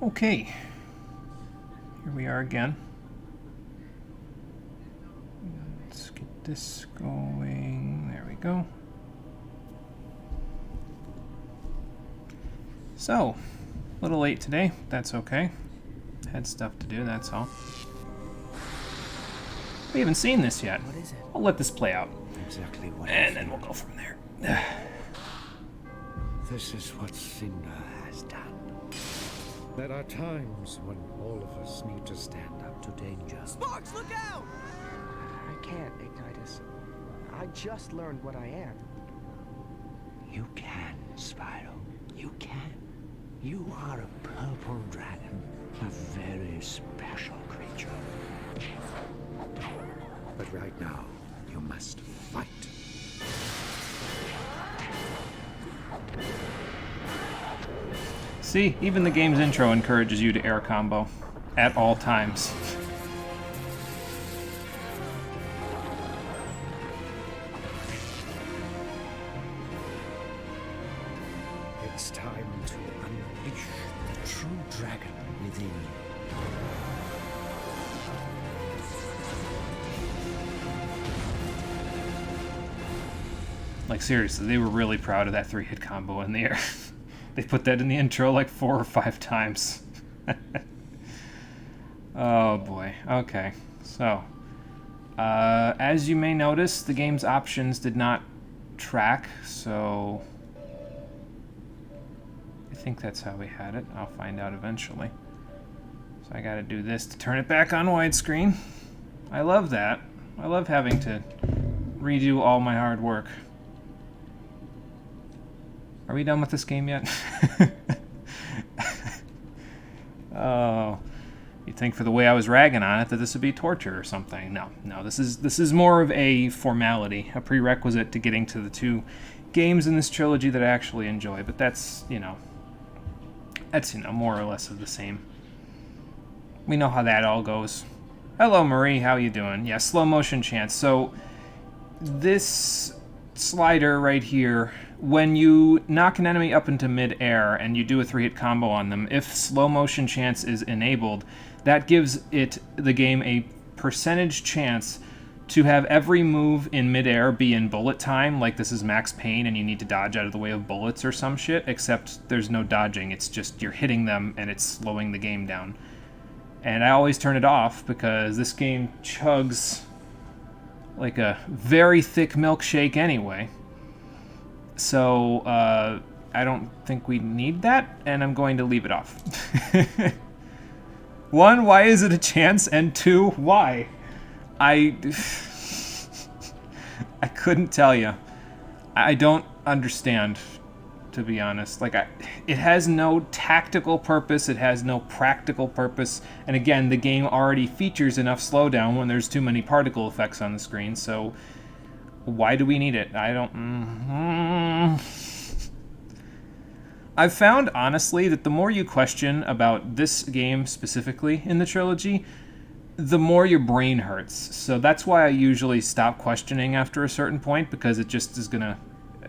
Okay, here we are again. Let's get this going. There we go. So, a little late today. That's okay. Had stuff to do, that's all. We haven't seen this yet. What is it? I'll let this play out. Exactly what. And then we'll go from there. This is what Cinder has done. There are times when all of us need to stand up to danger. Sparks, look out! I can't, Ignitus. I just learned what I am. You can, Spyro. You can. You are a purple dragon, a very special creature. But right now, you must fight. See, even the game's intro encourages you to air combo at all times. It's time to unleash the true dragon within you. Like, seriously, they were really proud of that 3-hit combo in the air. They put that in the intro like 4 or 5 times. Oh boy. Okay. So, as you may notice, the game's options did not track, so I think that's how we had it. I'll find out eventually. So I gotta do this to turn it back on widescreen. I love that. I love having to redo all my hard work. Are we done with this game yet? Oh, you'd think for the way I was ragging on it that this would be torture or something. No, this is more of a formality, a prerequisite to getting to the 2 games in this trilogy that I actually enjoy. But that's more or less of the same. We know how that all goes. Hello, Marie. How you doing? Yeah, slow motion chance. So this slider right here, when you knock an enemy up into mid-air and you do a 3-hit combo on them, if slow motion chance is enabled, that gives the game a percentage chance to have every move in mid-air be in bullet time, like this is Max Payne and you need to dodge out of the way of bullets or some shit, except there's no dodging. It's just you're hitting them and it's slowing the game down. And I always turn it off because this game chugs like a very thick milkshake anyway. So, I don't think we need that, and I'm going to leave it off. 1, why is it a chance? And 2, why? I couldn't tell you. I don't understand, to be honest. Like, it has no tactical purpose, it has no practical purpose, and again, the game already features enough slowdown when there's too many particle effects on the screen, so why do we need it? I don't... I've found, honestly, that the more you question about this game specifically in the trilogy, the more your brain hurts. So that's why I usually stop questioning after a certain point, because it just is gonna...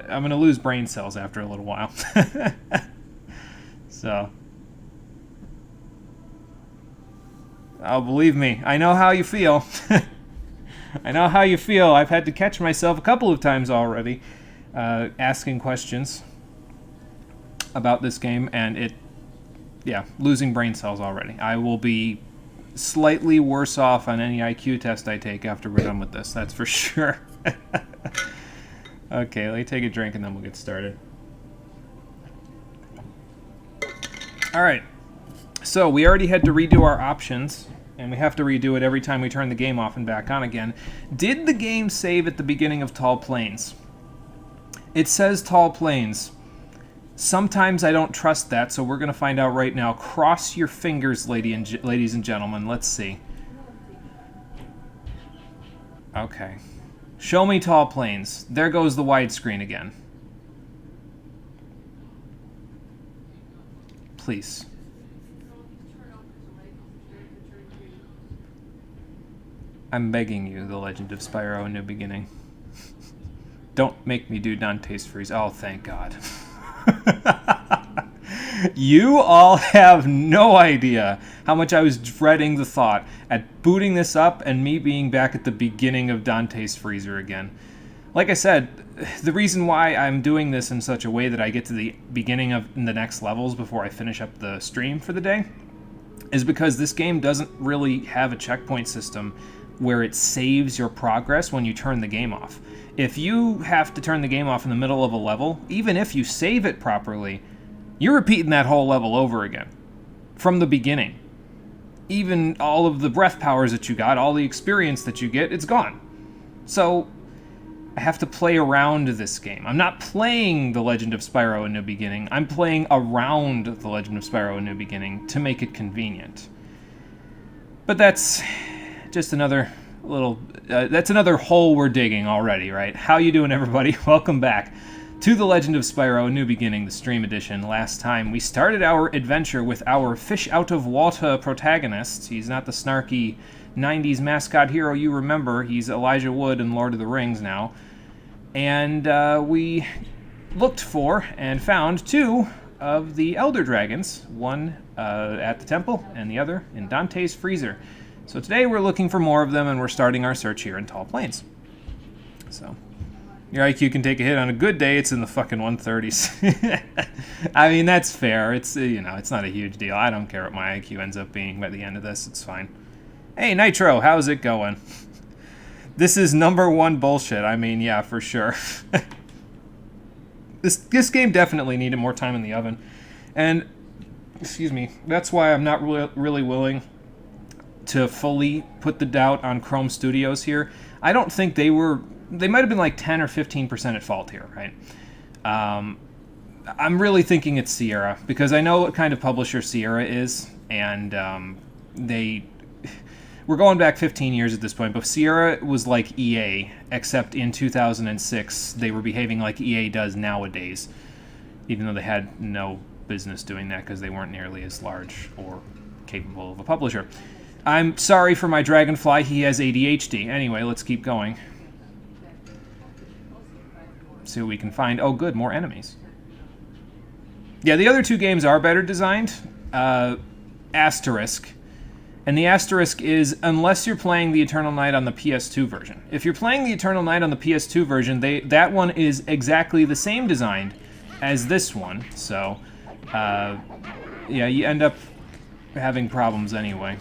I'm gonna lose brain cells after a little while. So... Oh, believe me, I know how you feel. I know how you feel. I've had to catch myself a couple of times already asking questions about this game, and losing brain cells already. I will be slightly worse off on any IQ test I take after we're done with this, that's for sure. Okay, let me take a drink and then we'll get started. Alright, so we already had to redo our options, and we have to redo it every time we turn the game off and back on again. Did the game save at the beginning of Tall Plains? It says Tall Plains. Sometimes I don't trust that, so we're going to find out right now. Cross your fingers, ladies and gentlemen. Let's see. Okay. Show me Tall Plains. There goes the widescreen again. Please. I'm begging you, The Legend of Spyro: A New Beginning. Don't make me do Dante's Freeze. Oh, thank God. You all have no idea how much I was dreading the thought at booting this up and me being back at the beginning of Dante's Freezer again. Like I said, the reason why I'm doing this in such a way that I get to the beginning of the next levels before I finish up the stream for the day is because this game doesn't really have a checkpoint system where it saves your progress when you turn the game off. If you have to turn the game off in the middle of a level, even if you save it properly, you're repeating that whole level over again from the beginning. Even all of the breath powers that you got, all the experience that you get, it's gone. So I have to play around this game. I'm not playing The Legend of Spyro: A New Beginning. I'm playing around The Legend of Spyro: A New Beginning to make it convenient. But that's just another little... that's another hole we're digging already, right? How you doing, everybody? Welcome back to The Legend of Spyro: A New Beginning, the stream edition. Last time, we started our adventure with our fish-out-of-water protagonist. He's not the snarky 90s mascot hero you remember. He's Elijah Wood in Lord of the Rings now. And we looked for and found two of the Elder Dragons, one at the temple and the other in Dante's Freezer. So today we're looking for more of them, and we're starting our search here in Tall Plains. So, your IQ can take a hit on a good day. It's in the fucking 130s. I mean, that's fair. It's, you know, it's not a huge deal. I don't care what my IQ ends up being by the end of this. It's fine. Hey, Nitro, how's it going? This is #1 bullshit. I mean, yeah, for sure. This game definitely needed more time in the oven. And, excuse me, that's why I'm not really willing to fully put the doubt on Chrome Studios here. I don't think they might have been like 10 or 15% at fault here, right? I'm really thinking it's Sierra, because I know what kind of publisher Sierra is, and we're going back 15 years at this point, but Sierra was like EA, except in 2006 they were behaving like EA does nowadays, even though they had no business doing that because they weren't nearly as large or capable of a publisher. I'm sorry for my dragonfly, he has ADHD. Anyway, let's keep going. See what we can find. Oh good, more enemies. Yeah, the other two games are better designed. Asterisk. And the asterisk is, unless you're playing the Eternal Night on the PS2 version. If you're playing the Eternal Night on the PS2 version, that one is exactly the same designed as this one. So, yeah, you end up having problems anyway.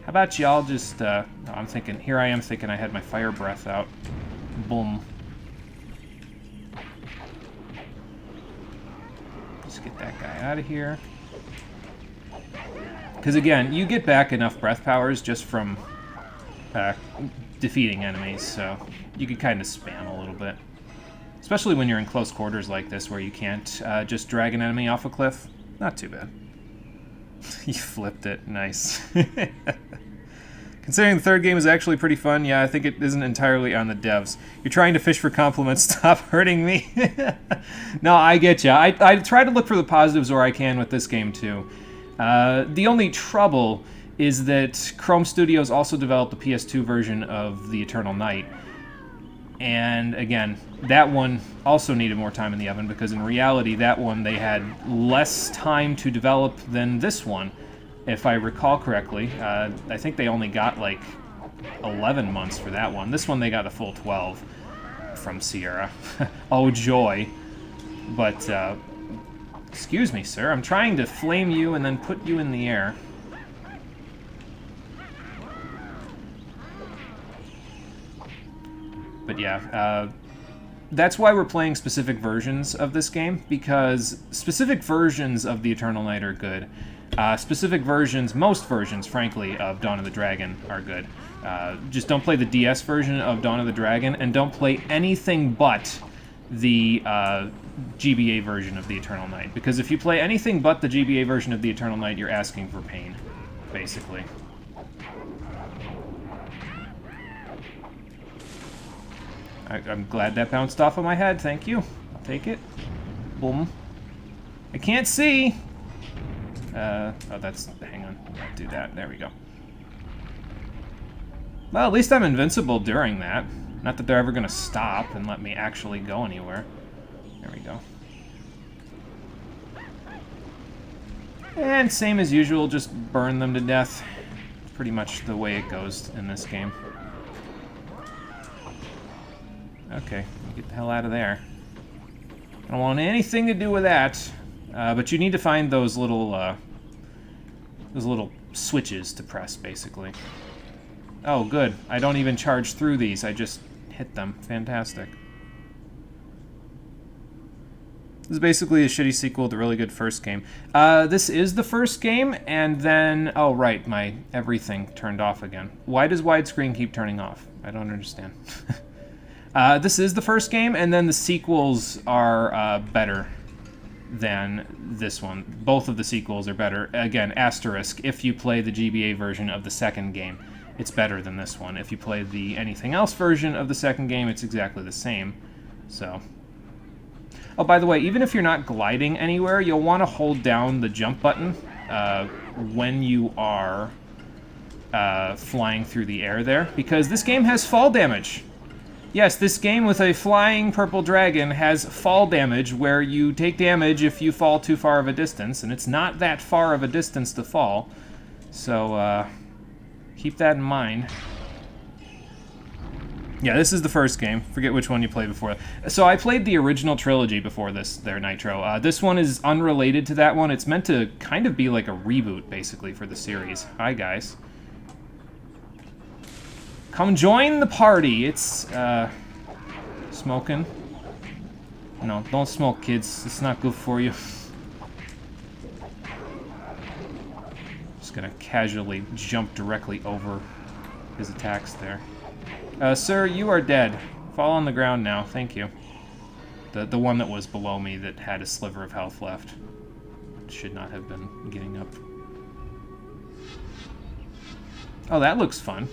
How about y'all just, I'm thinking, here I am thinking I had my fire breath out. Boom. Just get that guy out of here. Because again, you get back enough breath powers just from defeating enemies, so you can kind of spam a little bit. Especially when you're in close quarters like this where you can't just drag an enemy off a cliff. Not too bad. You flipped it. Nice. Considering the third game is actually pretty fun, yeah, I think it isn't entirely on the devs. You're trying to fish for compliments, stop hurting me. No, I get ya. I try to look for the positives where I can with this game, too. The only trouble is that Chrome Studios also developed the PS2 version of The Eternal Night. And again, that one also needed more time in the oven because in reality, that one they had less time to develop than this one. If I recall correctly, I think they only got like 11 months for that one. This one they got a full 12 from Sierra. Oh joy. But, excuse me, sir. I'm trying to flame you and then put you in the air. But yeah, that's why we're playing specific versions of this game, because specific versions of the Eternal Night are good. Specific versions, most versions, frankly, of Dawn of the Dragon are good. Just don't play the DS version of Dawn of the Dragon, and don't play anything but the GBA version of the Eternal Night. Because if you play anything but the GBA version of the Eternal Night, you're asking for pain, basically. I'm glad that bounced off of my head, thank you. I'll take it. Boom. I can't see! Oh, that's... hang on. Do that. There we go. Well, at least I'm invincible during that. Not that they're ever gonna stop and let me actually go anywhere. There we go. And same as usual, just burn them to death. Pretty much the way it goes in this game. Okay, get the hell out of there. I don't want anything to do with that. But you need to find those little switches to press, basically. Oh, good. I don't even charge through these. I just hit them. Fantastic. This is basically a shitty sequel to the really good first game. This is the first game, and then... Oh, right, my everything turned off again. Why does widescreen keep turning off? I don't understand. This is the first game, and then the sequels are better than this one. Both of the sequels are better. Again, asterisk, if you play the GBA version of the second game, it's better than this one. If you play the anything else version of the second game, it's exactly the same. So... Oh, by the way, even if you're not gliding anywhere, you'll want to hold down the jump button when you are flying through the air there, because this game has fall damage. Yes, this game with a flying purple dragon has fall damage, where you take damage if you fall too far of a distance, and it's not that far of a distance to fall. So, keep that in mind. Yeah, this is the first game. Forget which one you played before. So I played the original trilogy before this, there, Nitro. This one is unrelated to that one. It's meant to kind of be like a reboot, basically, for the series. Hi, guys. Come join the party. It's, smoking. No, don't smoke, kids. It's not good for you. Just gonna casually jump directly over his attacks there. Sir, you are dead. Fall on the ground now. Thank you. The one that was below me that had a sliver of health left. Should not have been getting up. Oh, that looks fun.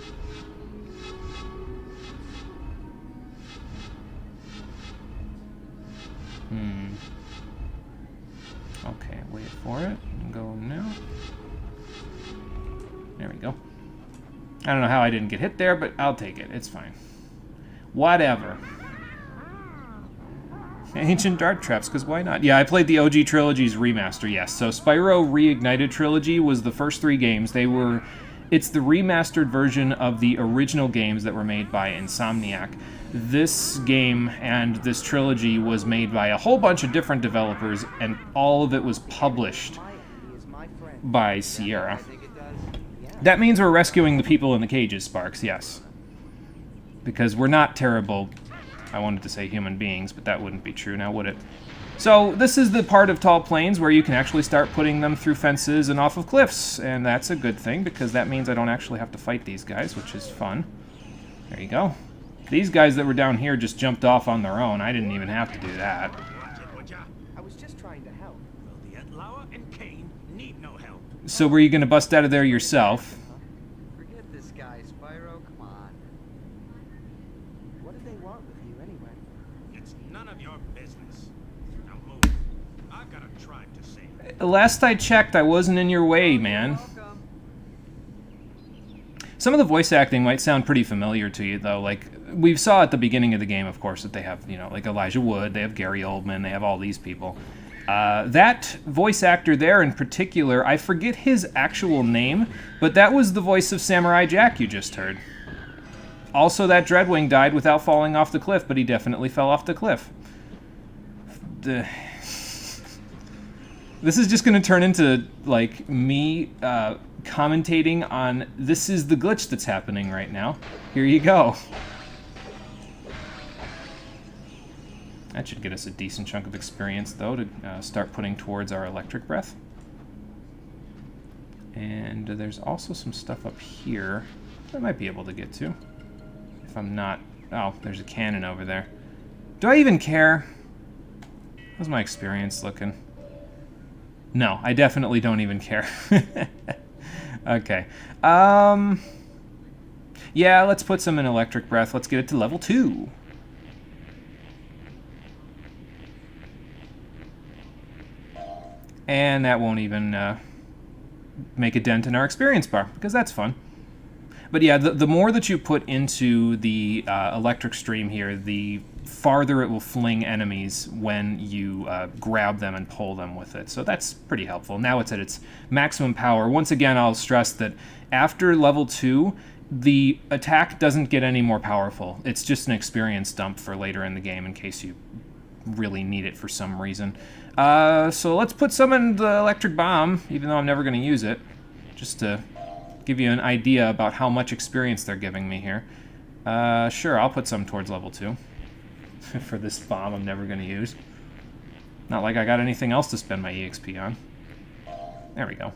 Okay, wait for it. Go now. There we go. I don't know how I didn't get hit there, but I'll take it. It's fine. Whatever. Ancient dart traps, because why not? Yeah, I played the OG Trilogy's remaster, yes. So Spyro Reignited Trilogy was the first 3 games. It's the remastered version of the original games that were made by Insomniac. This game and this trilogy was made by a whole bunch of different developers, and all of it was published by Sierra. That means we're rescuing the people in the cages, Sparks, yes. Because we're not terrible, I wanted to say human beings, but that wouldn't be true now, would it? So this is the part of Tall Plains where you can actually start putting them through fences and off of cliffs, and that's a good thing, because that means I don't actually have to fight these guys, which is fun. There you go. These guys that were down here just jumped off on their own. I didn't even have to do that. I was just trying to help. So were you going to bust out of there yourself? Forget this guy, Spyro. Come on. What did they want with you anyway? It's none of your business. Now move. I've got a tribe to save. Last I checked, I wasn't in your way, man. Some of the voice acting might sound pretty familiar to you, though. Like, we saw at the beginning of the game, of course, that they have, you know, like Elijah Wood, they have Gary Oldman, they have all these people. That voice actor there in particular, I forget his actual name, but that was the voice of Samurai Jack you just heard. Also, that Dreadwing died without falling off the cliff, but he definitely fell off the cliff. This is just going to turn into, like, me commentating on, this is the glitch that's happening right now. Here you go. That should get us a decent chunk of experience, though, to start putting towards our electric breath. And there's also some stuff up here that I might be able to get to. If I'm not... Oh, there's a cannon over there. Do I even care? How's my experience looking? No, I definitely don't even care. Okay. Yeah, let's put some in electric breath. Let's get it to level 2. And that won't even make a dent in our experience bar, because that's fun. But yeah, the more that you put into the electric stream here, the farther it will fling enemies when you grab them and pull them with it. So that's pretty helpful. Now it's at its maximum power. Once again, I'll stress that after level 2, the attack doesn't get any more powerful. It's just an experience dump for later in the game in case you really need it for some reason. So let's put some in the electric bomb, even though I'm never going to use it, just to give you an idea about how much experience they're giving me here. Sure, I'll put some towards level 2 for this bomb I'm never going to use. Not like I got anything else to spend my EXP on. There we go.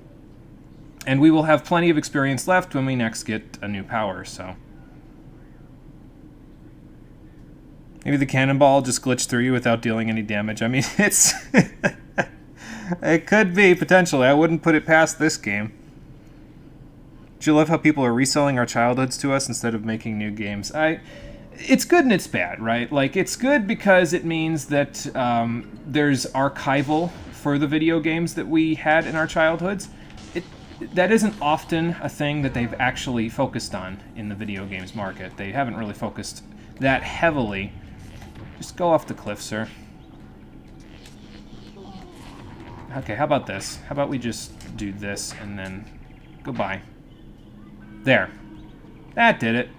And we will have plenty of experience left when we next get a new power, so... Maybe the cannonball just glitched through you without dealing any damage. I mean, it's... it could be, potentially. I wouldn't put it past this game. Do you love how people are reselling our childhoods to us instead of making new games? It's good and it's bad, right? Like, it's good because it means that there's archival for the video games that we had in our childhoods. That isn't often a thing that they've actually focused on in the video games market. They haven't really focused that heavily. Just go off the cliff, sir. Okay, how about this? How about we just do this and then goodbye. There. That did it.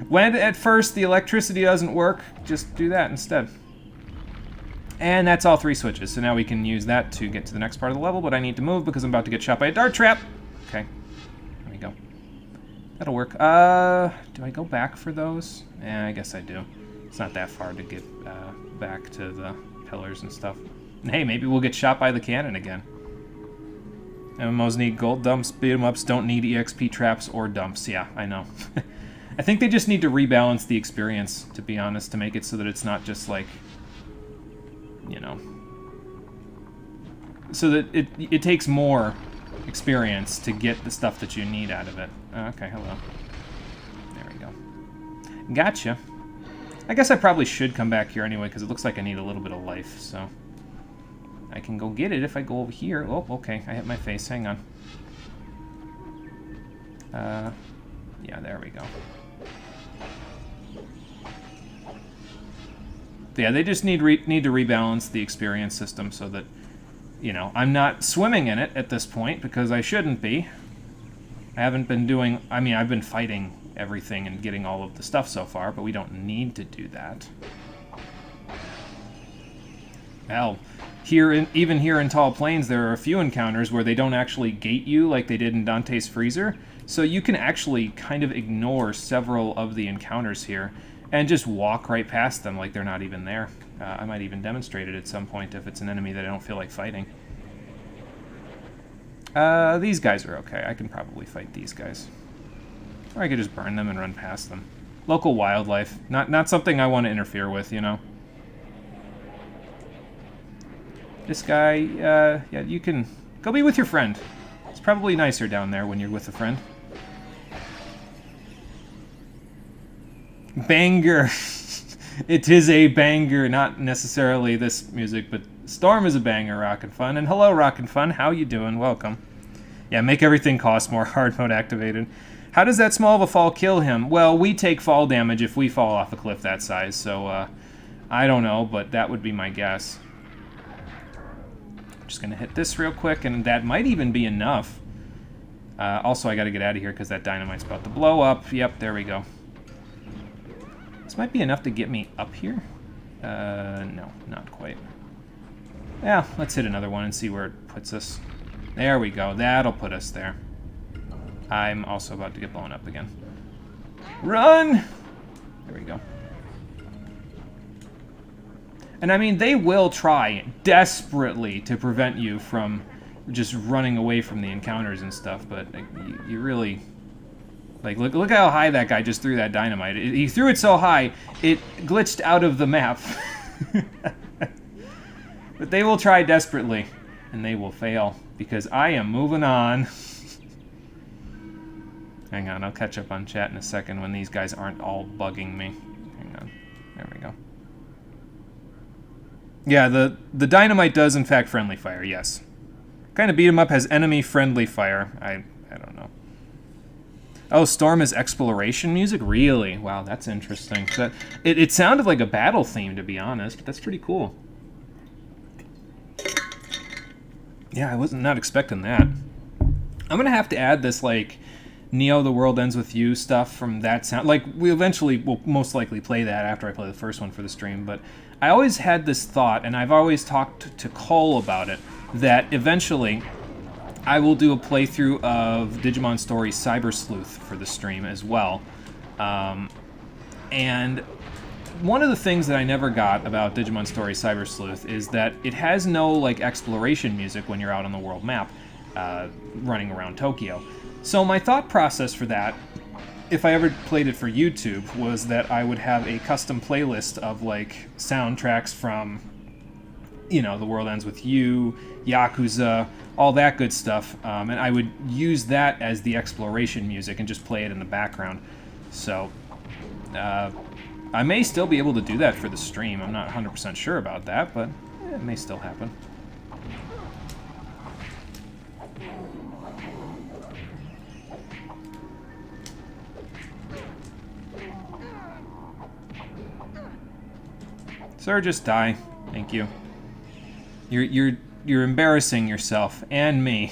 When at first the electricity doesn't work, just do that instead. And that's all 3 switches, so now we can use that to get to the next part of the level, but I need to move because I'm about to get shot by a dart trap. Okay, there we go. That'll work. Do I go back for those? Yeah, I guess I do. It's not that far to get back to the pillars and stuff. And hey, maybe we'll get shot by the cannon again. MMOs need gold dumps, beat 'em ups don't need EXP traps or dumps. Yeah, I know. I think they just need to rebalance the experience, to be honest, to make it so that it's not just like, you know, so that it takes more experience to get the stuff that you need out of it. Okay, hello. There we go. Gotcha. I guess I probably should come back here anyway, because it looks like I need a little bit of life, so... I can go get it if I go over here. Oh, okay, I hit my face. Hang on. Yeah, there we go. Yeah, they just need to rebalance the experience system so that, you know, I'm not swimming in it at this point because I shouldn't be. I haven't been doing... I mean, I've been fighting everything and getting all of the stuff so far, but we don't need to do that. Hell, even here in Tall Plains, there are a few encounters where they don't actually gate you like they did in Dante's Freezer, so you can actually kind of ignore several of the encounters here and just walk right past them like they're not even there. I might even demonstrate it at some point if it's an enemy that I don't feel like fighting. These guys are okay. I can probably fight these guys. Or I could just burn them and run past them. Local wildlife. Not something I want to interfere with, you know. This guy, yeah, you can go be with your friend. It's probably nicer down there when you're with a friend. Banger. It is a banger, not necessarily this music, but Storm is a banger, Rockin' Fun. And hello, Rockin' Fun, how you doing? Welcome. Yeah, make everything cost more, hard mode activated. How does that small of a fall kill him? Well, we take fall damage if we fall off a cliff that size, so I don't know, but that would be my guess. Just gonna hit this real quick, and that might even be enough. Also, I gotta get out of here because that dynamite's about to blow up. Yep, there we go. This might be enough to get me up here. No, not quite. Yeah, let's hit another one and see where it puts us. There we go. That'll put us there. I'm also about to get blown up again. Run! There we go. And I mean, they will try desperately to prevent you from just running away from the encounters and stuff, but like, you really... Like, look how high that guy just threw that dynamite. He threw it so high, it glitched out of the map. But they will try desperately, and they will fail, because I am moving on. Hang on, I'll catch up on chat in a second when these guys aren't all bugging me. Hang on. There we go. Yeah, the dynamite does, in fact, friendly fire, yes. Kind of beat 'em up has enemy-friendly fire. I don't know. Oh, Storm is exploration music? Really? Wow, that's interesting. It sounded like a battle theme, to be honest, but that's pretty cool. Yeah, I was not expecting that. I'm gonna have to add this, like, Neo, The World Ends With You stuff from that sound. Like, we eventually will most likely play that after I play the first one for the stream, but I always had this thought, and I've always talked to Cole about it, that eventually I will do a playthrough of Digimon Story Cyber Sleuth for the stream as well. And one of the things that I never got about Digimon Story Cyber Sleuth is that it has no, like, exploration music when you're out on the world map, running around Tokyo. So my thought process for that, if I ever played it for YouTube, was that I would have a custom playlist of, like, soundtracks from, you know, The World Ends With You, Yakuza, all that good stuff, and I would use that as the exploration music and just play it in the background. So, I may still be able to do that for the stream. I'm not 100% sure about that, but it may still happen. Sir, just die. Thank you. You're embarrassing yourself and me.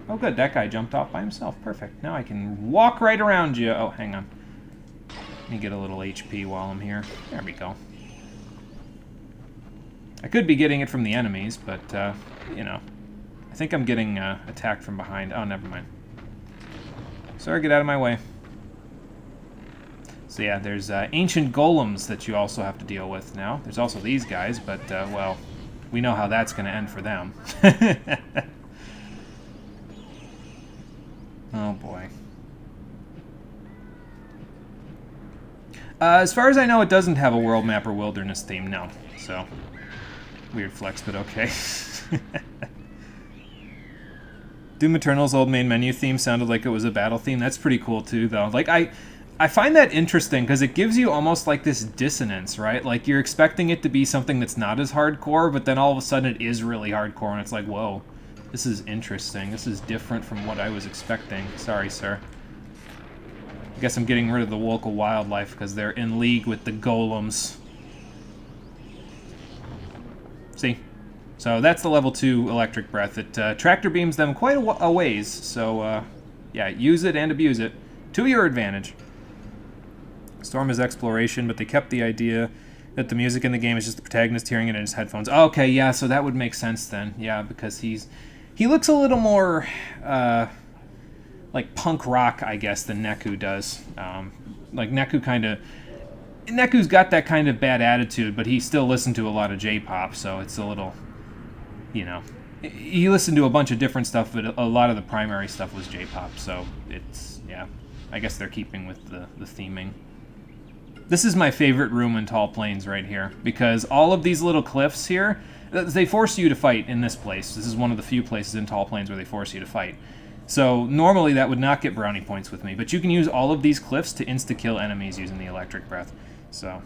Oh good, that guy jumped off by himself. Perfect. Now I can walk right around you. Oh, hang on. Let me get a little HP while I'm here. There we go. I could be getting it from the enemies, but, you know. I think I'm getting attacked from behind. Oh, never mind. Sorry, get out of my way. So yeah, there's ancient golems that you also have to deal with now. There's also these guys, but, well, we know how that's going to end for them. Oh, boy. As far as I know, it doesn't have a world map or wilderness theme, no. So, weird flex, but okay. Doom Eternal's old main menu theme sounded like it was a battle theme. That's pretty cool, too, though. Like, I find that interesting because it gives you almost like this dissonance, right? Like you're expecting it to be something that's not as hardcore, but then all of a sudden it is really hardcore, and it's like, whoa, this is interesting. This is different from what I was expecting. Sorry, sir. I guess I'm getting rid of the local wildlife because they're in league with the golems. See? So that's the level 2 electric breath. It tractor beams them quite a ways, so yeah, use it and abuse it to your advantage. Storm is exploration, but they kept the idea that the music in the game is just the protagonist hearing it in his headphones. Oh, okay, yeah, so that would make sense then. Yeah, because he looks a little more like punk rock, I guess, than Neku does. Like Neku's got that kind of bad attitude, but he still listened to a lot of J-pop, so it's a little, you know, he listened to a bunch of different stuff, but a lot of the primary stuff was J-pop, so it's, yeah, I guess they're keeping with the theming. This is my favorite room in Tall Plains right here, because all of these little cliffs here, they force you to fight in this place. This is one of the few places in Tall Plains where they force you to fight. So normally that would not get brownie points with me, but you can use all of these cliffs to insta-kill enemies using the electric breath. So,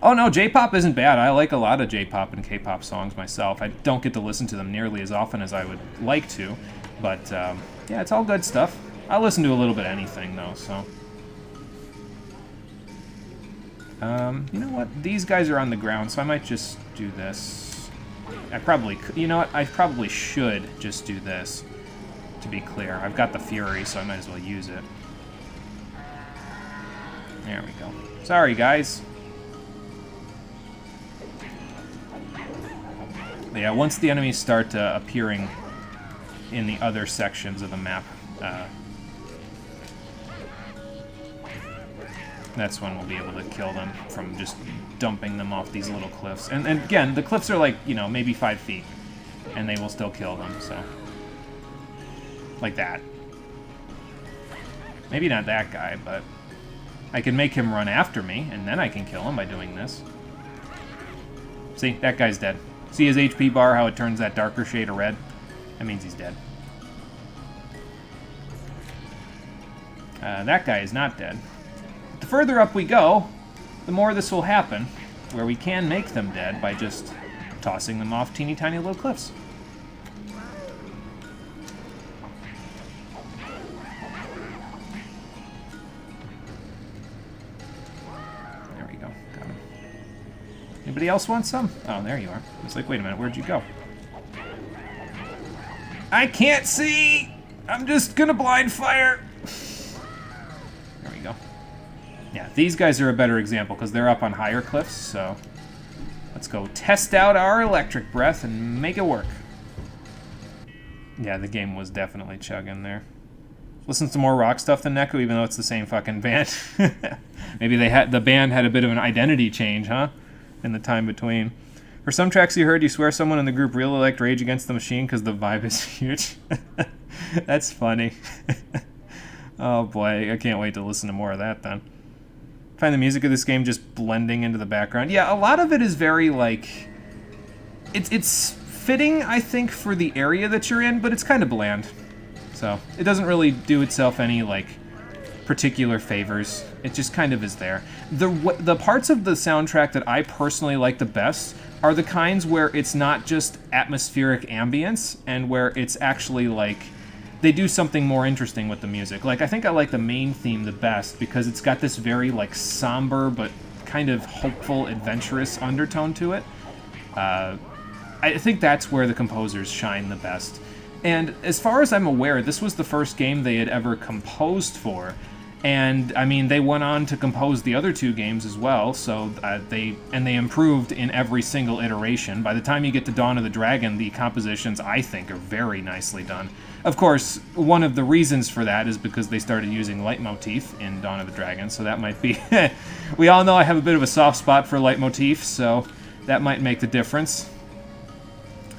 oh no, J-pop isn't bad. I like a lot of J-pop and K-pop songs myself. I don't get to listen to them nearly as often as I would like to, but yeah, it's all good stuff. I listen to a little bit of anything though, so. You know what? These guys are on the ground, so I might just do this. I probably could. You know what? I probably should just do this, to be clear. I've got the Fury, so I might as well use it. There we go. Sorry, guys. But yeah, once the enemies start appearing in the other sections of the map, that's when we'll be able to kill them from just dumping them off these little cliffs. And again, the cliffs are like, you know, maybe 5 feet, and they will still kill them, so. Like that. Maybe not that guy, but I can make him run after me, and then I can kill him by doing this. See, that guy's dead. See his HP bar, how it turns that darker shade of red? That means he's dead. That guy is not dead. The further up we go, the more this will happen, where we can make them dead by just tossing them off teeny tiny little cliffs. Anybody else want some? Oh, there you are. I was like, wait a minute, where'd you go? I can't see! I'm just gonna blind fire! There we go. Yeah, these guys are a better example because they're up on higher cliffs, so let's go test out our electric breath and make it work. Yeah, the game was definitely chugging there. Listen to more rock stuff than Neko, even though it's the same fucking band. Maybe the band had a bit of an identity change, huh? In the time between. For some tracks you heard, you swear someone in the group really liked Rage Against the Machine because the vibe is huge. That's funny. Oh boy, I can't wait to listen to more of that then. Find the music of this game just blending into the background. Yeah, a lot of it is very, like... It's fitting, I think, for the area that you're in, but it's kind of bland. So, it doesn't really do itself any, like, particular favors. It just kind of is there. The parts of the soundtrack that I personally like the best are the kinds where it's not just atmospheric ambience, and where it's actually, like... They do something more interesting with the music. Like, I think I like the main theme the best because it's got this very, like, somber but kind of hopeful, adventurous undertone to it. I think that's where the composers shine the best. And as far as I'm aware, this was the first game they had ever composed for. And, I mean, they went on to compose the other two games as well, so they improved in every single iteration. By the time you get to Dawn of the Dragon, the compositions, I think, are very nicely done. Of course, one of the reasons for that is because they started using leitmotif in Dawn of the Dragon, so that might be... We all know I have a bit of a soft spot for leitmotif, so that might make the difference.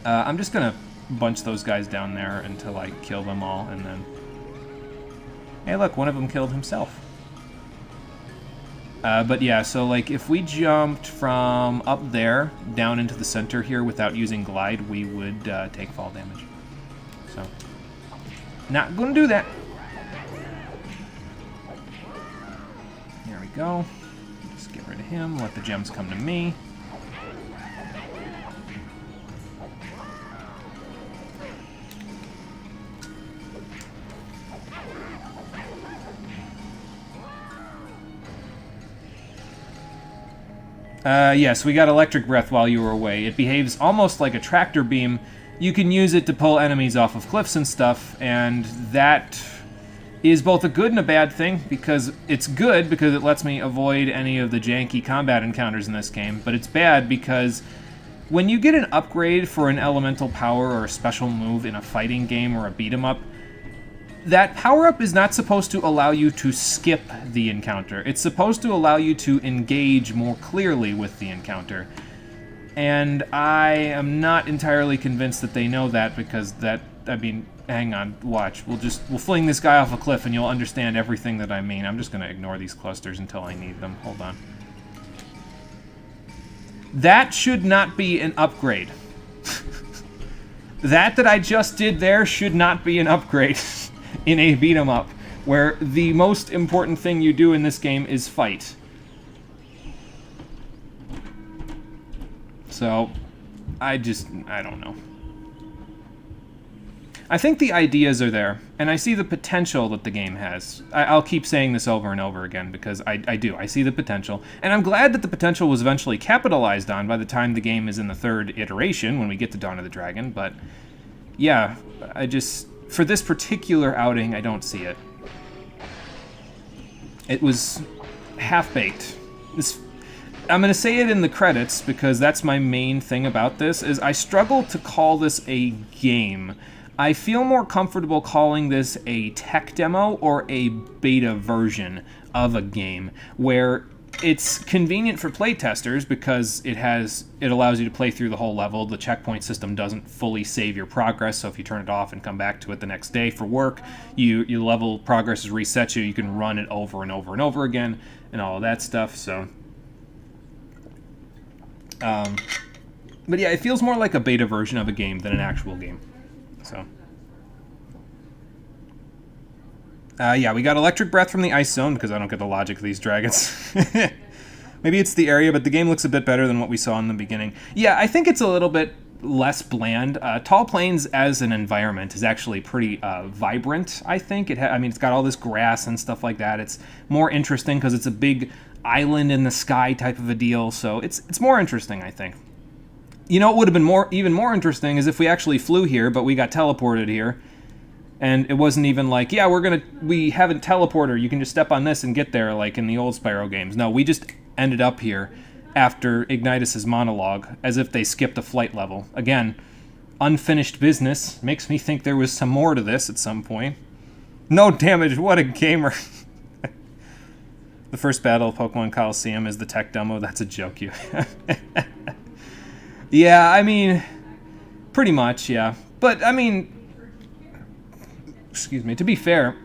I'm just gonna bunch those guys down there until I kill them all, and then... Hey, look, one of them killed himself. But yeah, so like if we jumped from up there down into the center here without using glide, we would take fall damage. So, not gonna do that. There we go. Just get rid of him, let the gems come to me. Yes, we got electric breath while you were away. It behaves almost like a tractor beam. You can use it to pull enemies off of cliffs and stuff, and that is both a good and a bad thing, because it's good because it lets me avoid any of the janky combat encounters in this game, but it's bad because when you get an upgrade for an elemental power or a special move in a fighting game or a beat-em-up, that power-up is not supposed to allow you to skip the encounter. It's supposed to allow you to engage more clearly with the encounter. And I am not entirely convinced that they know that, because that, I mean, hang on, watch. We'll fling this guy off a cliff and you'll understand everything that I mean. I'm just going to ignore these clusters until I need them. Hold on. That should not be an upgrade. That I just did there should not be an upgrade. In a beat-em-up, where the most important thing you do in this game is fight. So, I don't know. I think the ideas are there, and I see the potential that the game has. I'll keep saying this over and over again, because I do. I see the potential, and I'm glad that the potential was eventually capitalized on by the time the game is in the third iteration, when we get to Dawn of the Dragon, but yeah, for this particular outing, I don't see it. It was half-baked. I'm going to say it in the credits, because that's my main thing about this, is I struggle to call this a game. I feel more comfortable calling this a tech demo or a beta version of a game, where it's convenient for playtesters because it allows you to play through the whole level. The checkpoint system doesn't fully save your progress, so if you turn it off and come back to it the next day for work, your level progress is reset you can run it over and over and over again, and all of that stuff, so... but yeah, it feels more like a beta version of a game than an actual game, so... yeah, we got electric breath from the ice zone, because I don't get the logic of these dragons. Maybe it's the area, but the game looks a bit better than what we saw in the beginning. Yeah, I think it's a little bit less bland. Tall Plains as an environment is actually pretty vibrant, I think. It's got all this grass and stuff like that. It's more interesting because it's a big island in the sky type of a deal. So it's more interesting, I think. You know, it would have been even more interesting is if we actually flew here, but we got teleported here. And it wasn't even like, yeah, we haven't teleported. You can just step on this and get there, like in the old Spyro games. No, we just ended up here after Ignitus's monologue, as if they skipped a flight level. Again, unfinished business. Makes me think there was some more to this at some point. No damage, what a gamer. The first battle of Pokemon Coliseum is the tech demo. That's a joke you have. Yeah, I mean, pretty much, yeah. But, I mean, excuse me, to be fair,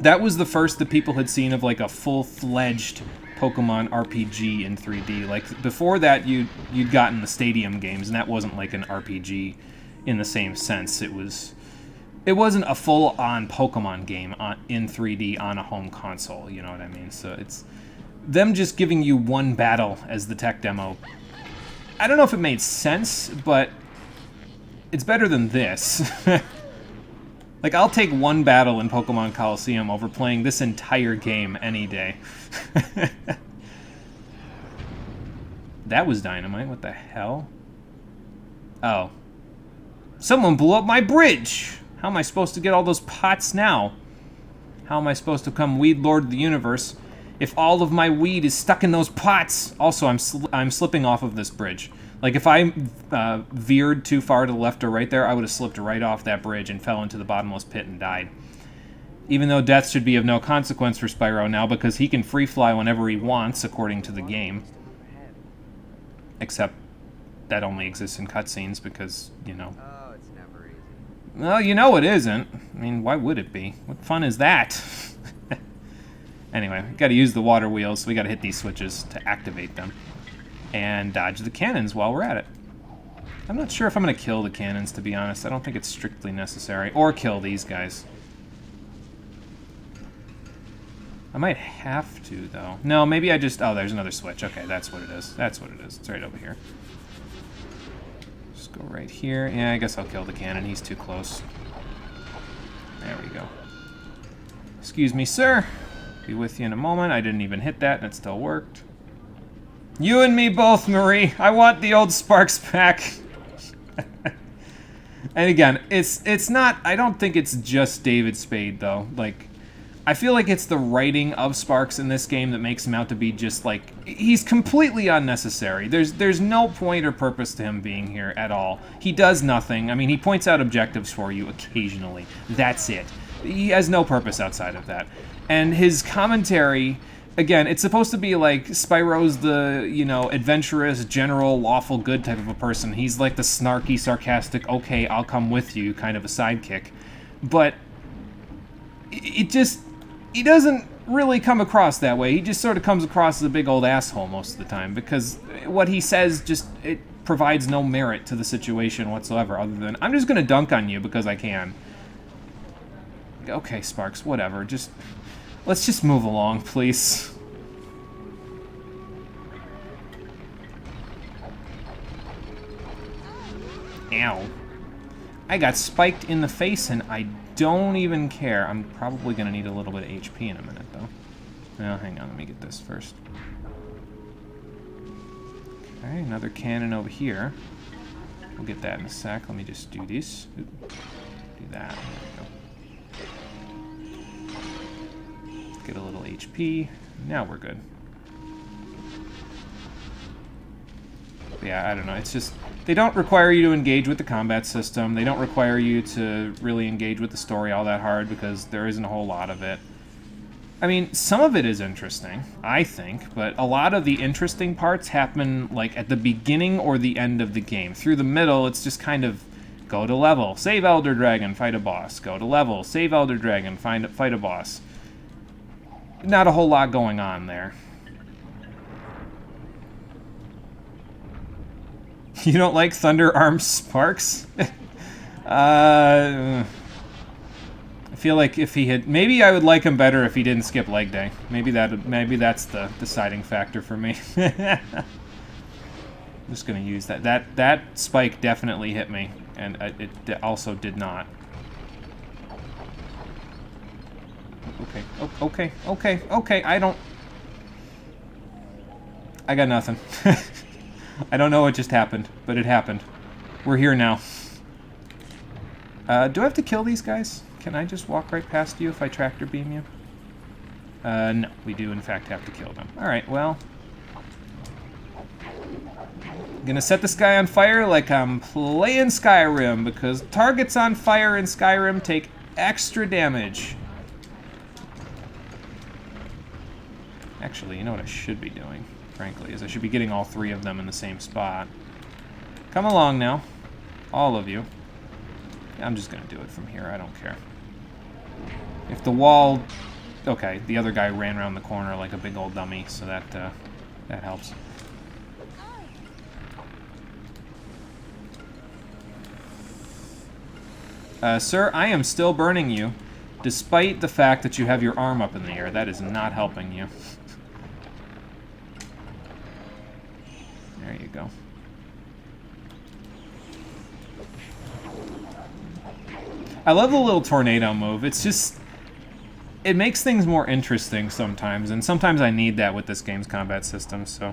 that was the first that people had seen of like a full-fledged Pokemon RPG in 3D. Like before that, you'd gotten the Stadium games, and that wasn't like an RPG in the same sense. It wasn't a full-on Pokemon game in 3D on a home console. You know what I mean? So it's them just giving you one battle as the tech demo. I don't know if it made sense, but it's better than this. Like, I'll take one battle in Pokemon Coliseum over playing this entire game any day. That was dynamite. What the hell? Oh. Someone blew up my bridge! How am I supposed to get all those pots now? How am I supposed to become Weed Lord of the Universe if all of my weed is stuck in those pots? Also, I'm slipping off of this bridge. Like, if I veered too far to the left or right there, I would have slipped right off that bridge and fell into the bottomless pit and died. Even though death should be of no consequence for Spyro now, because he can free fly whenever he wants, according to the game. Except that only exists in cutscenes because, you know. Oh, it's never easy. Well, you know it isn't. I mean, why would it be? What fun is that? Anyway, we gotta use the water wheels, so we gotta hit these switches to activate them. And dodge the cannons while we're at it. I'm not sure if I'm going to kill the cannons, to be honest. I don't think it's strictly necessary. Or kill these guys. I might have to, though. No, maybe I just... Oh, there's another switch. Okay, that's what it is. That's what it is. It's right over here. Just go right here. Yeah, I guess I'll kill the cannon. He's too close. There we go. Excuse me, sir. Be with you in a moment. I didn't even hit that, and it still worked. You and me both, Marie. I want the old Sparks back. And again, it's not... I don't think it's just David Spade, though. Like, I feel like it's the writing of Sparks in this game that makes him out to be just, like... He's completely unnecessary. There's no point or purpose to him being here at all. He does nothing. I mean, he points out objectives for you occasionally. That's it. He has no purpose outside of that. And his commentary... Again, it's supposed to be like Spyro's the, you know, adventurous, general, lawful good type of a person. He's like the snarky, sarcastic, okay, I'll come with you kind of a sidekick. But it just, he doesn't really come across that way. He just sort of comes across as a big old asshole most of the time because what he says just, it provides no merit to the situation whatsoever other than, I'm just going to dunk on you because I can. Okay, Sparks, whatever, just... Let's just move along, please. Ow. I got spiked in the face and I don't even care. I'm probably going to need a little bit of HP in a minute, though. Well, hang on, let me get this first. Okay, another cannon over here. We'll get that in a sec. Let me just do this. Do that. There we go. Get a little HP. Now we're good. Yeah, I don't know. It's just... They don't require you to engage with the combat system. They don't require you to really engage with the story all that hard because there isn't a whole lot of it. I mean, some of it is interesting, I think, but a lot of the interesting parts happen, like, at the beginning or the end of the game. Through the middle, it's just kind of... Go to level. Save Elder Dragon, fight a boss. Go to level. Save Elder Dragon, fight a boss. Not a whole lot going on there. You don't like Thunder Arm Sparks? I feel like if he had... Maybe I would like him better if he didn't skip leg day. Maybe that's the deciding factor for me. I'm just going to use that. That spike definitely hit me, and it also did not. Okay, okay, I don't... I got nothing. I don't know what just happened, but it happened. We're here now. Do I have to kill these guys? Can I just walk right past you if I tractor beam you? No, we do in fact have to kill them. Alright, well. I'm gonna set this guy on fire like I'm playing Skyrim, because targets on fire in Skyrim take extra damage. Actually, you know what I should be doing, frankly, is I should be getting all 3 of them in the same spot. Come along now, all of you. I'm just gonna do it from here, I don't care. If the wall... Okay, the other guy ran around the corner like a big old dummy, so that helps. Sir, I am still burning you, despite the fact that you have your arm up in the air. That is not helping you. There you go. I love the little tornado move. It's just... It makes things more interesting sometimes, and sometimes I need that with this game's combat system, so...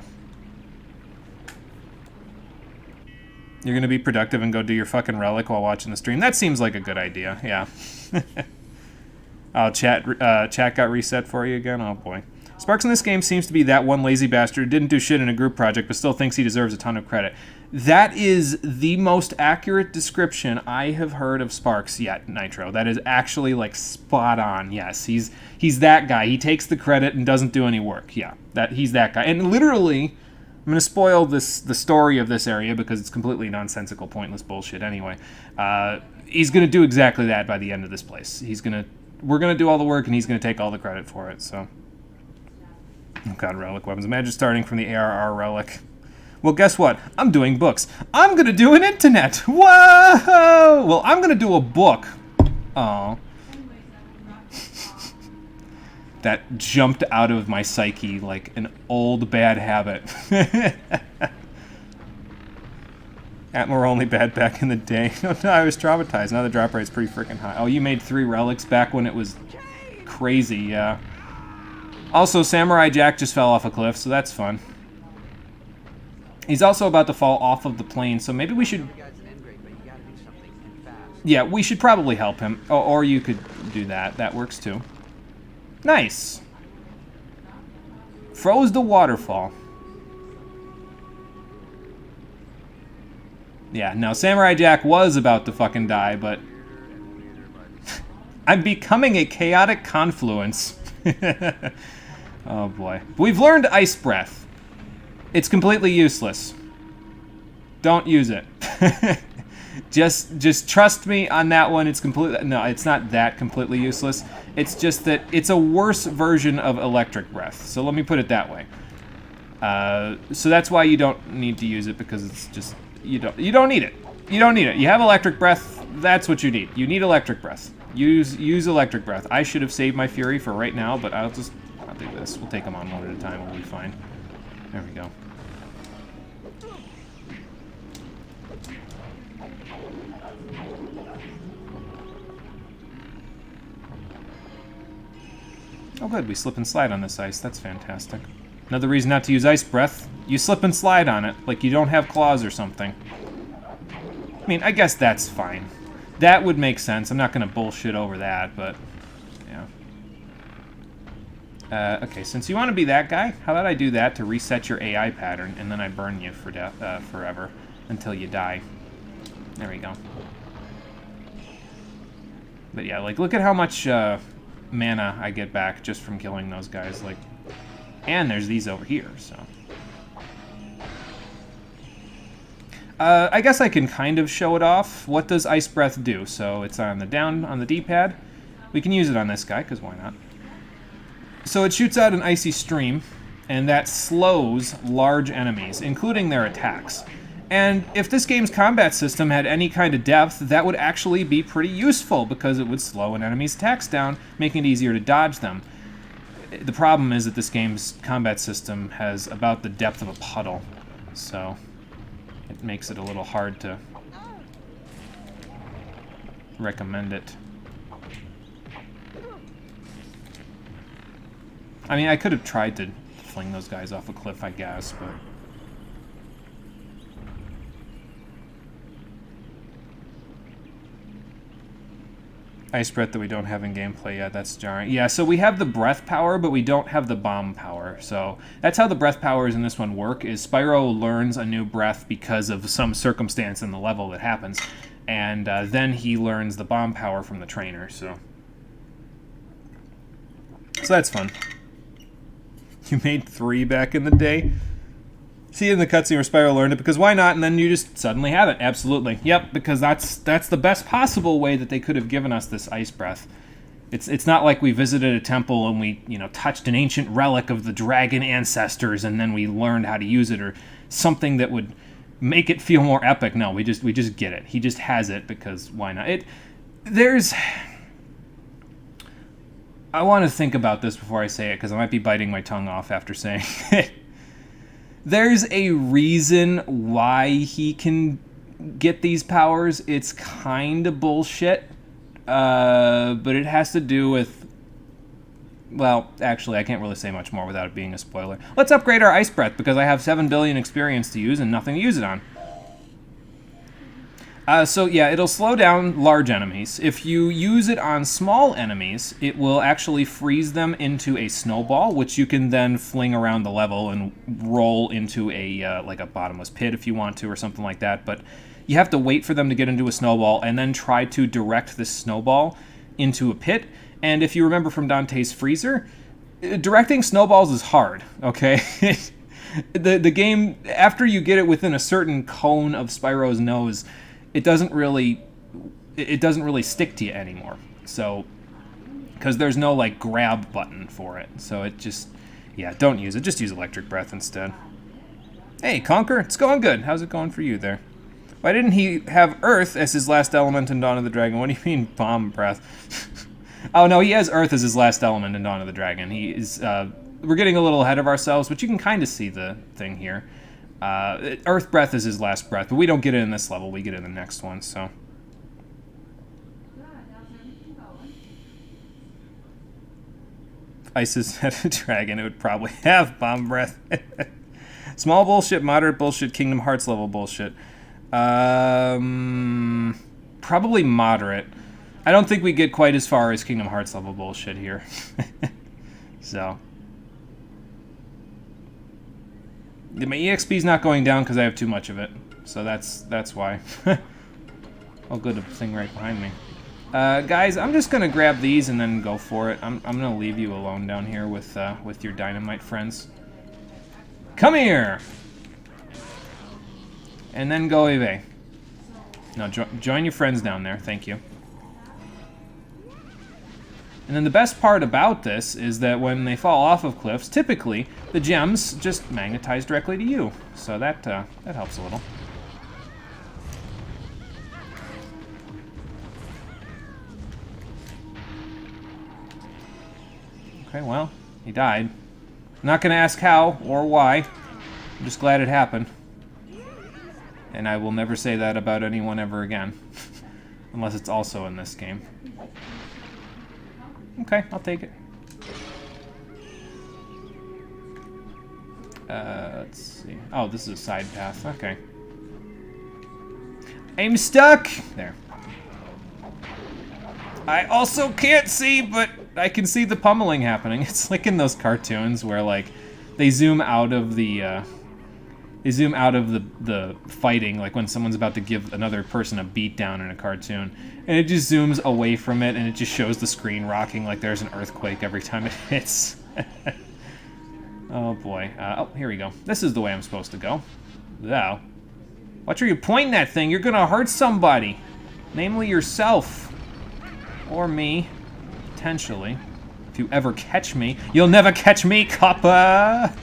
You're gonna be productive and go do your fucking relic while watching the stream? That seems like a good idea, yeah. Oh, chat got reset for you again? Oh boy. Sparks in this game seems to be that one lazy bastard who didn't do shit in a group project but still thinks he deserves a ton of credit. That is the most accurate description I have heard of Sparks yet, Nitro. That is actually, like, spot on, yes. He's that guy. He takes the credit and doesn't do any work, yeah. He's that guy. And literally... I'm going to spoil the story of this area because it's completely nonsensical, pointless bullshit anyway. He's going to do exactly that by the end of this place. We're going to do all the work and he's going to take all the credit for it, so. Oh god, relic weapons. Imagine starting from the ARR relic. Well, guess what? I'm doing books. I'm going to do an internet. Whoa! Well, I'm going to do a book. Oh. That jumped out of my psyche like an old bad habit. Atmo were only bad back in the day. I was traumatized. Now the drop rate's pretty freaking high. Oh, you made 3 relics back when it was crazy, yeah. Also, Samurai Jack just fell off a cliff, so that's fun. He's also about to fall off of the plane, so maybe we should... Yeah, we should probably help him. Or you could do that. That works too. Nice. Froze the waterfall. Yeah, now Samurai Jack was about to fucking die, but... I'm becoming a chaotic confluence. Oh boy. We've learned Ice Breath. It's completely useless. Don't use it. Just trust me on that one. It's completely... No, it's not that completely useless. It's just that it's a worse version of Electric Breath. So let me put it that way. So that's why you don't need to use it, because it's just... You don't need it. You don't need it. You have Electric Breath. That's what you need. You need Electric Breath. Use Electric Breath. I should have saved my Fury for right now, but I'll do this. We'll take them on one at a time. We'll be fine. There we go. Oh good, we slip and slide on this ice. That's fantastic. Another reason not to use Ice Breath, you slip and slide on it, like you don't have claws or something. I mean, I guess that's fine. That would make sense. I'm not going to bullshit over that, but... Yeah. Okay, since you want to be that guy, how about I do that to reset your AI pattern, and then I burn you for forever until you die. There we go. But yeah, like, look at how much... mana I get back just from killing those guys, like, and there's these over here, so. I guess I can kind of show it off. What does Ice Breath do? So it's on the D-pad. We can use it on this guy, because why not? So it shoots out an icy stream, and that slows large enemies, including their attacks. And if this game's combat system had any kind of depth, that would actually be pretty useful, because it would slow an enemy's attacks down, making it easier to dodge them. The problem is that this game's combat system has about the depth of a puddle, so it makes it a little hard to recommend it. I mean, I could have tried to fling those guys off a cliff, I guess, but... Ice breath that we don't have in gameplay yet, that's jarring. Yeah, so we have the breath power, but we don't have the bomb power. So that's how the breath powers in this one work, is Spyro learns a new breath because of some circumstance in the level that happens. And then he learns the bomb power from the trainer, so that's fun. You made 3 back in the day? See in the cutscene where Spyro learned it, because why not? And then you just suddenly have it. Absolutely. Yep, because that's the best possible way that they could have given us this ice breath. It's not like we visited a temple and we, touched an ancient relic of the dragon ancestors and then we learned how to use it, or something that would make it feel more epic. No, we just get it. He just has it because why not? I want to think about this before I say it, because I might be biting my tongue off after saying it. There's a reason why he can get these powers. It's kind of bullshit, but it has to do with... Well, actually, I can't really say much more without it being a spoiler. Let's upgrade our Ice Breath, because I have 7 billion experience to use and nothing to use it on. So yeah, it'll slow down large enemies. If you use it on small enemies, it will actually freeze them into a snowball, which you can then fling around the level and roll into a like a bottomless pit if you want to, or something like that. But you have to wait for them to get into a snowball and then try to direct this snowball into a pit. And if you remember from Dante's Freezer, directing snowballs is hard, okay? The game, after you get it within a certain cone of Spyro's nose, it doesn't really stick to you anymore. So, because there's no like grab button for it. So it just, yeah, don't use it. Just use Electric Breath instead. Hey, Conker, it's going good. How's it going for you there? Why didn't he have Earth as his last element in Dawn of the Dragon? What do you mean Bomb Breath? Oh no, he has Earth as his last element in Dawn of the Dragon. He is. We're getting a little ahead of ourselves, but you can kind of see the thing here. Earth Breath is his last breath, but we don't get it in this level. We get it in the next one, so. If Isis had a dragon, it would probably have Bomb Breath. Small bullshit, moderate bullshit, Kingdom Hearts level bullshit. Probably moderate. I don't think we get quite as far as Kingdom Hearts level bullshit here. So. My EXP's not going down because I have too much of it. So that's why. Oh, good, a thing right behind me. Guys, I'm just gonna grab these and then go for it. I'm gonna leave you alone down here with your dynamite friends. Come here! And then go away. No, join your friends down there. Thank you. And then the best part about this is that when they fall off of cliffs, typically the gems just magnetize directly to you. So that helps a little. Okay, well, he died. I'm not going to ask how or why. I'm just glad it happened. And I will never say that about anyone ever again. Unless it's also in this game. Okay, I'll take it. Let's see. Oh, this is a side path. Okay. I'm stuck! There. I also can't see, but I can see the pummeling happening. It's like in those cartoons where, like, they zoom out of the, the fighting, like when someone's about to give another person a beatdown in a cartoon. And it just zooms away from it, and it just shows the screen rocking like there's an earthquake every time it hits. Oh, boy. Oh, here we go. This is the way I'm supposed to go. Wow. Watch where you pointing that thing. You're gonna hurt somebody. Namely yourself. Or me. Potentially. If you ever catch me. You'll never catch me, copper!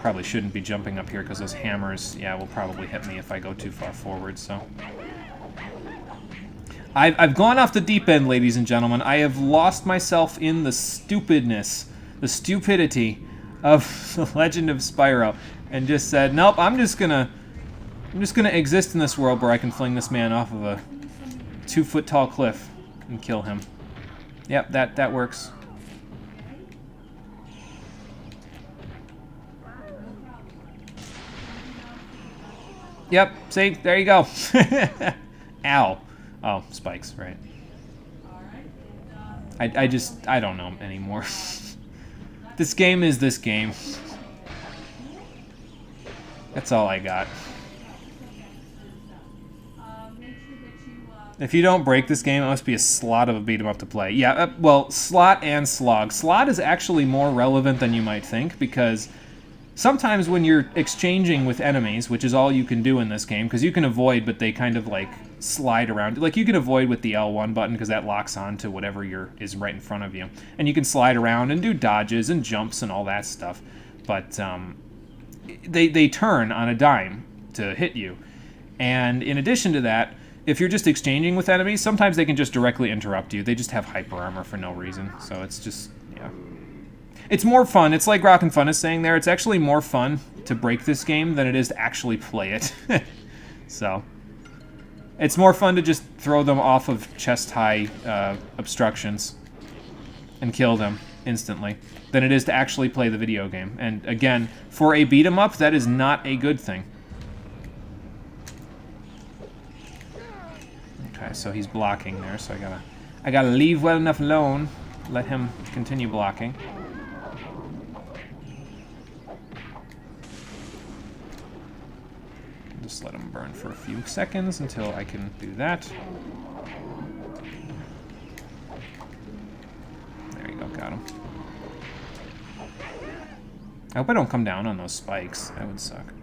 Probably shouldn't be jumping up here because those hammers, yeah, will probably hit me if I go too far forward, so. I've gone off the deep end, ladies and gentlemen. I have lost myself in the stupidness, the stupidity of The Legend of Spyro, and just said, nope, I'm just gonna exist in this world where I can fling this man off of a 2-foot tall cliff and kill him. Yep, that works. Yep, see? There you go. Ow. Oh, spikes, right. I don't know anymore. This game is this game. That's all I got. If you don't break this game, it must be a slot of a beat 'em up to play. Yeah, well, slot and slog. Slot is actually more relevant than you might think, because sometimes when you're exchanging with enemies, which is all you can do in this game, because you can avoid, but they kind of like slide around. Like you can avoid with the L1 button because that locks on to whatever is right in front of you. And you can slide around and do dodges and jumps and all that stuff. But they turn on a dime to hit you. And in addition to that, if you're just exchanging with enemies, sometimes they can just directly interrupt you. They just have hyper armor for no reason. So it's just, yeah. It's more fun. It's like Rockin' Fun is saying there. It's actually more fun to break this game than it is to actually play it. So, it's more fun to just throw them off of chest-high obstructions and kill them instantly than it is to actually play the video game. And again, for a beat-em-up, that is not a good thing. Okay, so he's blocking there, so I gotta leave well enough alone, let him continue blocking. Just let him burn for a few seconds until I can do that. There you go, got him. I hope I don't come down on those spikes. That would suck.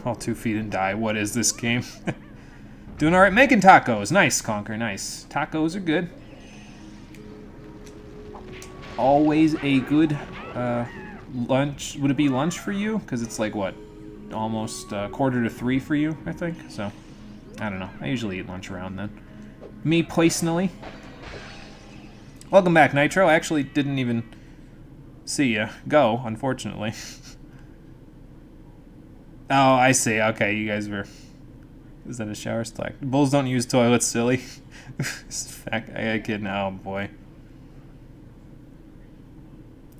All 2 feet and die. What is this game? Doing alright. Making tacos. Nice, Conquer. Nice. Tacos are good. Always a good lunch. Would it be lunch for you? Because it's like, what? Almost 2:45 for you, I think. So, I don't know. I usually eat lunch around then. Me, personally. Welcome back, Nitro. I actually didn't even see you go, unfortunately. Oh, I see. Okay, you guys were... Is that a shower stack? Bulls don't use toilets, silly. I kid now, oh boy.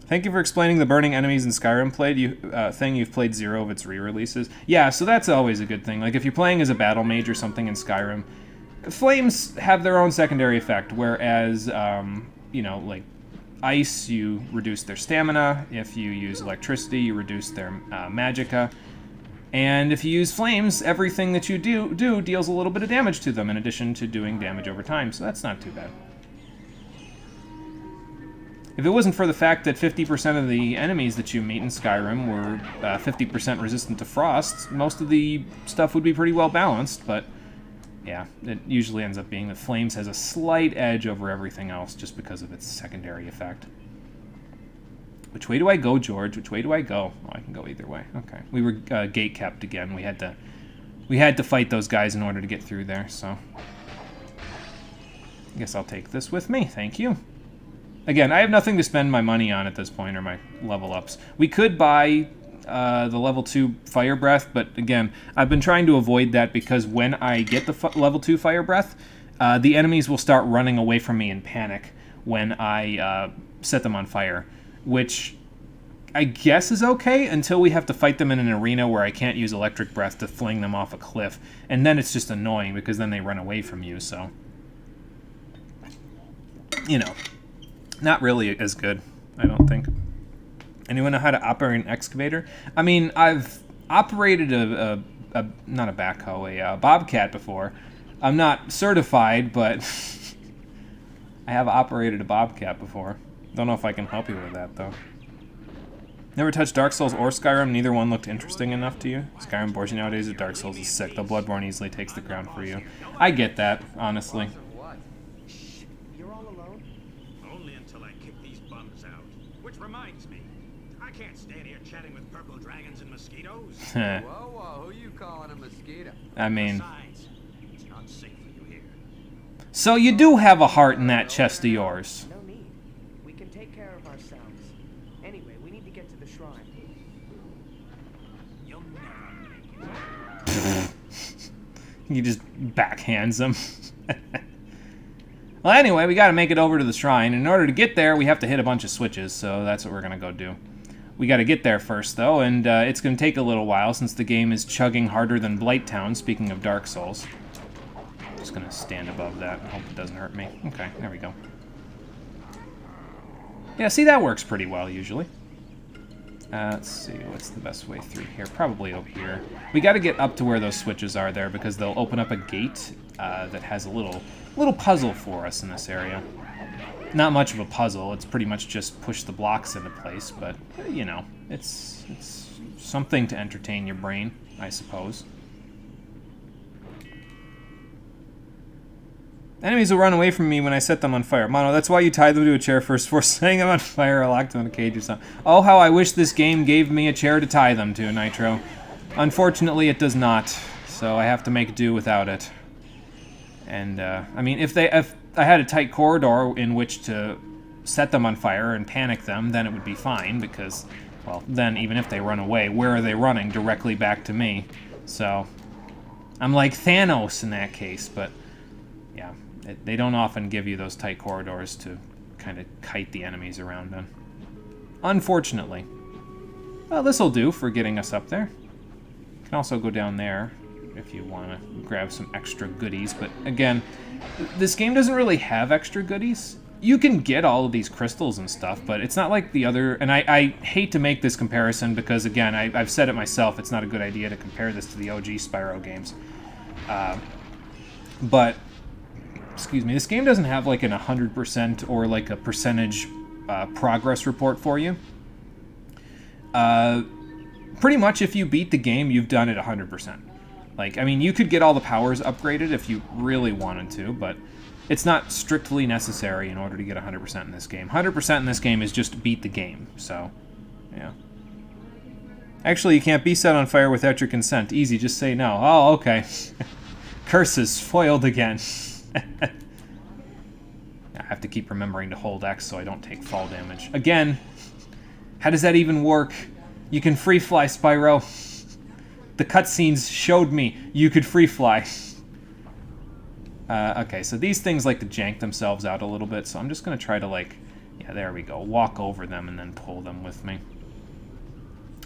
Thank you for explaining the burning enemies in Skyrim thing. You've played 0 of its re-releases. Yeah, so that's always a good thing. Like, if you're playing as a battle mage or something in Skyrim, flames have their own secondary effect, whereas, you know, like, ice, you reduce their stamina. If you use electricity, you reduce their magicka. And if you use flames, everything that you do deals a little bit of damage to them, in addition to doing damage over time, so that's not too bad. If it wasn't for the fact that 50% of the enemies that you meet in Skyrim were 50% resistant to frost, most of the stuff would be pretty well balanced, but yeah, it usually ends up being that flames has a slight edge over everything else just because of its secondary effect. Which way do I go, George? Which way do I go? Oh, I can go either way. Okay. We were gate kept again. We had to fight those guys in order to get through there, so I guess I'll take this with me. Thank you. Again, I have nothing to spend my money on at this point, or my level ups. We could buy the level 2 fire breath, but again, I've been trying to avoid that because when I get the level 2 fire breath, the enemies will start running away from me in panic when I set them on fire. Which I guess is okay until we have to fight them in an arena where I can't use electric breath to fling them off a cliff. And then it's just annoying because then they run away from you, so... You know, not really as good, I don't think. Anyone know how to operate an excavator? I mean, I've operated not a backhoe, a bobcat before. I'm not certified, but I have operated a bobcat before. Don't know if I can help you with that, though. Never touched Dark Souls or Skyrim. Neither one looked interesting enough to you. Skyrim bores you nowadays. Dark Souls is sick. The Bloodborne easily takes the crown for you. I get that, honestly. Shh, you're all alone? Only until I kick these bums out. Which reminds me, I can't stand here chatting with purple dragons and mosquitoes. Whoa, who you calling a mosquito? I mean... Besides, it's not safe for you here. So you do have a heart in that chest of yours. No need. We can take care of ourselves. Anyway, we need to get to the shrine. You'll never make it. He just backhands him. Well, anyway, we got to make it over to the shrine. In order to get there, we have to hit a bunch of switches, so that's what we're going to go do. We got to get there first, though, and it's going to take a little while since the game is chugging harder than Blighttown, speaking of Dark Souls. Just going to stand above that and hope it doesn't hurt me. Okay, there we go. Yeah, see, that works pretty well, usually. Let's see, what's the best way through here? Probably over here. We got to get up to where those switches are there, because they'll open up a gate that has a little puzzle for us in this area. Not much of a puzzle. It's pretty much just push the blocks into place, but, you know, it's something to entertain your brain, I suppose. Enemies will run away from me when I set them on fire. Mono, that's why you tie them to a chair first before setting them on fire or lock them in a cage or something. Oh, how I wish this game gave me a chair to tie them to, Nitro. Unfortunately, it does not, so I have to make do without it. And, I mean, if I had a tight corridor in which to set them on fire and panic them, then it would be fine, because, well, then even if they run away, where are they running? Directly back to me. So, I'm like Thanos in that case, but, yeah. They don't often give you those tight corridors to kind of kite the enemies around on. Unfortunately. Well, this'll do for getting us up there. You can also go down there if you want to grab some extra goodies, but again, this game doesn't really have extra goodies. You can get all of these crystals and stuff, but it's not like the other... And I hate to make this comparison because, again, I've said it myself, it's not a good idea to compare this to the OG Spyro games. But... Excuse me, this game doesn't have like an 100% or like a percentage progress report for you. Pretty much if you beat the game, you've done it 100%. Like, I mean, you could get all the powers upgraded if you really wanted to, but it's not strictly necessary in order to get 100% in this game. 100% in this game is just beat the game, so, yeah. Actually, you can't be set on fire without your consent. Easy, just say no. Oh, okay. Curses, foiled again. I have to keep remembering to hold X so I don't take fall damage. Again, how does that even work? You can free fly, Spyro. The cutscenes showed me you could free fly. Okay, so these things like to jank themselves out a little bit, so I'm just going to try to, like, yeah, there we go, walk over them and then pull them with me.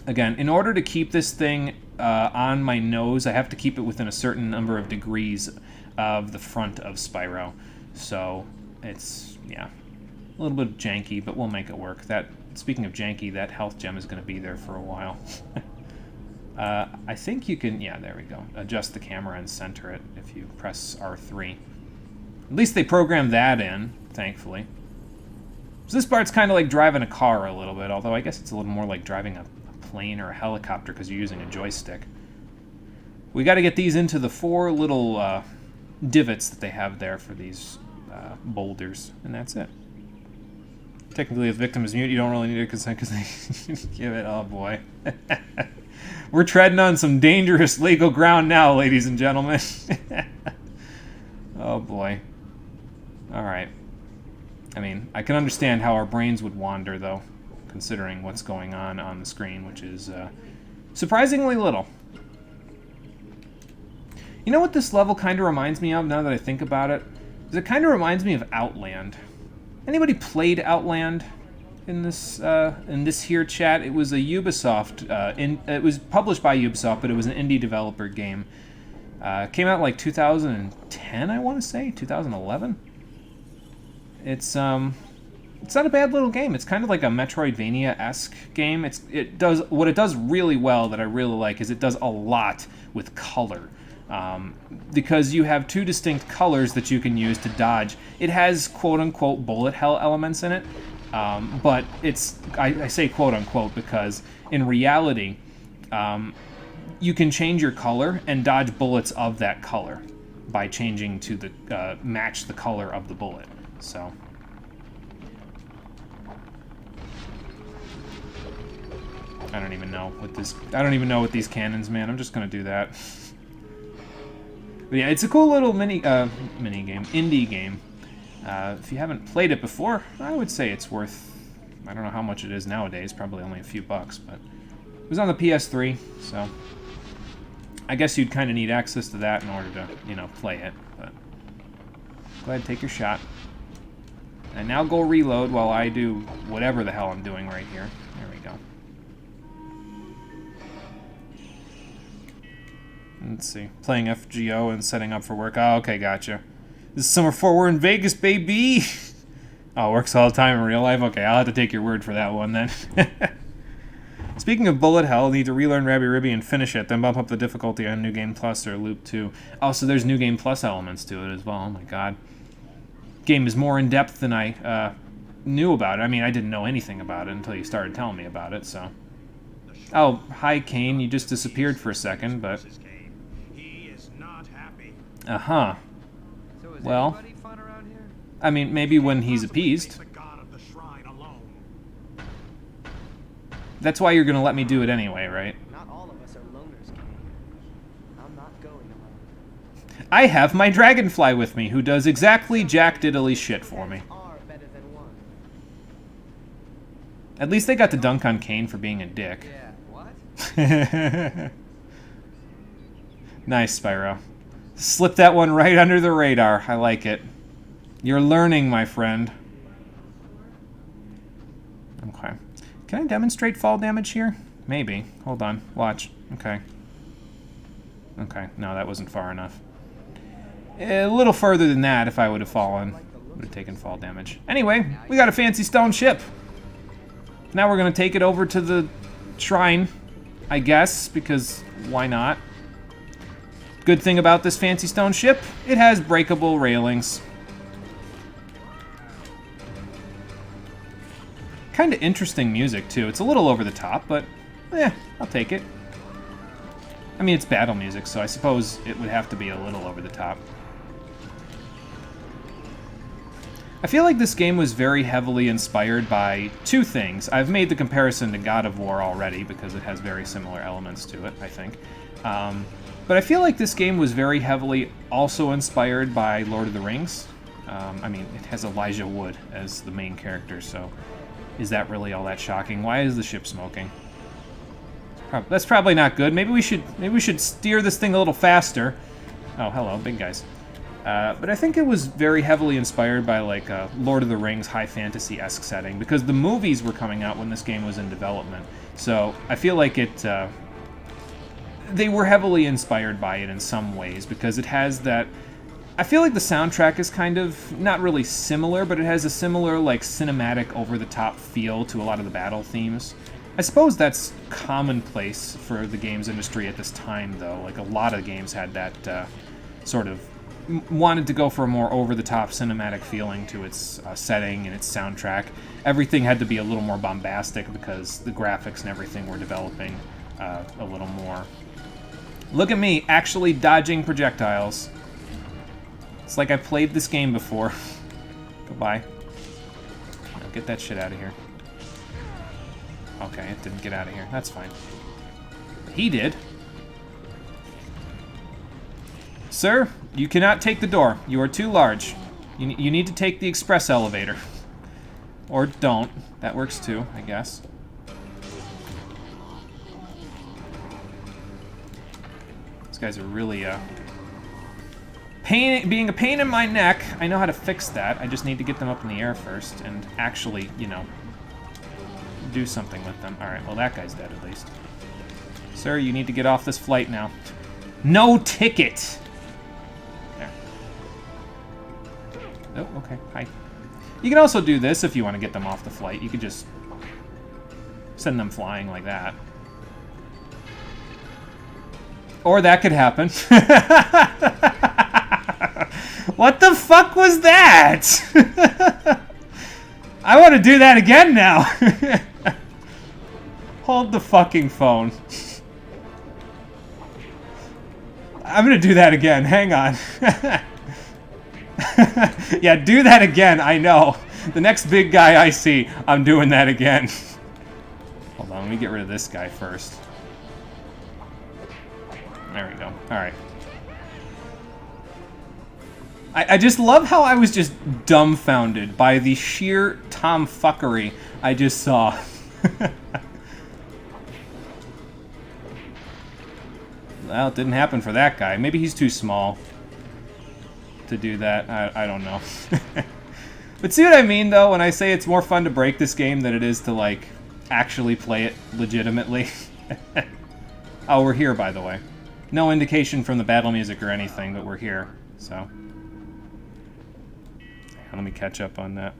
Again, in order to keep this thing on my nose, I have to keep it within a certain number of degrees of the front of Spyro. So it's, yeah, a little bit janky, but we'll make it work. That, speaking of janky, that health gem is going to be there for a while. I think you can, yeah, there we go. Adjust the camera and center it if you press R3. At least they programmed that in, thankfully. So this part's kind of like driving a car a little bit, although I guess it's a little more like driving a plane or a helicopter because you're using a joystick. We got to get these into the 4 little divots that they have there for these boulders, and that's it. Technically, if victim is mute, you don't really need a consent because they give it. Oh boy. We're treading on some dangerous legal ground now, ladies and gentlemen. Oh boy. Alright. I mean, I can understand how our brains would wander, though, considering what's going on the screen, which is surprisingly little. You know what this level kind of reminds me of, now that I think about it? Is it kind of reminds me of Outland. Anybody played Outland in this here chat? It was a Ubisoft, it was published by Ubisoft, but it was an indie developer game. Came out like 2010, I want to say, 2011. It's not a bad little game. It's kind of like a Metroidvania-esque game. What it does really well that I really like is it does a lot with color. Because you have 2 distinct colors that you can use to dodge. It has quote-unquote bullet hell elements in it, but I say quote-unquote because in reality, you can change your color and dodge bullets of that color by changing to the match the color of the bullet. So I don't even know what these cannons, man. I'm just gonna do that. But yeah, it's a cool little indie game. If you haven't played it before, I would say it's worth, I don't know how much it is nowadays, probably only a few bucks, but it was on the PS3, so I guess you'd kind of need access to that in order to, you know, play it. But Go ahead, take your shot. And now go reload while I do whatever the hell I'm doing right here. There we go. Let's see. Playing FGO and setting up for work. Oh, okay, gotcha. This is summer 4, we're in Vegas, baby! Oh, it works all the time in real life? Okay, I'll have to take your word for that one then. Speaking of bullet hell, need to relearn Rabby Ribby and finish it, then bump up the difficulty on New Game Plus or Loop 2. Oh, so there's New Game Plus elements to it as well. Oh my god. Game is more in-depth than I knew about it. I mean, I didn't know anything about it until you started telling me about it, so... Oh, hi, Kane. You just disappeared for a second, but... He is not happy. Uh-huh. So is Well... anybody fun around here? I mean, maybe when he's appeased. The god of the shrine alone. That's why you're gonna let me do it anyway, right? Not all of us are loners, Kane. I'm not going alone. I have my dragonfly with me, who does exactly jack diddly shit for me. Are better than one. At least they got to dunk on Kane for being a dick. Yeah, what? Nice, Spyro. Slip that one right under the radar. I like it. You're learning, my friend. Okay. Can I demonstrate fall damage here? Maybe. Hold on. Watch. Okay. Okay. No, that wasn't far enough. A little further than that, if I would have fallen, would have taken fall damage. Anyway, we got a fancy stone ship. Now we're going to take it over to the shrine, I guess, because why not? Good thing about this fancy stone ship, it has breakable railings. Kind of interesting music, too. It's a little over the top, but, I'll take it. I mean, it's battle music, so I suppose it would have to be a little over the top. I feel like this game was very heavily inspired by two things. I've made the comparison to God of War already, because it has very similar elements to it, I think. But I feel like this game was very heavily also inspired by Lord of the Rings. I mean, it has Elijah Wood as the main character, so... Is that really all that shocking? Why is the ship smoking? That's probably not good. Maybe we should steer this thing a little faster. Oh, hello, big guys. But I think it was very heavily inspired by like a Lord of the Rings high fantasy-esque setting, because the movies were coming out when this game was in development. So I feel like they were heavily inspired by it in some ways, because it has that... I feel like the soundtrack is kind of, not really similar, but it has a similar, like, cinematic, over-the-top feel to a lot of the battle themes. I suppose that's commonplace for the games industry at this time, though. Like, a lot of games had that sort of... wanted to go for a more over-the-top cinematic feeling to its setting and its soundtrack. Everything had to be a little more bombastic because the graphics and everything were developing a little more. Look at me, actually dodging projectiles. It's like I played this game before. Goodbye. Now get that shit out of here. Okay, it didn't get out of here. That's fine. He did. Sir, you cannot take the door. You are too large. You need to take the express elevator. Or don't. That works too, I guess. These guys are really, being a pain in my neck. I know how to fix that. I just need to get them up in the air first and actually, you know, do something with them. Alright, well that guy's dead at least. Sir, you need to get off this flight now. No ticket! There. Oh, okay. Hi. You can also do this if you want to get them off the flight. You could just send them flying like that. Or that could happen. What the fuck was that? I want to do that again now. Hold the fucking phone. I'm gonna do that again. Hang on. Yeah, do that again. I know. The next big guy I see, I'm doing that again. Hold on, let me get rid of this guy first. There we go. Alright. I just love how I was just dumbfounded by the sheer tomfuckery I just saw. Well, it didn't happen for that guy. Maybe he's too small to do that. I don't know. But see what I mean, though, when I say it's more fun to break this game than it is to, like, actually play it legitimately. Oh, we're here, by the way. No indication from the battle music or anything, but we're here, so. Let me catch up on that.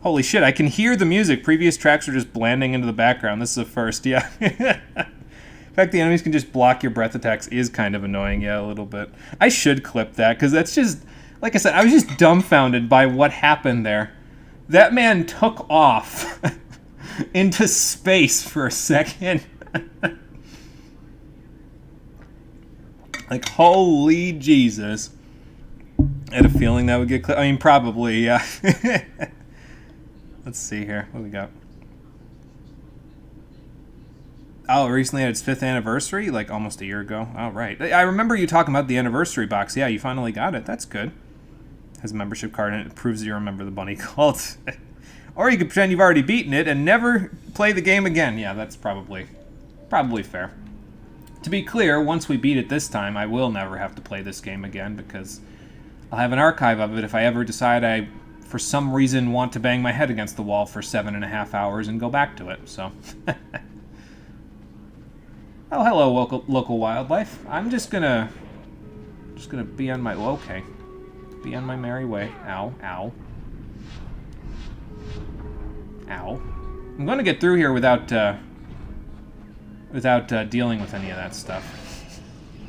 Holy shit, I can hear the music. Previous tracks are just blanding into the background. This is a first, yeah. The fact the enemies can just block your breath attacks is kind of annoying, yeah, a little bit. I should clip that, because that's just... Like I said, I was just dumbfounded by what happened there. That man took off into space for a second. Like, holy Jesus. I had a feeling that would get clipped. I mean, probably, yeah. Let's see here. What do we got? Oh, it recently had its 5th anniversary? Like, almost a year ago. Oh, right. I remember you talking about the anniversary box. Yeah, you finally got it. That's good. Has a membership card, and it proves you remember the bunny cult. Or you could pretend you've already beaten it and never play the game again. Yeah, that's probably fair. To be clear, once we beat it this time, I will never have to play this game again, because I'll have an archive of it if I ever decide I, for some reason, want to bang my head against the wall for 7.5 hours and go back to it, so. Oh, hello, local wildlife. I'm just gonna be on my, okay. Be on my merry way. Ow, ow. Ow. I'm gonna get through here without dealing with any of that stuff.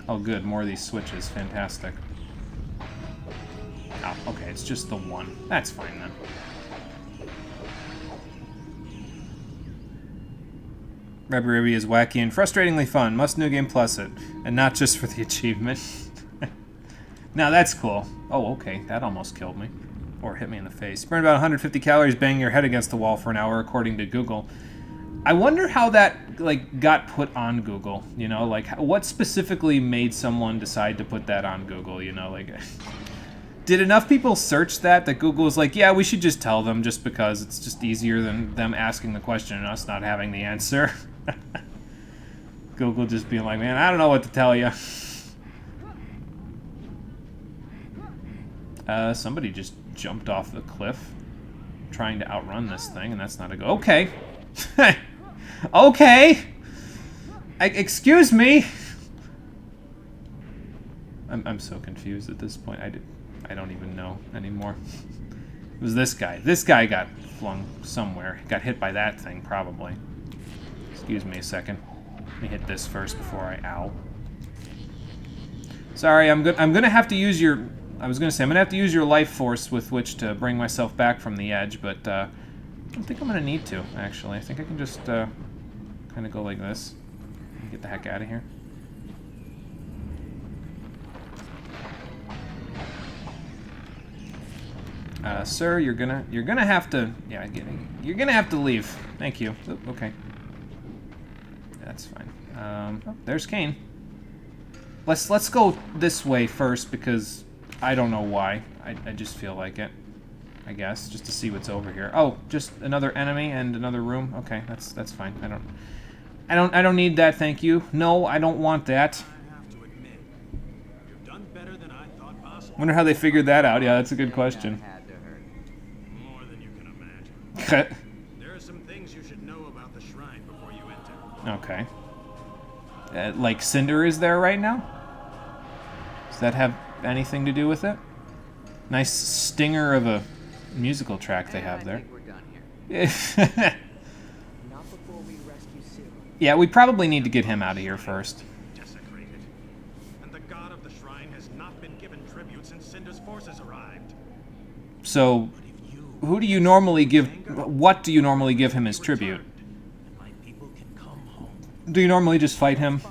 Oh good, more of these switches. Fantastic. Oh, okay, it's just the one. That's fine then. Rebby Ribby is wacky and frustratingly fun. Must New Game Plus it. And not just for the achievement. Now that's cool. Oh, okay. That almost killed me. Or hit me in the face. Burn about 150 calories banging your head against the wall for an hour, according to Google. I wonder how that, like, got put on Google. You know, like, what specifically made someone decide to put that on Google, you know? Like, did enough people search that Google was like, yeah, we should just tell them just because it's just easier than them asking the question and us not having the answer? Google just being like, man, I don't know what to tell you. Somebody just jumped off the cliff trying to outrun this thing, and that's not a go. Okay. Okay. Excuse me. I'm so confused at this point. I don't even know anymore. It was this guy. This guy got flung somewhere. Got hit by that thing, probably. Excuse me a second. Let me hit this first before I... Ow. Sorry, I'm gonna have to use your... I was gonna say, I'm gonna have to use your life force with which to bring myself back from the edge, but I don't think I'm gonna need to, actually. I think I can just kind of go like this and get the heck out of here. Sir, you're gonna have to, yeah, you're gonna have to leave. Thank you. Oop, okay. That's fine. Oh, there's Kane. Let's go this way first because I don't know why. I just feel like it. I guess just to see what's over here. Oh, just another enemy and another room. Okay, that's fine. I don't need that. Thank you. No, I don't want that. I have to admit, you've done better than I thought possible. Wonder how they figured that out. Yeah, that's a good question. Had to hurt. More than you can imagine. There are some things you should know about the shrine before you enter. Okay. Like Cinder is there right now? Does that have anything to do with it? Nice stinger of a musical track they have there. I think we're done here. Not before we rescue Cyril. Yeah, we probably need to get him out of here first. Desecrated. And the god of the shrine has not been given tribute since Cinder's forces arrived. So, But if you who do you normally give... What do you normally give him as tribute? and my people can come home, Do you normally just fight him?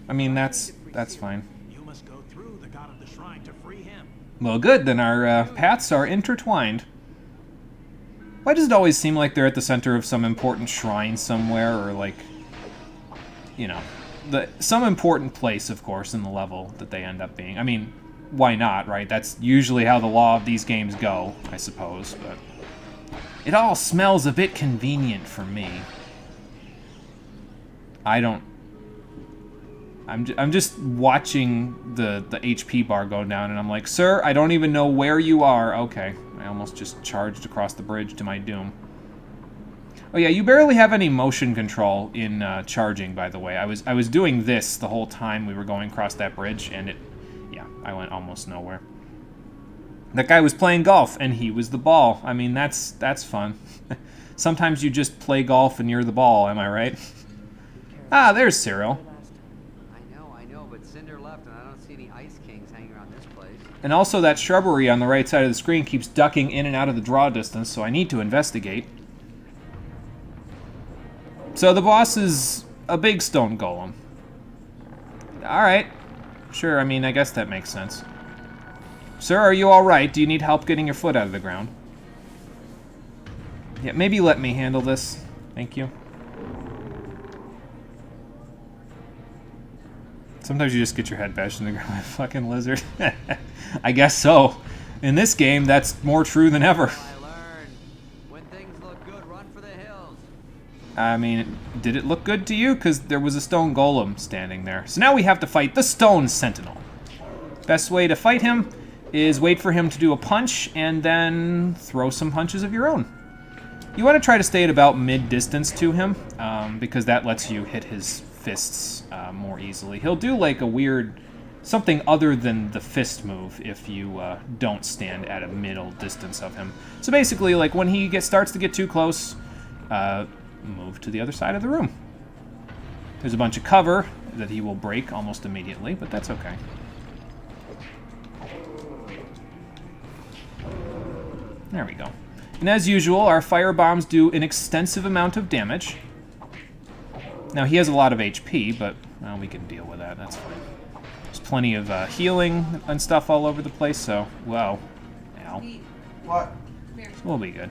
I mean, that's fine. you must go through the god of the shrine to free him. Well, good. Then our paths are intertwined. Why does it always seem like they're at the center of some important shrine somewhere, or like, you know, some important place, of course, in the level that they end up being? I mean, why not, right? That's usually how the law of these games go, I suppose, but it all smells a bit convenient for me. I don't I'm just watching the HP bar go down, and I'm like, sir, I don't even know where you are. Okay, I almost just charged across the bridge to my doom. Oh yeah, you barely have any motion control in charging, by the way. I was doing this the whole time we were going across that bridge, and yeah, I went almost nowhere. That guy was playing golf, and he was the ball. I mean, that's fun. Sometimes you just play golf and you're the ball, am I right? Ah, there's Cyril. I know, but Cinder left and I don't see any Ice Kings hanging around this place. And also that shrubbery on the right side of the screen keeps ducking in and out of the draw distance, so I need to investigate. So the boss is a big stone golem. Alright. Sure, I mean, I guess that makes sense. Sir, are you alright? Do you need help getting your foot out of the ground? Yeah, maybe let me handle this. Thank you. Sometimes you just get your head bashed in the ground by a fucking lizard. I guess so. In this game, that's more true than ever. I learned. When things look good, run for the hills. I mean, did it look good to you? Because there was a stone golem standing there. So now we have to fight the stone sentinel. Best way to fight him is wait for him to do a punch and then throw some punches of your own. You want to try to stay at about mid-distance to him, because that lets you hit his fists more easily. He'll do like a weird, something other than the fist move if you don't stand at a middle distance of him. So basically, like when he starts to get too close, move to the other side of the room. There's a bunch of cover that he will break almost immediately, but that's okay. There we go. And as usual, our fire bombs do an extensive amount of damage. Now, he has a lot of HP, but well, we can deal with that. That's fine. There's plenty of healing and stuff all over the place, so, wow. Ow. What? We'll be good.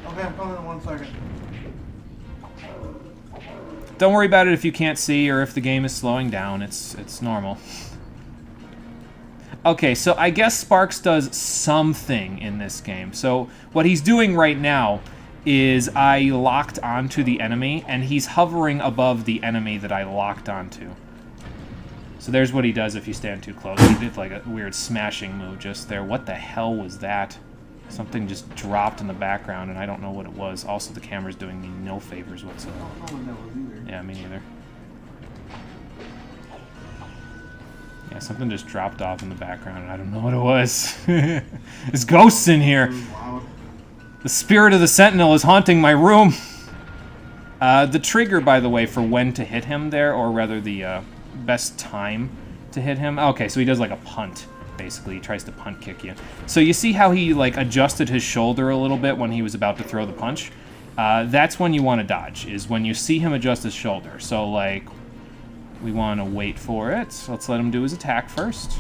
Okay, I'm coming in 1 second. Don't worry about it if you can't see or if the game is slowing down. It's normal. Okay, so I guess Sparks does something in this game. So what he's doing right now is I locked onto the enemy, and he's hovering above the enemy that I locked onto. So there's what he does if you stand too close. He did like a weird smashing move just there. What the hell was that? Something just dropped in the background, and I don't know what it was. Also, the camera's doing me no favors whatsoever. I don't know what that was either. Yeah, me neither. Yeah, something just dropped off in the background, and I don't know what it was. There's ghosts in here. It was loud. The spirit of the Sentinel is haunting my room. The trigger, by the way, for when to hit him there, or rather the best time to hit him. Okay, so he does like a punt, basically. He tries to punt kick you. So you see how he like adjusted his shoulder a little bit when he was about to throw the punch? That's when you want to dodge, is when you see him adjust his shoulder. So like, we want to wait for it. So let's let him do his attack first.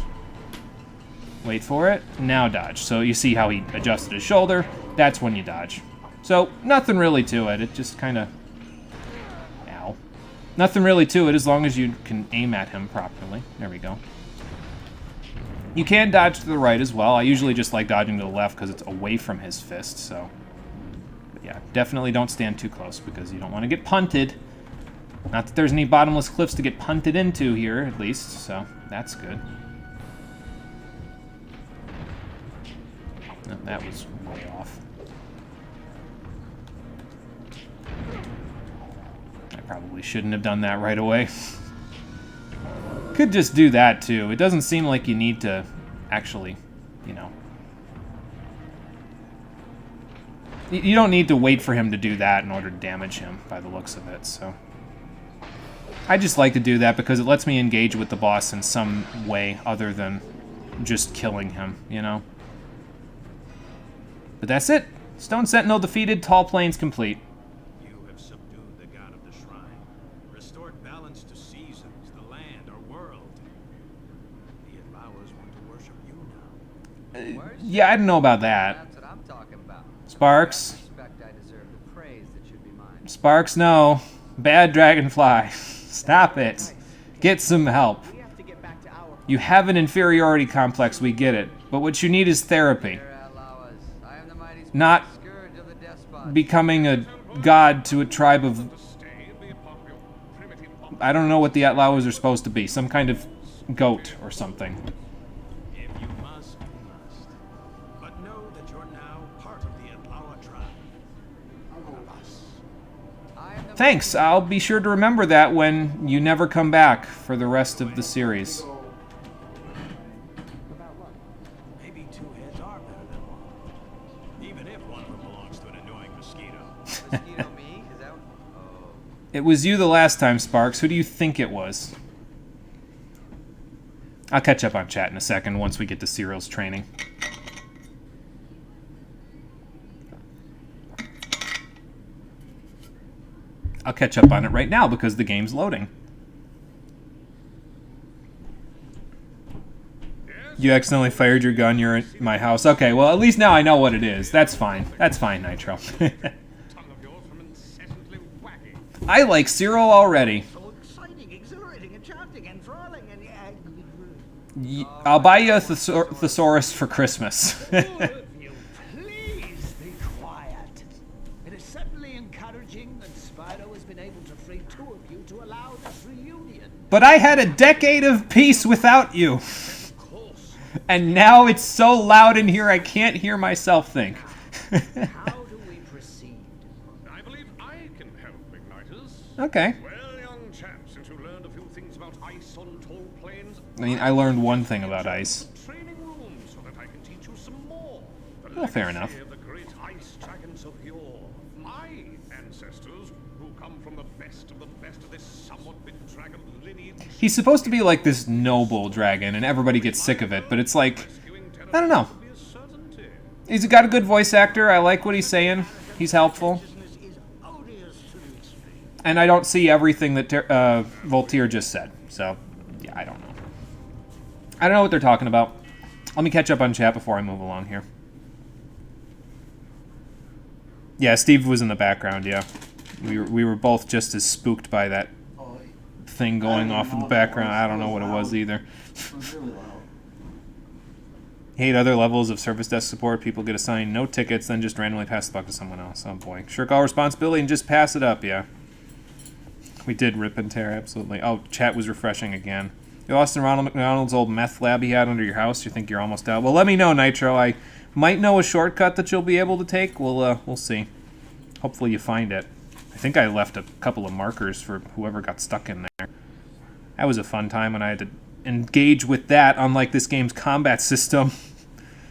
Wait for it. Now dodge. So you see how he adjusted his shoulder. That's when you dodge. So nothing really to it. It just kind of... Ow. Nothing really to it as long as you can aim at him properly. There we go. You can dodge to the right as well. I usually just like dodging to the left because it's away from his fist. So, but yeah, definitely don't stand too close because you don't want to get punted. Not that there's any bottomless cliffs to get punted into here, at least, so that's good. No, that was way off. I probably shouldn't have done that right away. Could just do that, too. It doesn't seem like you need to actually, you know... You don't need to wait for him to do that in order to damage him, by the looks of it, so... I just like to do that because it lets me engage with the boss in some way other than just killing him, you know? But that's it. Stone Sentinel defeated, Tall Plains complete. You have subdued the god of the shrine, restored balance to seasons, the land, our world. The Adlowers want to worship you now. Yeah, I don't know about that. That's what I'm talking about. Sparks. I suspect I deserve the praise that should be mine. Sparks, no. Bad dragonfly. Stop it. Get some help. We have to get back to our... You have an inferiority complex, we get it. But what you need is therapy. Here, Outlaws, I am the mighty Not scourge of the despot. becoming a god to a tribe of I don't know what the Atlawas are supposed to be. Some kind of goat or something. If you must, you must. But know that you're now part of the Atlawa tribe. One of us. I am the Thanks. I'll be sure to remember that when you never come back for the rest of the series. About what? Maybe two heads are better than one. Even if one of them belongs to an annoying mosquito. Mosquito me? Is that? Oh. It was you the last time, Sparks. Who do you think it was? I'll catch up on chat in a second once we get to Cyril's training. I'll catch up on it right now because the game's loading. You accidentally fired your gun. You're in my house. Okay, well, at least now I know what it is. That's fine. That's fine, Nitro. Tongue of yours from incessantly wagging. I like Cyril already. So exciting, exhilarating, enchanting, enthralling, and I'll buy you a thesaurus for Christmas. all of you, please be quiet. It is certainly encouraging that Spyro has been able to free two of you to allow this reunion. But I had a decade of peace without you. Of course. And now it's so loud in here I can't hear myself think. How do we proceed? I believe I can help, Igniters. Okay. Well, young chaps, since you learned a few things about ice on tall plains, I mean, I learned one thing about ice. training room so that I can teach you some more. The Well, fair legacy enough. of the great ice dragons of yore. My ancestors, who come from the best of this somewhat big dragon lineage. He's supposed to be like this noble dragon, and everybody gets sick of it, but it's like, I don't know. Be a certainty. He's got a good voice actor. I like what he's saying. He's helpful. Business is odious to the extreme. And I don't see everything that Voltaire just said. So, yeah, I don't know. I don't know what they're talking about. Let me catch up on chat before I move along here. Yeah, Steve was in the background, yeah. We were both just as spooked by that Oh, thing going off in the background. I don't know what it was either. it was really loud. Hate other levels of service desk support. People get assigned no tickets, then just randomly pass the buck to someone else. Oh boy. Shirk all responsibility and just pass it up, yeah. We did rip and tear, absolutely. Oh, chat was refreshing again. You lost in Ronald McDonald's old meth lab he had under your house. You think you're almost out? Well, let me know, Nitro. I might know a shortcut that you'll be able to take. We'll see. Hopefully you find it. I think I left a couple of markers for whoever got stuck in there. That was a fun time when I had to engage with that, unlike this game's combat system.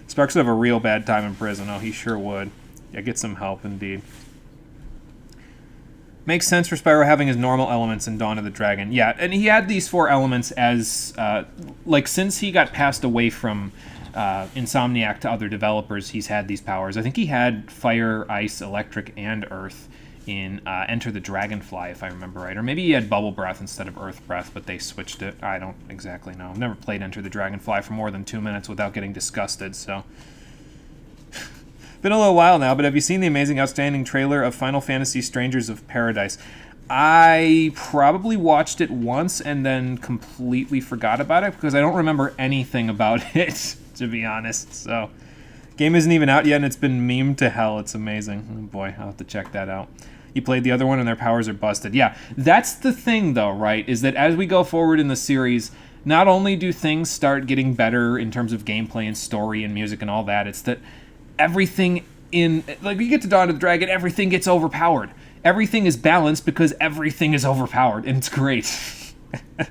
Sparks would have a real bad time in prison. Oh, he sure would. Yeah, get some help, indeed. Makes sense for Spyro having his normal elements in Dawn of the Dragon. Yeah, and he had these four elements as, since he got passed away from Insomniac to other developers, he's had these powers. I think he had fire, ice, electric, and earth in Enter the Dragonfly, if I remember right. Or maybe he had bubble breath instead of earth breath, but they switched it. I don't exactly know. I've never played Enter the Dragonfly for more than 2 minutes without getting disgusted, so... Been a little while now, but have you seen the amazing, outstanding trailer of Final Fantasy Strangers of Paradise? I probably watched it once and then completely forgot about it because I don't remember anything about it, to be honest. So, game isn't even out yet and it's been memed to hell. It's amazing. Oh boy, I'll have to check that out. You played the other one and their powers are busted. Yeah, that's the thing though, right? Is that as we go forward in the series, not only do things start getting better in terms of gameplay and story and music and all that, it's that everything in, like, you get to Dawn of the Dragon, everything gets overpowered. Everything is balanced because everything is overpowered, and it's great. But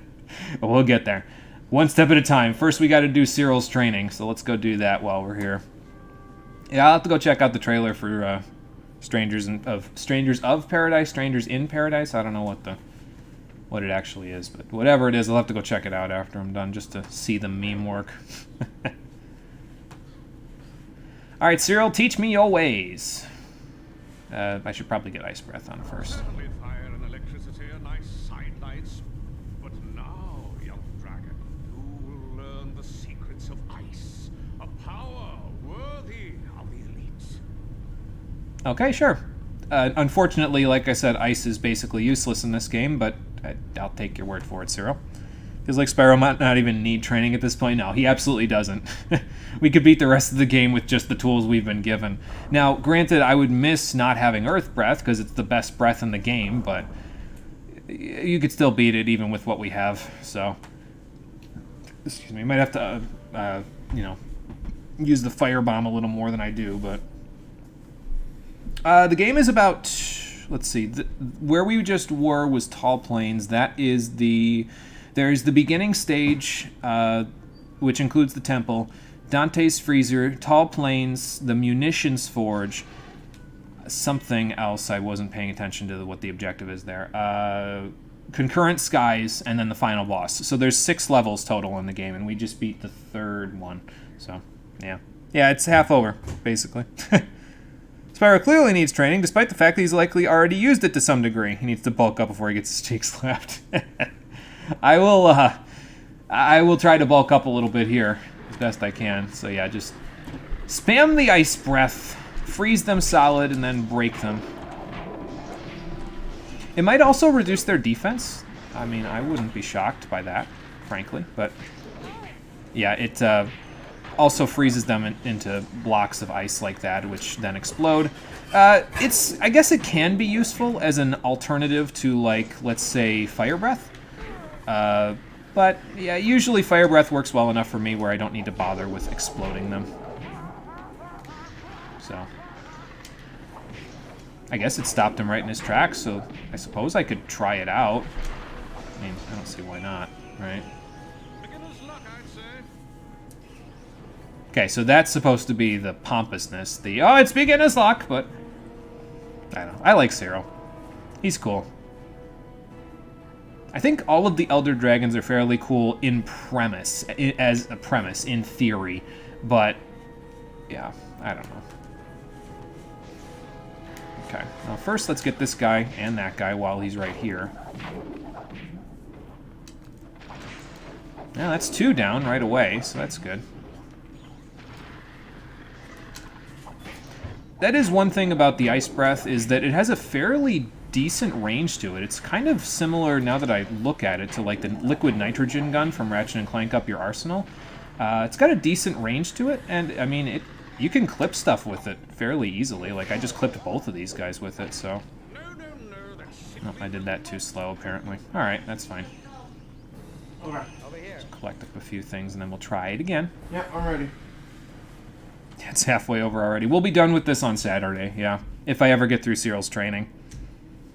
we'll get there. One step at a time. First, we got to do Cyril's training, so let's go do that while we're here. Yeah, I'll have to go check out the trailer for Strangers of Paradise, Strangers in Paradise. I don't know what it actually is, but whatever it is, I'll have to go check it out after I'm done just to see the meme work. All right, Cyril, teach me your ways. I should probably get Ice Breath on first. Certainly fire and electricity are nice sidelights. But now, young dragon, you will learn the secrets of ice. A power worthy of the elite. Okay, sure. Unfortunately, like I said, ice is basically useless in this game, but I'll take your word for it, Cyril. Feels like Spyro might not even need training at this point. No, he absolutely doesn't. We could beat the rest of the game with just the tools we've been given. Now, granted, I would miss not having Earth Breath, because it's the best breath in the game, but you could still beat it even with what we have. So, excuse me, might have to, you know, use the firebomb a little more than I do, but the game is about, let's see, where we just were was Tall Plains. That is there's the beginning stage, which includes the temple, Dante's Freezer, Tall Plains, the Munitions Forge, something else I wasn't paying attention to what the objective is there, Concurrent Skies, and then the final boss. So there's 6 levels total in the game, and we just beat the 3rd one. So, yeah. Yeah, it's half over, basically. Spyro clearly needs training, despite the fact that he's likely already used it to some degree. He needs to bulk up before he gets his cheeks slapped. I will try to bulk up a little bit here, as best I can. So yeah, just spam the ice breath, freeze them solid, and then break them. It might also reduce their defense. I mean, I wouldn't be shocked by that, frankly. But yeah, it also freezes them into blocks of ice like that, which then explode. I guess it can be useful as an alternative to, like, let's say, Fire Breath. But yeah, usually Fire Breath works well enough for me where I don't need to bother with exploding them. So I guess it stopped him right in his tracks, so I suppose I could try it out. I mean, I don't see why not, right? Beginner's luck, I'd say. Okay, so that's supposed to be the pompousness. Oh, it's beginner's luck, but I don't know. I like Zero. He's cool. I think all of the Elder Dragons are fairly cool in premise, as a premise, in theory, but yeah, I don't know. Okay, now first let's get this guy and that guy while he's right here. Now that's 2 down right away, so that's good. That is one thing about the Ice Breath, is that it has a fairly decent range to it. It's kind of similar, now that I look at it, to like the liquid nitrogen gun from Ratchet & Clank Up Your Arsenal. It's got a decent range to it, and I mean, you can clip stuff with it fairly easily. Like, I just clipped both of these guys with it, so... No, I did that too slow, apparently. Alright, that's fine. Okay. Over here. Just collect up a few things, and then we'll try it again. Yeah, I'm ready. It's halfway over already. We'll be done with this on Saturday, yeah. If I ever get through Cyril's training.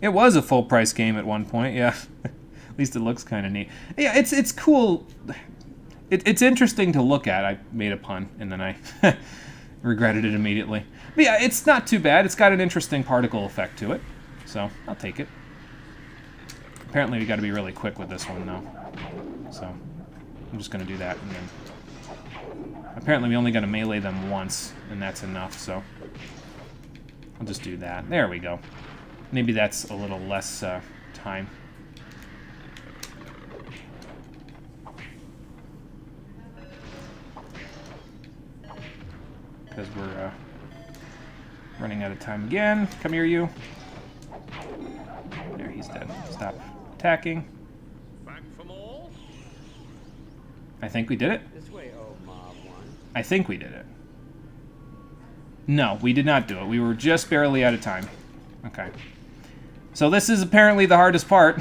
It was a full-price game at one point, yeah. At least it looks kind of neat. Yeah, it's cool. It's interesting to look at. I made a pun, and then I regretted it immediately. But yeah, it's not too bad. It's got an interesting particle effect to it, so I'll take it. Apparently we got to be really quick with this one, though. So I'm just going to do that, and then... Apparently we only got to melee them once, and that's enough, so... I'll just do that. There we go. Maybe that's a little less time. Because we're running out of time again. Come here, you. There, he's dead. Stop attacking. Back for more? I think we did it. This way, oh Mob 1. I think we did it. No, we did not do it. We were just barely out of time. Okay. So this is apparently the hardest part.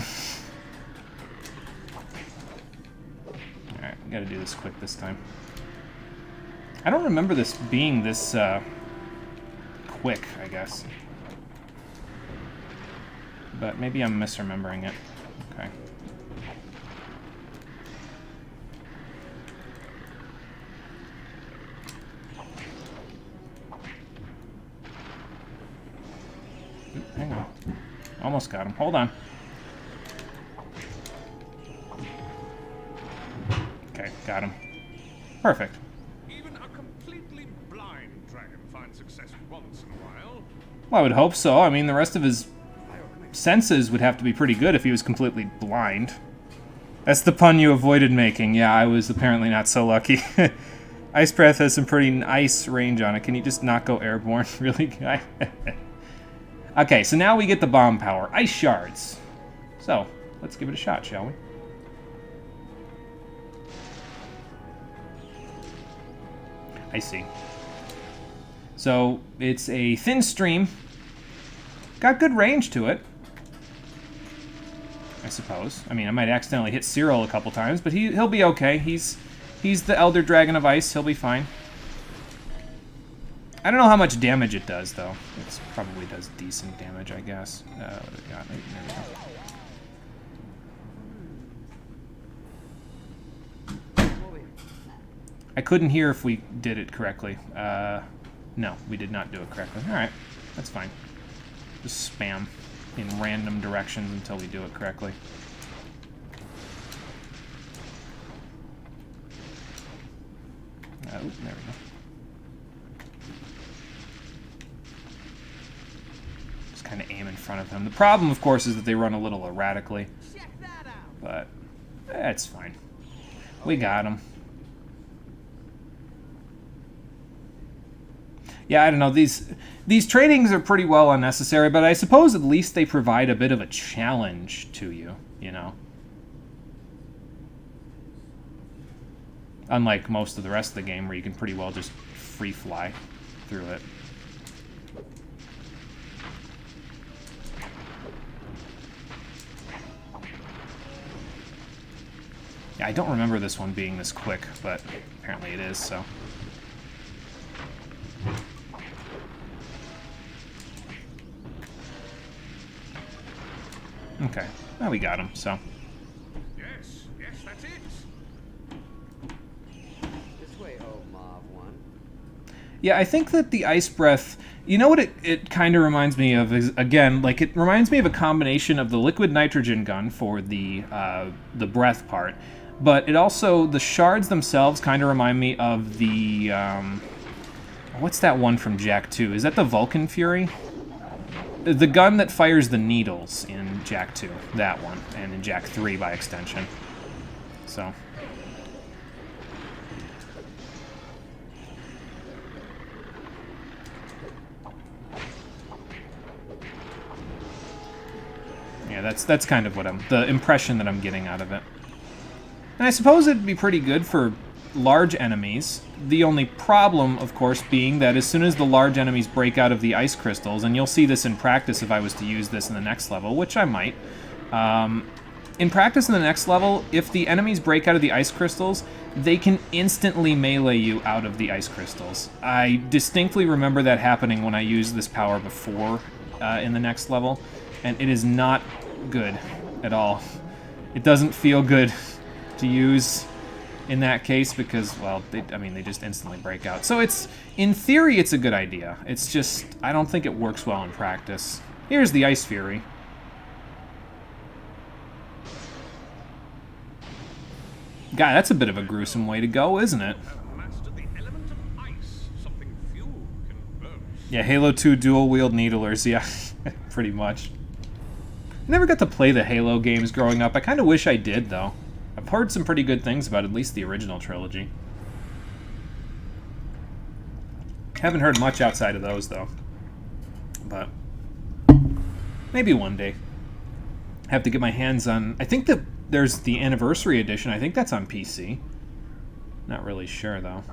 Alright, we gotta do this quick this time. I don't remember this being this quick, I guess. But maybe I'm misremembering it. Okay. Oop, hang on. Almost got him. Hold on. Okay, got him. Perfect. Even a completely blind dragon finds success once in a while. Well, I would hope so. I mean, the rest of his senses would have to be pretty good if he was completely blind. That's the pun you avoided making. Yeah, I was apparently not so lucky. Ice Breath has some pretty nice range on it. Can you just not go airborne? Really, guy? Okay, so now we get the bomb power. Ice shards. So, let's give it a shot, shall we? I see. So, it's a thin stream. Got good range to it. I suppose. I mean, I might accidentally hit Cyril a couple times, but he'll be okay. He's the Elder Dragon of Ice. He'll be fine. I don't know how much damage it does, though. It probably does decent damage, I guess. What do we got? There we go. I couldn't hear if we did it correctly. No, we did not do it correctly. Alright, that's fine. Just spam in random directions until we do it correctly. Oh, there we go. Just kind of aim in front of him. The problem, of course, is that they run a little erratically. But that's fine. We got him. Yeah, I don't know. These trainings are pretty well unnecessary, but I suppose at least they provide a bit of a challenge to you, you know? Unlike most of the rest of the game where you can pretty well just free fly through it. Yeah, I don't remember this one being this quick, but apparently it is, so... Okay, now we got him, so... Yes, that's it. This way, oh, Mav 1. Yeah, I think that the Ice Breath... You know what it kind of reminds me of? Is, again, like, it reminds me of a combination of the liquid nitrogen gun for the breath part, but it also... The shards themselves kind of remind me of the... what's that one from Jak 2? Is that the Vulcan Fury? The gun that fires the needles in Jak 2, that one, and in Jak 3 by extension. So. Yeah, that's kind of what the impression that I'm getting out of it. And I suppose it'd be pretty good for large enemies. The only problem, of course, being that as soon as the large enemies break out of the ice crystals, and you'll see this in practice if I was to use this in the next level, which I might. In practice in the next level, if the enemies break out of the ice crystals, they can instantly melee you out of the ice crystals. I distinctly remember that happening when I used this power before in the next level, and it is not good at all. It doesn't feel good to use in that case because, well, they just instantly break out. So it's, in theory, it's a good idea. It's just, I don't think it works well in practice. Here's the Ice Fury. God, that's a bit of a gruesome way to go, isn't it? Mastered the element of ice, something few can boast. Yeah, Halo 2 dual-wield needlers, yeah, pretty much. I never got to play the Halo games growing up. I kind of wish I did, though. I've heard some pretty good things about at least the original trilogy. Haven't heard much outside of those, though. But maybe one day. Have to get my hands on... I think that there's the Anniversary Edition. I think that's on PC. Not really sure, though.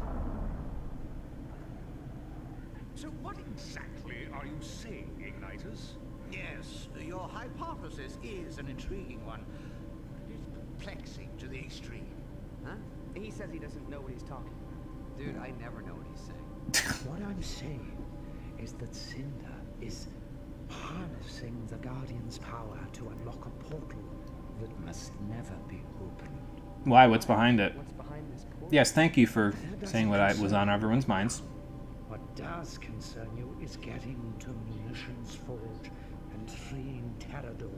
So what exactly are you saying, Igniters? Yes, your hypothesis is an intriguing one. It is perplexing to the extreme. Huh? He says he doesn't know what he's talking about. Dude, I never know what he's saying. What I'm saying is that Cinder is harnessing the Guardian's power to unlock a portal that must never be opened. Why? What's behind it? What's behind this portal? Yes, thank you for saying what was on everyone's minds. What does concern you is getting to Munitions Forge and freeing Terrador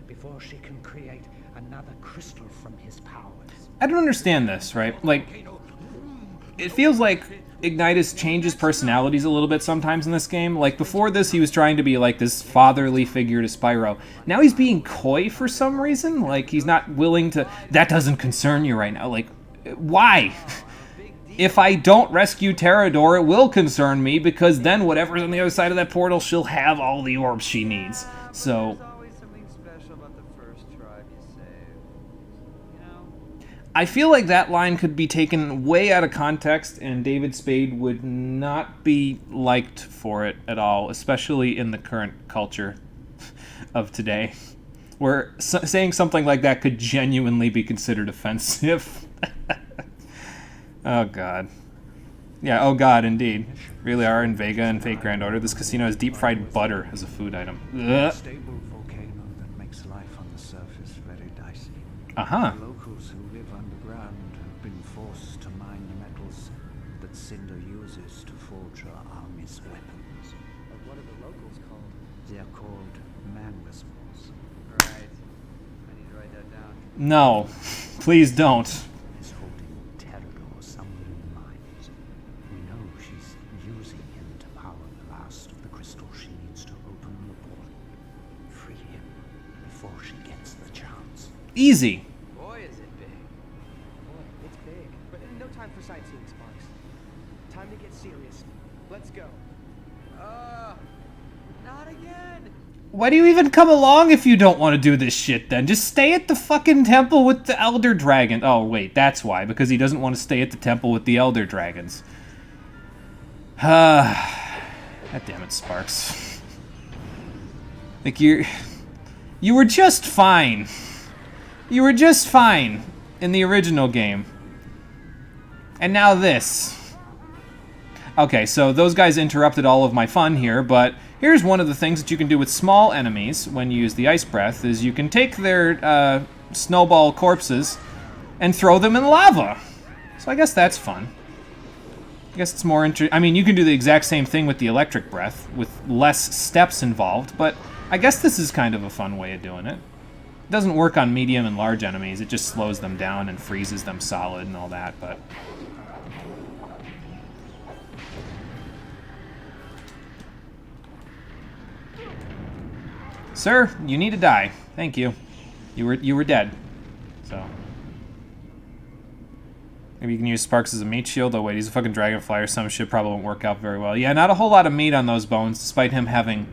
before she can create another crystal from his powers. I don't understand this, right? Like, it feels like Ignitus changes personalities a little bit sometimes in this game. Like, before this, he was trying to be, like, this fatherly figure to Spyro. Now he's being coy for some reason. Like, he's not willing to... That doesn't concern you right now. Like, why? If I don't rescue Terrador, it will concern me, because then whatever's on the other side of that portal, she'll have all the orbs she needs. So... There's always something special about the first tribe you save. You know? I feel like that line could be taken way out of context, and David Spade would not be liked for it at all, especially in the current culture of today. where saying something like that could genuinely be considered offensive. Oh, God. Yeah, oh, God, indeed. Really are in Vega and Fate Grand Order. This casino has deep-fried butter as a food item. Ugh. Stable volcano that makes life on the surface very dicey. Uh-huh. The locals who live underground have been forced to mine the metals that Cinder uses to forge her army's weapons. But what are the locals called? They're called man-whispers. Right. I need to write that down. No. Please don't. Is holding Terrador somewhere in the mines. We know she's using him to power the last of the crystals she needs to open the portal. Free him before she gets the chance. Easy. Boy, is it big. Boy, it's big. But no time for sightseeing, Sparks. Time to get serious. Let's go. Not again. Why do you even come along if you don't want to do this shit, then? Just stay at the fucking temple with the Elder Dragon. Oh, wait, that's why. Because he doesn't want to stay at the temple with the Elder Dragons. God damn it, Sparks. Like, you were just fine. You were just fine in the original game. And now this. Okay, so those guys interrupted all of my fun here, but here's one of the things that you can do with small enemies when you use the Ice Breath, is you can take their snowball corpses and throw them in lava. So I guess that's fun. I guess it's more I mean, you can do the exact same thing with the Electric Breath, with less steps involved, but I guess this is kind of a fun way of doing it. It doesn't work on medium and large enemies, it just slows them down and freezes them solid and all that, but... Sir, you need to die. Thank you. You were dead. So. Maybe you can use Sparks as a meat shield. Oh wait, he's a fucking dragonfly or some shit. Probably won't work out very well. Yeah, not a whole lot of meat on those bones, despite him having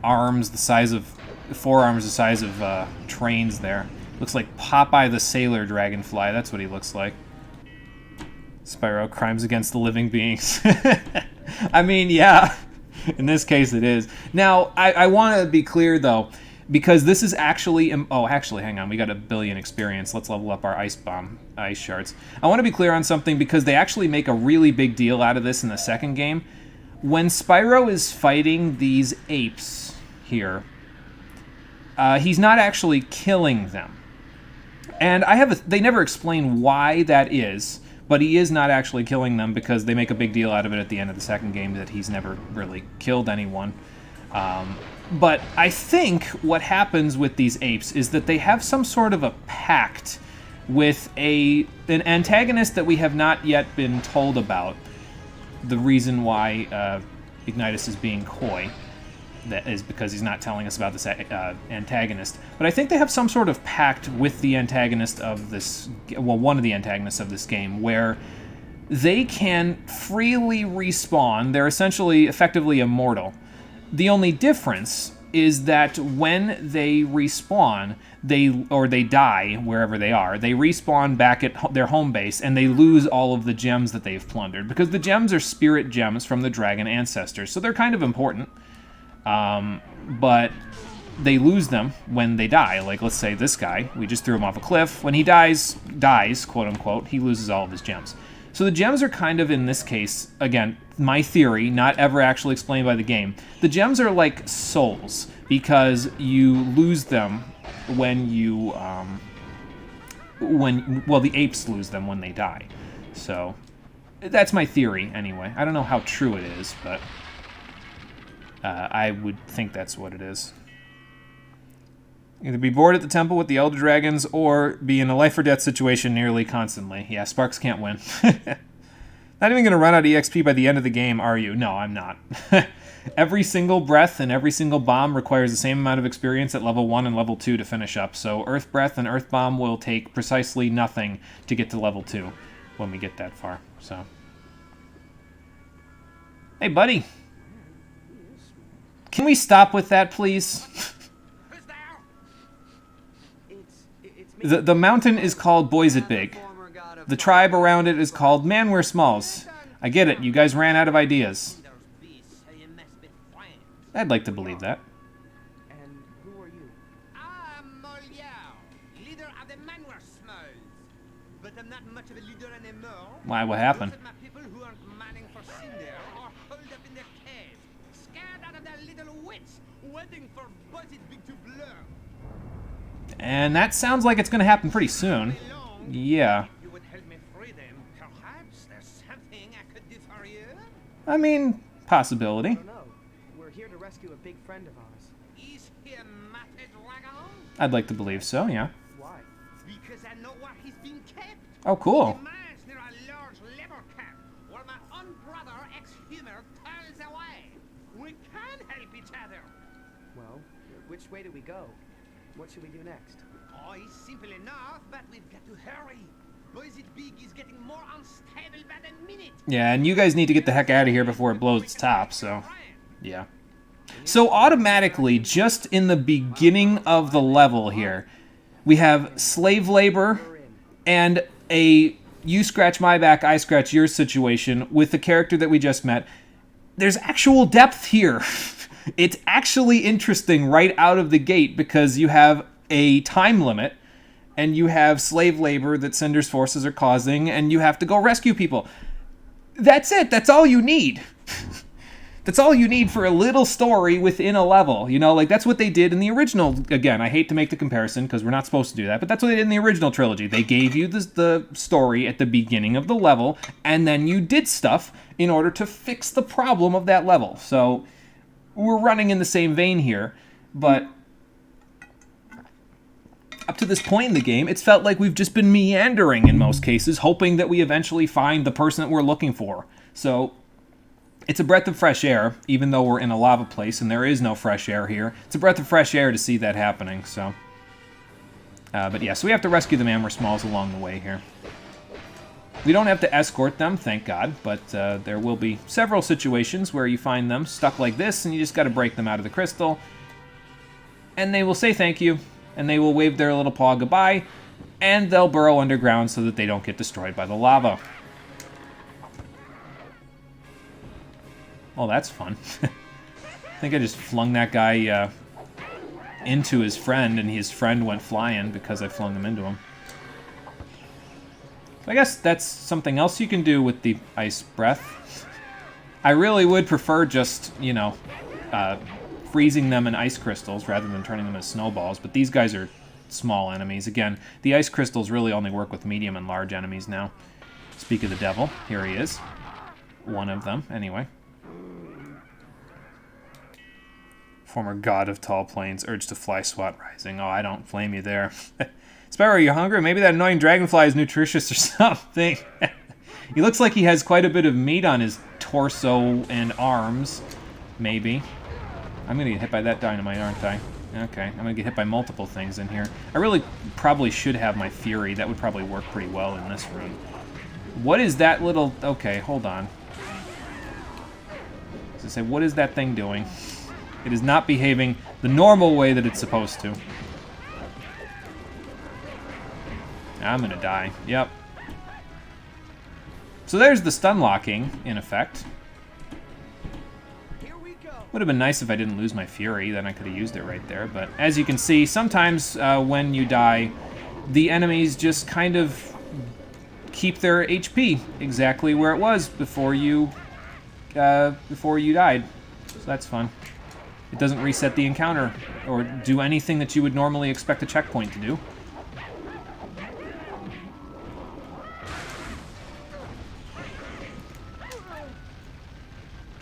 arms the size of... forearms the size of trains there. Looks like Popeye the Sailor Dragonfly. That's what he looks like. Spyro, crimes against the living beings. I mean, yeah. In this case, it is. Now, I want to be clear, though, because this is actually... Oh, actually, hang on. We got 1 billion experience. Let's level up our ice shards. I want to be clear on something, because they actually make a really big deal out of this in the second game. When Spyro is fighting these apes here, he's not actually killing them. And they never explain why that is, but he is not actually killing them because they make a big deal out of it at the end of the second game that he's never really killed anyone. But I think what happens with these apes is that they have some sort of a pact with an antagonist that we have not yet been told about. The reason why Ignitus is being coy. That is because he's not telling us about this antagonist. But I think they have some sort of pact with the antagonist of this... Well, one of the antagonists of this game, where they can freely respawn. They're effectively immortal. The only difference is that when they respawn, they die wherever they are. They respawn back at their home base, and they lose all of the gems that they've plundered. Because the gems are spirit gems from the dragon ancestors, so they're kind of important. But they lose them when they die. Like, let's say this guy, we just threw him off a cliff. When he dies, quote unquote, he loses all of his gems. So the gems are kind of, in this case, again, my theory, not ever actually explained by the game. The gems are like souls, because you lose them when you, well, the apes lose them when they die. So, that's my theory, anyway. I don't know how true it is, but... I would think that's what it is. Either be bored at the temple with the Elder Dragons, or be in a life-or-death situation nearly constantly. Yeah, Sparks can't win. Not even going to run out of EXP by the end of the game, are you? No, I'm not. Every single breath and every single bomb requires the same amount of experience at level 1 and level 2 to finish up, so Earth Breath and Earth Bomb will take precisely nothing to get to level 2 when we get that far, so... Hey, buddy! Can we stop with that, please? The mountain is called Boys It Big. The tribe around it is called Man Wear Smalls. I get it, you guys ran out of ideas. I'd like to believe that. And who are you? I'm that I'm not much of a leader anymore. Why, what happened? Most of my people who aren't manning for Cinder are holed up in their caves, scared out of their little wits, waiting for Buzz's big to blur. And that sounds like it's going to happen pretty soon. Yeah. If you would help me free them, perhaps there's something I could do for you? I mean, possibility. I don't know. We're here to rescue a big friend of ours. Is he a Mate Dragon? I'd like to believe so, yeah. Why? Because I know where he's been kept. Oh, cool. He mines near a large labor camp where my own brother, ex-Humor, toils away. We can help each other. Well, which way do we go? What should we do next? Oh, it's simple enough, but we've got to hurry. Boys It Big is getting more unstable by the minute. Yeah, and you guys need to get the heck out of here before it blows its top, so... Yeah. So automatically, just in the beginning of the level here, we have slave labor and a you scratch my back, I scratch your situation with the character that we just met. There's actual depth here. It's actually interesting right out of the gate because you have a time limit and you have slave labor that Cinder's forces are causing and you have to go rescue people. That's it. That's all you need. That's all you need for a little story within a level. You know, like that's what they did in the original. Again, I hate to make the comparison because we're not supposed to do that, but that's what they did in the original trilogy. They gave you the story at the beginning of the level, and then you did stuff in order to fix the problem of that level. So we're running in the same vein here, but up to this point in the game, it's felt like we've just been meandering in most cases, hoping that we eventually find the person that we're looking for. So it's a breath of fresh air, even though we're in a lava place and there is no fresh air here. It's a breath of fresh air to see that happening, so. But yeah, so we have to rescue the Mammoth Smalls along the way here. We don't have to escort them, thank God, but there will be several situations where you find them stuck like this and you just got to break them out of the crystal. And they will say thank you, and they will wave their little paw goodbye, and they'll burrow underground so that they don't get destroyed by the lava. Oh, that's fun. I think I just flung that guy into his friend, and his friend went flying because I flung him into him. So I guess that's something else you can do with the ice breath. I really would prefer just, you know, freezing them in ice crystals rather than turning them into snowballs, but these guys are small enemies. Again, the ice crystals really only work with medium and large enemies now. Speak of the devil, here he is. One of them, anyway. Former god of tall plains, urged to fly SWAT rising. Oh, I don't blame you there. Spyro, you hungry? Maybe that annoying dragonfly is nutritious or something. He looks like he has quite a bit of meat on his torso and arms. Maybe. I'm going to get hit by that dynamite, aren't I? Okay, I'm going to get hit by multiple things in here. I really probably should have my Fury. That would probably work pretty well in this room. What is that little... Okay, hold on. So say, what is that thing doing? It is not behaving the normal way that it's supposed to. I'm gonna die. Yep. So there's the stun locking, in effect. Here we go. Would have been nice if I didn't lose my Fury, then I could have used it right there. But as you can see, sometimes when you die, the enemies just kind of keep their HP exactly where it was before you died. So that's fun. It doesn't reset the encounter or do anything that you would normally expect a checkpoint to do.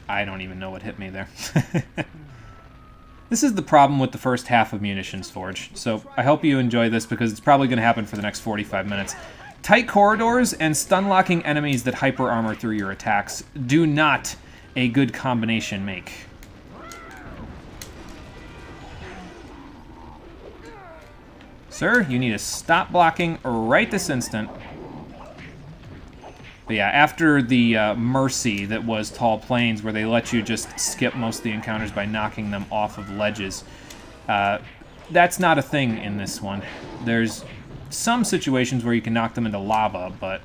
I don't even know what hit me there. This is the problem with the first half of Munitions Forge. So I hope you enjoy this because it's probably going to happen for the next 45 minutes. Tight corridors and stun-locking enemies that hyper-armor through your attacks do not a good combination make. Sir, you need to stop blocking right this instant. But yeah, after the Mercy that was Tall Plains, where they let you just skip most of the encounters by knocking them off of ledges, that's not a thing in this one. There's some situations where you can knock them into lava, but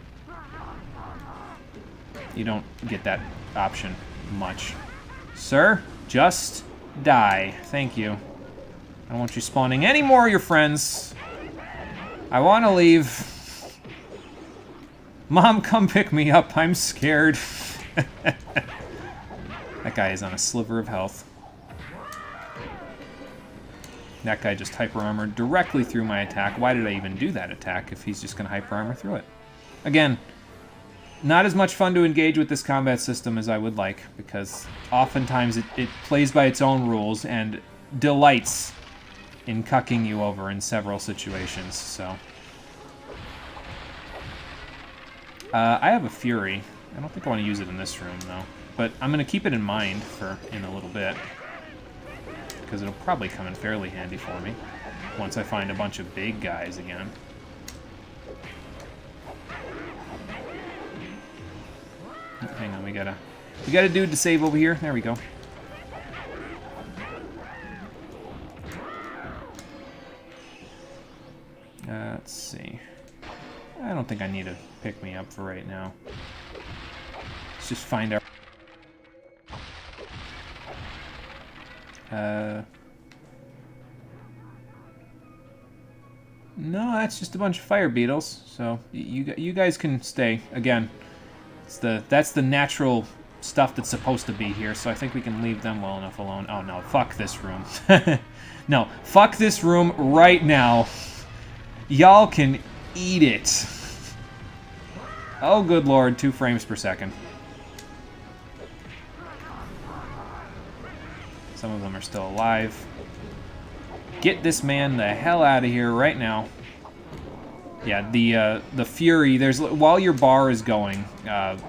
you don't get that option much. Sir, just die. Thank you. I don't want you spawning any more of your friends. I want to leave. Mom, come pick me up. I'm scared. That guy is on a sliver of health. That guy just hyper armored directly through my attack. Why did I even do that attack if he's just going to hyper armor through it? Again, not as much fun to engage with this combat system as I would like, because oftentimes it plays by its own rules and delights in cucking you over in several situations, so. I have a Fury. I don't think I want to use it in this room, though. But I'm going to keep it in mind for in a little bit, because it'll probably come in fairly handy for me once I find a bunch of big guys again. Hang on, we got a dude to save over here. There we go. Let's see. I don't think I need to pick me up for right now. Let's just find our... No, that's just a bunch of fire beetles. So you guys can stay. Again, that's the natural stuff that's supposed to be here. So I think we can leave them well enough alone. Oh no, fuck this room. No, fuck this room right now. Y'all can eat it. Oh good lord, 2 frames per second. Some of them are still alive. Get this man the hell out of here right now. Yeah, the Fury, while your bar is going,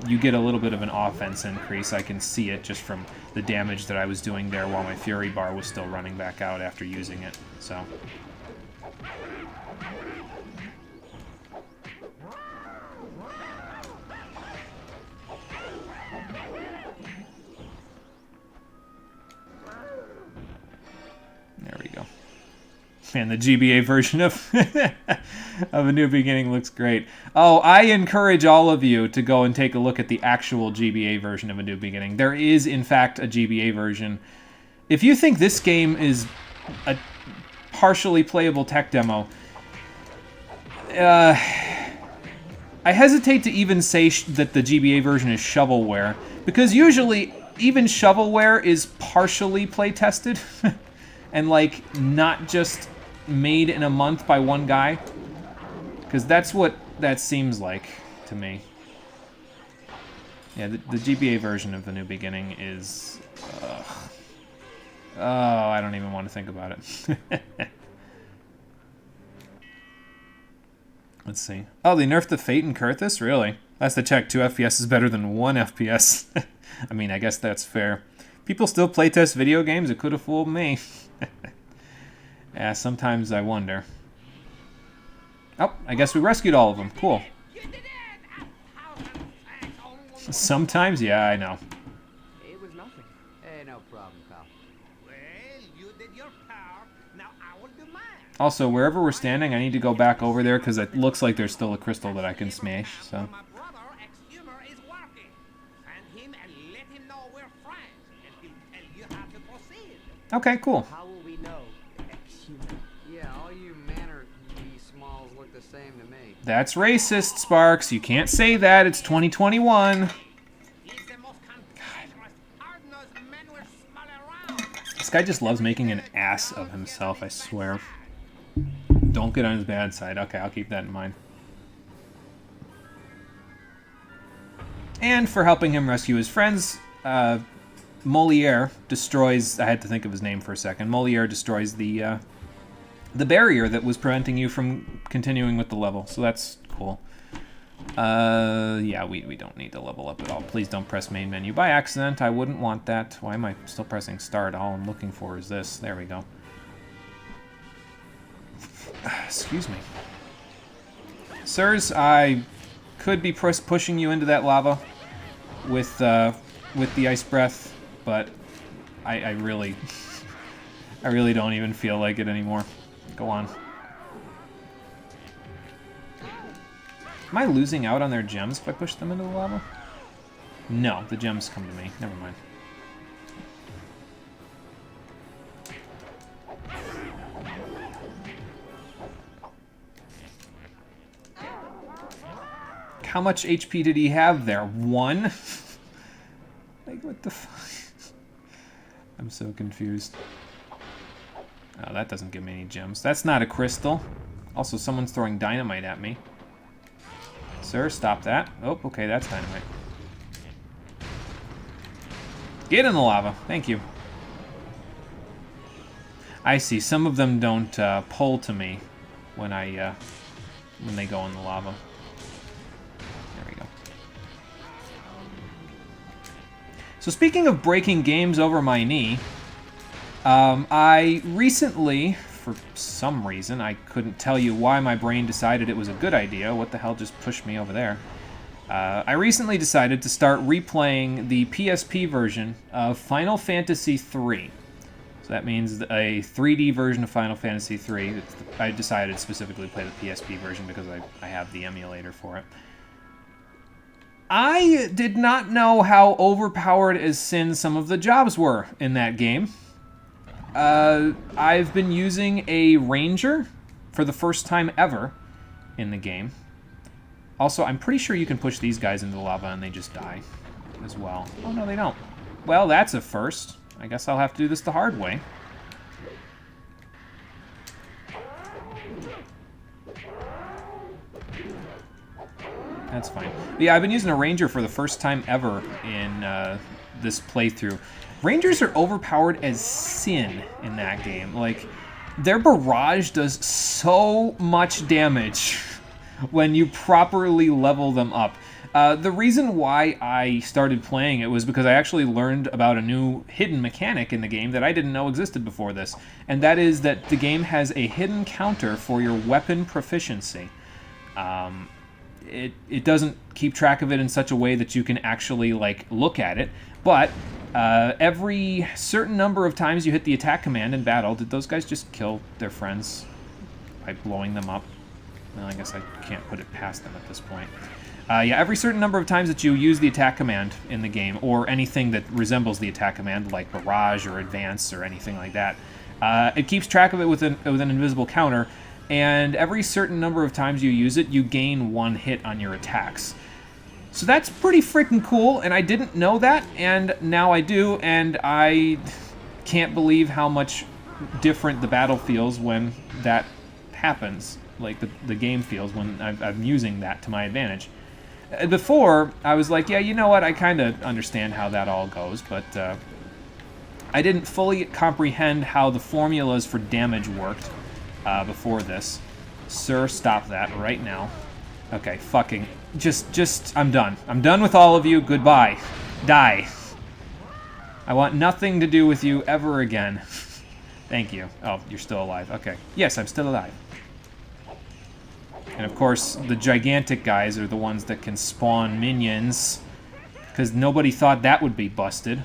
you get a little bit of an offense increase. I can see it just from the damage that I was doing there while my Fury bar was still running back out after using it, so. There we go. Man, the GBA version of of A New Beginning looks great. Oh, I encourage all of you to go and take a look at the actual GBA version of A New Beginning. There is, in fact, a GBA version. If you think this game is a partially playable tech demo, I hesitate to even say that the GBA version is shovelware, because usually even shovelware is partially play-tested. And, like, not just made in a month by one guy. Because that's what that seems like to me. Yeah, the GBA version of The New Beginning is... oh, I don't even want to think about it. Let's see. Oh, they nerfed the Fate and Kurthus? Really? Last I checked, 2 FPS is better than 1 FPS. I mean, I guess that's fair. People still playtest video games? It could have fooled me. Yeah, sometimes I wonder. Oh, I guess we rescued all of them. Cool. Sometimes, yeah, I know. It was nothing. Hey, no problem, pal. Well, you did your part. Now I will do mine. Also, wherever we're standing, I need to go back over there because it looks like there's still a crystal that I can smash, so. My brother, ex-humor, is working. Find him and let him know we're friends, and he'll tell you how to proceed. Okay, cool. How will we know? Ex-human. Yeah, all you smalls look the same to me. That's racist, Sparks. You can't say that. It's 2021. He's the most cantankerous, hard-nosed man we'll smell around. This guy just loves making an ass of himself, I swear. Don't get on his bad side. Okay, I'll keep that in mind. And for helping him rescue his friends, Moliere destroys... I had to think of his name for a second. Moliere destroys the barrier that was preventing you from continuing with the level. So that's cool. Yeah, we don't need to level up at all. Please don't press main menu by accident. I wouldn't want that. Why am I still pressing start? All I'm looking for is this. There we go. Excuse me. Sirs, I could be pushing you into that lava with the ice breath, but I really don't even feel like it anymore. Go on. Am I losing out on their gems if I push them into the lava? No, the gems come to me. Never mind. how much HP did he have there? 1? Like, what the fuck? I'm so confused. Oh, that doesn't give me any gems. That's not a crystal. Also, someone's throwing dynamite at me. Sir, stop that. Oh, okay, that's dynamite. Get in the lava. Thank you. I see. Some of them don't pull to me when they go in the lava. There we go. So speaking of breaking games over my knee, I recently, for some reason, I couldn't tell you why my brain decided it was a good idea. What the hell just pushed me over there? I recently decided to start replaying the PSP version of Final Fantasy III. So that means a 3D version of Final Fantasy III. I decided specifically to play the PSP version because I have the emulator for it. I did not know how overpowered as sin some of the jobs were in that game. I've been using a ranger for the first time ever in the game. Also, I'm pretty sure you can push these guys into the lava and they just die as well. Oh, no, they don't. Well, that's a first. I guess I'll have to do this the hard way. That's fine. But yeah, I've been using a ranger for the first time ever in this playthrough. Rangers are overpowered as sin in that game. Like, their barrage does so much damage when you properly level them up. The reason why I started playing it was because I actually learned about a new hidden mechanic in the game that I didn't know existed before this, and that is that the game has a hidden counter for your weapon proficiency. It doesn't keep track of it in such a way that you can actually, like, look at it, but every certain number of times you hit the attack command in battle. Did those guys just kill their friends by blowing them up? Well, I guess I can't put it past them at this point. Yeah, every certain number of times that you use the attack command in the game, or anything that resembles the attack command, like barrage or advance or anything like that, it keeps track of it with an invisible counter, and every certain number of times you use it, you gain 1 hit on your attacks. So that's pretty freaking cool, and I didn't know that, and now I do, and I can't believe how much different the battle feels when that happens. Like, the game feels when I'm using that to my advantage. Before, I was like, yeah, you know what, I kind of understand how that all goes, but I didn't fully comprehend how the formulas for damage worked before this. Sir, stop that right now. Okay, fucking, just, I'm done. I'm done with all of you, goodbye. Die. I want nothing to do with you ever again. Thank you. Oh, you're still alive, okay. Yes, I'm still alive. And of course, the gigantic guys are the ones that can spawn minions, because nobody thought that would be busted.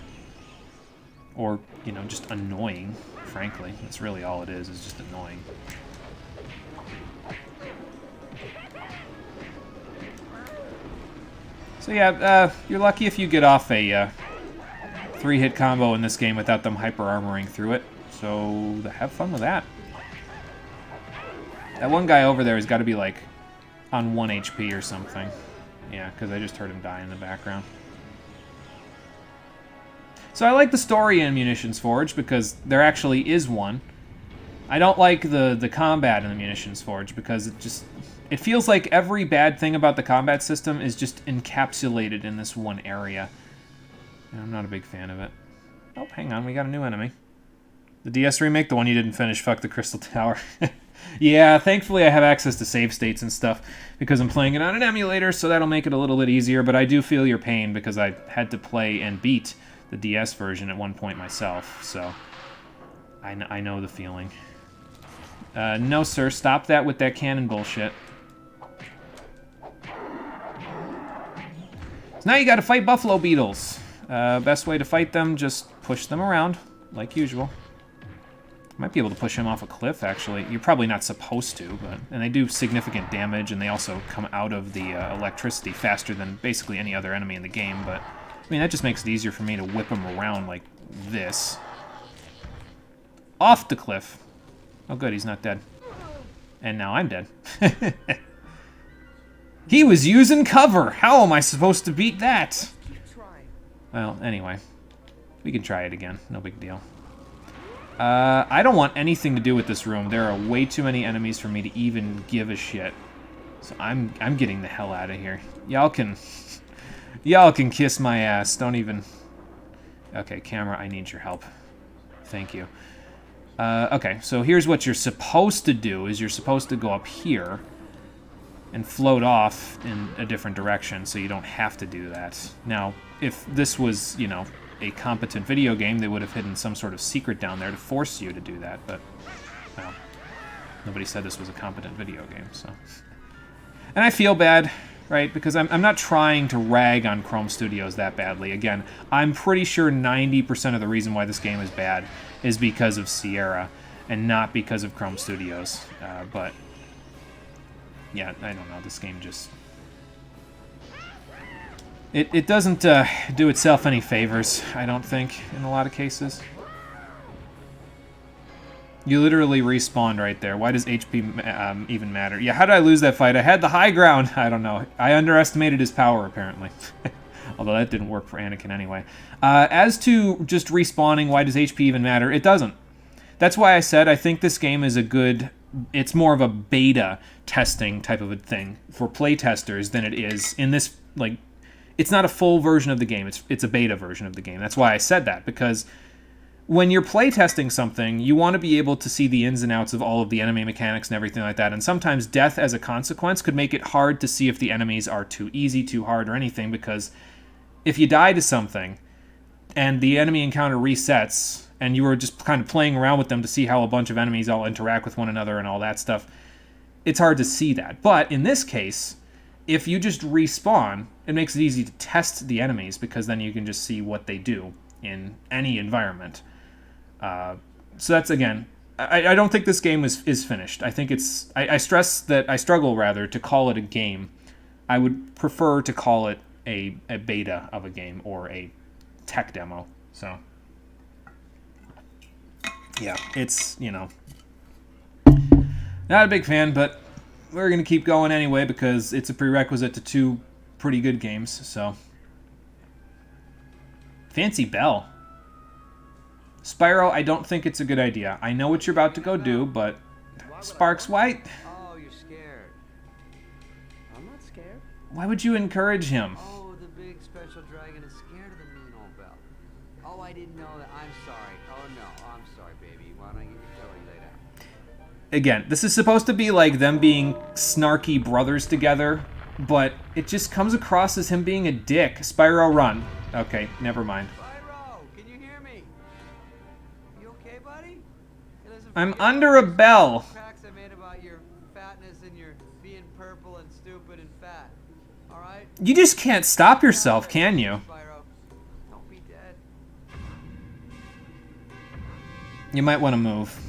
Or, you know, just annoying, frankly. That's really all it is just annoying. So yeah, you're lucky if you get off a 3-hit combo in this game without them hyper-armoring through it. So, have fun with that. That one guy over there has got to be, like, on 1 HP or something. Yeah, because I just heard him die in the background. So I like the story in Munitions Forge, because there actually is one. I don't like the combat in the Munitions Forge, because it feels like every bad thing about the combat system is just encapsulated in this one area. And I'm not a big fan of it. Oh, hang on, we got a new enemy. The DS remake, the one you didn't finish, fuck the Crystal Tower. Yeah, thankfully I have access to save states and stuff because I'm playing it on an emulator, so that'll make it a little bit easier, but I do feel your pain because I had to play and beat the DS version at one point myself, so I know the feeling. No, sir, stop that with that cannon bullshit. So now you gotta fight buffalo beetles. Best way to fight them, just push them around, like usual. Might be able to push him off a cliff, actually. You're probably not supposed to, but... And they do significant damage, and they also come out of the electricity faster than basically any other enemy in the game, but... I mean, that just makes it easier for me to whip him around like this. Off the cliff. Oh, good, he's not dead. And now I'm dead. He was using cover. How am I supposed to beat that? Keep trying. Well, anyway. We can try it again. No big deal. I don't want anything to do with this room. There are way too many enemies for me to even give a shit. So I'm getting the hell out of here. Y'all can kiss my ass. Don't even... Okay, camera, I need your help. Thank you. Okay, so here's what you're supposed to do, is you're supposed to go up here and float off in a different direction, so you don't have to do that. Now, if this was, you know, a competent video game, they would have hidden some sort of secret down there to force you to do that, but, well, nobody said this was a competent video game, so... And I feel bad, right, because I'm not trying to rag on Chrome Studios that badly. Again, I'm pretty sure 90% of the reason why this game is bad is because of Sierra, and not because of Chrome Studios, but... Yeah, I don't know, this game just... It doesn't do itself any favors, I don't think, in a lot of cases. You literally respawned right there. Why does HP even matter? Yeah, how did I lose that fight? I had the high ground. I don't know. I underestimated his power, apparently. Although that didn't work for Anakin anyway. As to just respawning, why does HP even matter? It doesn't. That's why I said I think this game is a good... It's more of a beta testing type of a thing for playtesters than it is in this, like... It's not a full version of the game. It's a beta version of the game. That's why I said that, because when you're playtesting something, you want to be able to see the ins and outs of all of the enemy mechanics and everything like that, and sometimes death as a consequence could make it hard to see if the enemies are too easy, too hard, or anything, because if you die to something and the enemy encounter resets and you were just kind of playing around with them to see how a bunch of enemies all interact with one another and all that stuff, it's hard to see that. But in this case, if you just respawn, it makes it easy to test the enemies, because then you can just see what they do in any environment. So that's, again, I don't think this game is finished. I think it's... I stress that I struggle, rather, to call it a game. I would prefer to call it a beta of a game or a tech demo. So, yeah, it's, you know... Not a big fan, but we're going to keep going anyway, because it's a prerequisite to 2 pretty good games, so... Fancy bell. Spyro, I don't think it's a good idea. I know what you're about to go do, but... Sparks White? Oh, you're scared. I'm not scared. Why would you encourage him? Oh, the big special dragon is scared of the mean old bell. Oh, I didn't know that. I'm sorry. Oh, no. I'm sorry, baby. Why don't I get your pillow? You lay down. Again, this is supposed to be like them being snarky brothers together, but it just comes across as him being a dick. Spyro, run. Okay, never mind. Spyro, can you hear me? You okay, buddy? Hey, listen, I'm forget under a all those bell. cracks I made about your fatness and your being purple and stupid and fat. All right? You just can't stop yourself, can you? Spyro, don't be dead. You might want to move.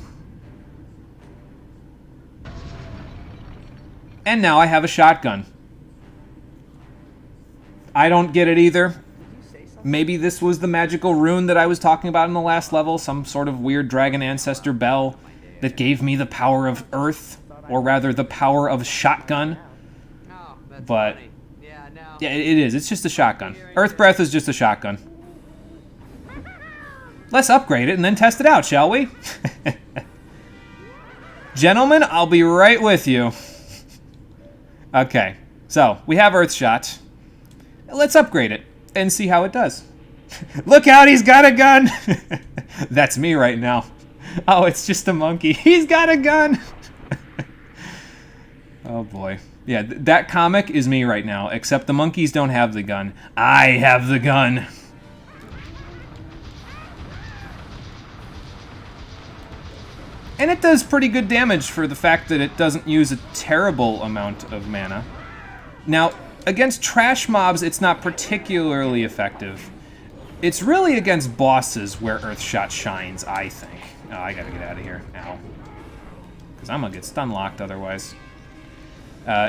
And now I have a shotgun. I don't get it either. Maybe this was the magical rune that I was talking about in the last level, some sort of weird dragon ancestor bell that gave me the power of earth, or rather the power of shotgun. Oh, that's But funny. Yeah, now. yeah, it is. It's just a shotgun. Earth breath is just a shotgun. Let's upgrade it and then test it out, shall we? Gentlemen, I'll be right with you. Okay, so we have Earth Shot. Let's upgrade it and see how it does. Look out, he's got a gun! That's me right now. Oh, it's just a monkey. He's got a gun! Oh boy. Yeah, that comic is me right now, except the monkeys don't have the gun. I have the gun. And it does pretty good damage for the fact that it doesn't use a terrible amount of mana. Now, against trash mobs, it's not particularly effective. It's really against bosses where Earthshot shines, I think. Oh, I gotta get out of here. Ow. Because I'm gonna get stun-locked otherwise.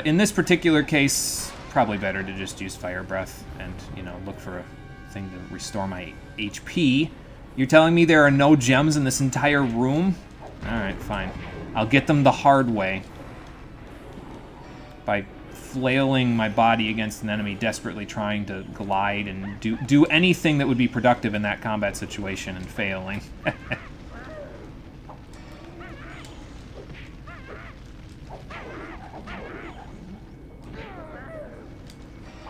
In this particular case, probably better to just use Fire Breath and, you know, look for a thing to restore my HP. You're telling me there are no gems in this entire room? Alright, fine. I'll get them the hard way. By flailing my body against an enemy, desperately trying to glide and do anything that would be productive in that combat situation and failing.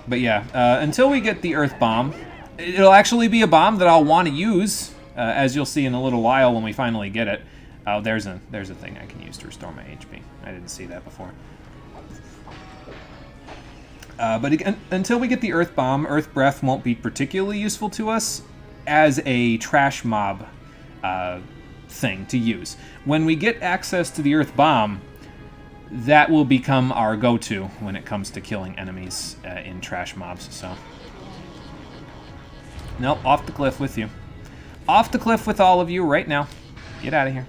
But yeah, until we get the Earth Bomb, it'll actually be a bomb that I'll want to use, as you'll see in a little while when we finally get it. Oh, there's a thing I can use to restore my HP. I didn't see that before. But again, until we get the Earth Bomb, Earth Breath won't be particularly useful to us as a trash mob thing to use. When we get access to the Earth Bomb, that will become our go-to when it comes to killing enemies in trash mobs, so... Nope, off the cliff with you. Off the cliff with all of you right now. Get out of here.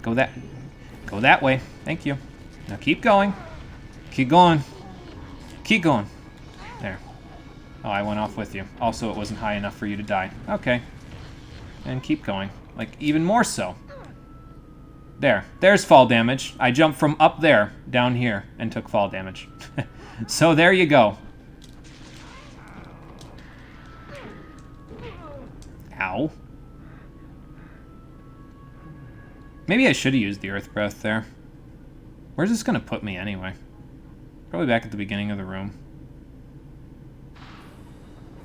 Go that way. Thank you. Now keep going. Keep going. Keep going. There. Oh, I went off with you. Also, it wasn't high enough for you to die. Okay. And keep going. Like, even more so. There. There's fall damage. I jumped from up there down here and took fall damage. So there you go. Ow. Maybe I should have used the Earth Breath there. Where's this going to put me anyway? Probably back at the beginning of the room.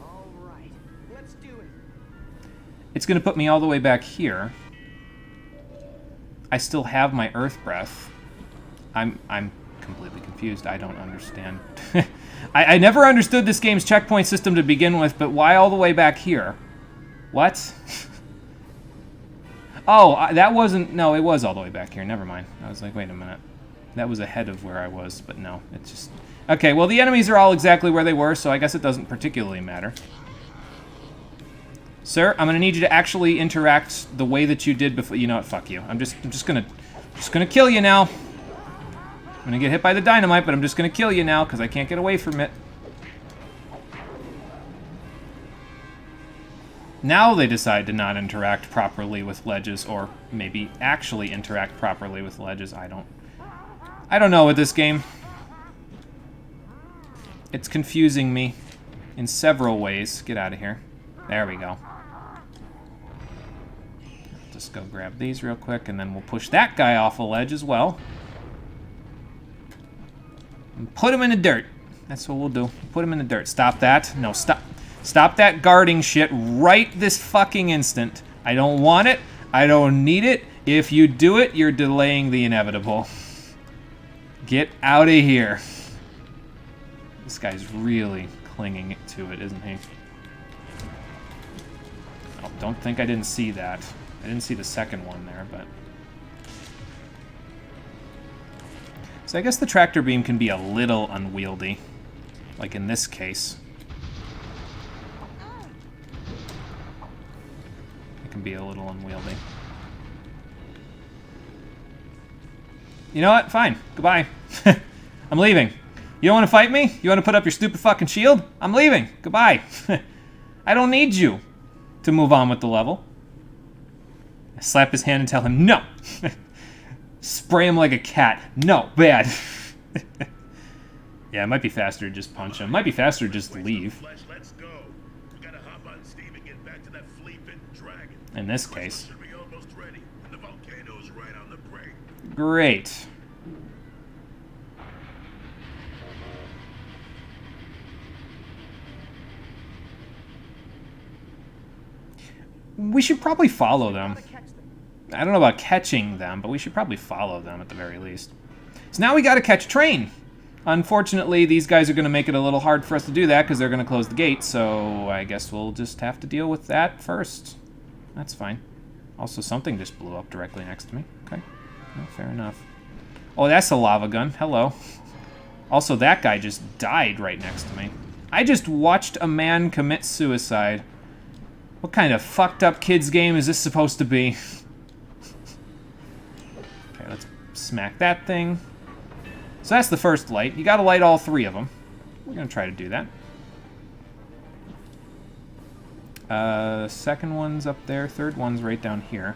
All right, let's do it. It's going to put me all the way back here. I still have my Earth Breath. I'm completely confused. I don't understand. I never understood this game's checkpoint system to begin with, but why all the way back here? What? Oh, that wasn't... No, it was all the way back here. Never mind. I was like, wait a minute. That was ahead of where I was, but no. It's just... Okay, well, the enemies are all exactly where they were, so I guess it doesn't particularly matter. Sir, I'm gonna need you to actually interact the way that you did before. You know what? Fuck you. I'm just gonna kill you now. I'm gonna get hit by the dynamite, but I'm just gonna kill you now because I can't get away from it. Now they decide to not interact properly with ledges, or maybe actually interact properly with ledges. I don't know with this game. It's confusing me in several ways. Get out of here. There we go. Just go grab these real quick, and then we'll push that guy off a ledge as well. And put him in the dirt. That's what we'll do. Put him in the dirt. Stop that. No, stop. Stop that guarding shit right this fucking instant. I don't want it. I don't need it. If you do it, you're delaying the inevitable. Get out of here. This guy's really clinging to it, isn't he? Oh, don't think I didn't see that. I didn't see the second one there, but... So I guess the tractor beam can be a little unwieldy. Like in this case. It can be a little unwieldy. You know what? Fine. Goodbye. I'm leaving. You don't want to fight me? You want to put up your stupid fucking shield? I'm leaving. Goodbye. I don't need you to move on with the level. I slap his hand and tell him, no. Spray him like a cat. No, bad. Yeah, it might be faster to just punch him. It might be faster to just leave. Let's go. We gotta hop on Steve and get back to that flea-bitten dragon. In this case. Should be almost ready, and the volcano's right on the brink. Great. We should probably follow them. I don't know about catching them, but we should probably follow them at the very least. So now we gotta catch a train. Unfortunately, these guys are gonna make it a little hard for us to do that because they're gonna close the gate, so I guess we'll just have to deal with that first. That's fine. Also, something just blew up directly next to me. Okay. Well, fair enough. Oh, that's a lava gun. Hello. Also, that guy just died right next to me. I just watched a man commit suicide. What kind of fucked up kids game is this supposed to be? Okay, let's smack that thing. So that's the first light. You gotta light all three of them. We're gonna try to do that. Second one's up there. Third one's right down here.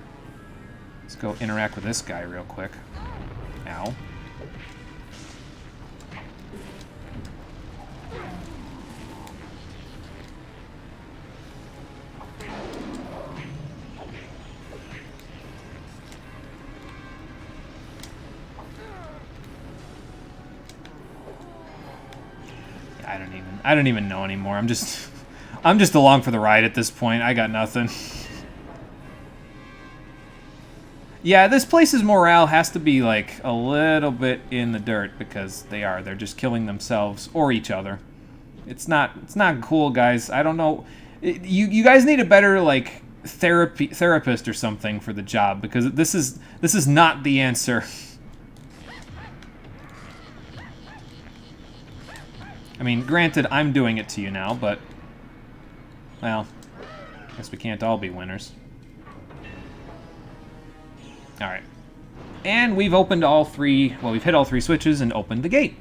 Let's go interact with this guy real quick. Ow. I don't even know anymore. I'm just along for the ride at this point. I got nothing. Yeah, this place's morale has to be like a little bit in the dirt because they're just killing themselves or each other. It's not cool, guys. I don't know. You guys need a better like therapist or something for the job because this is not the answer. I mean, granted, I'm doing it to you now, but well, I guess we can't all be winners. All right. And we've opened all three, well, we've hit all three switches and opened the gate.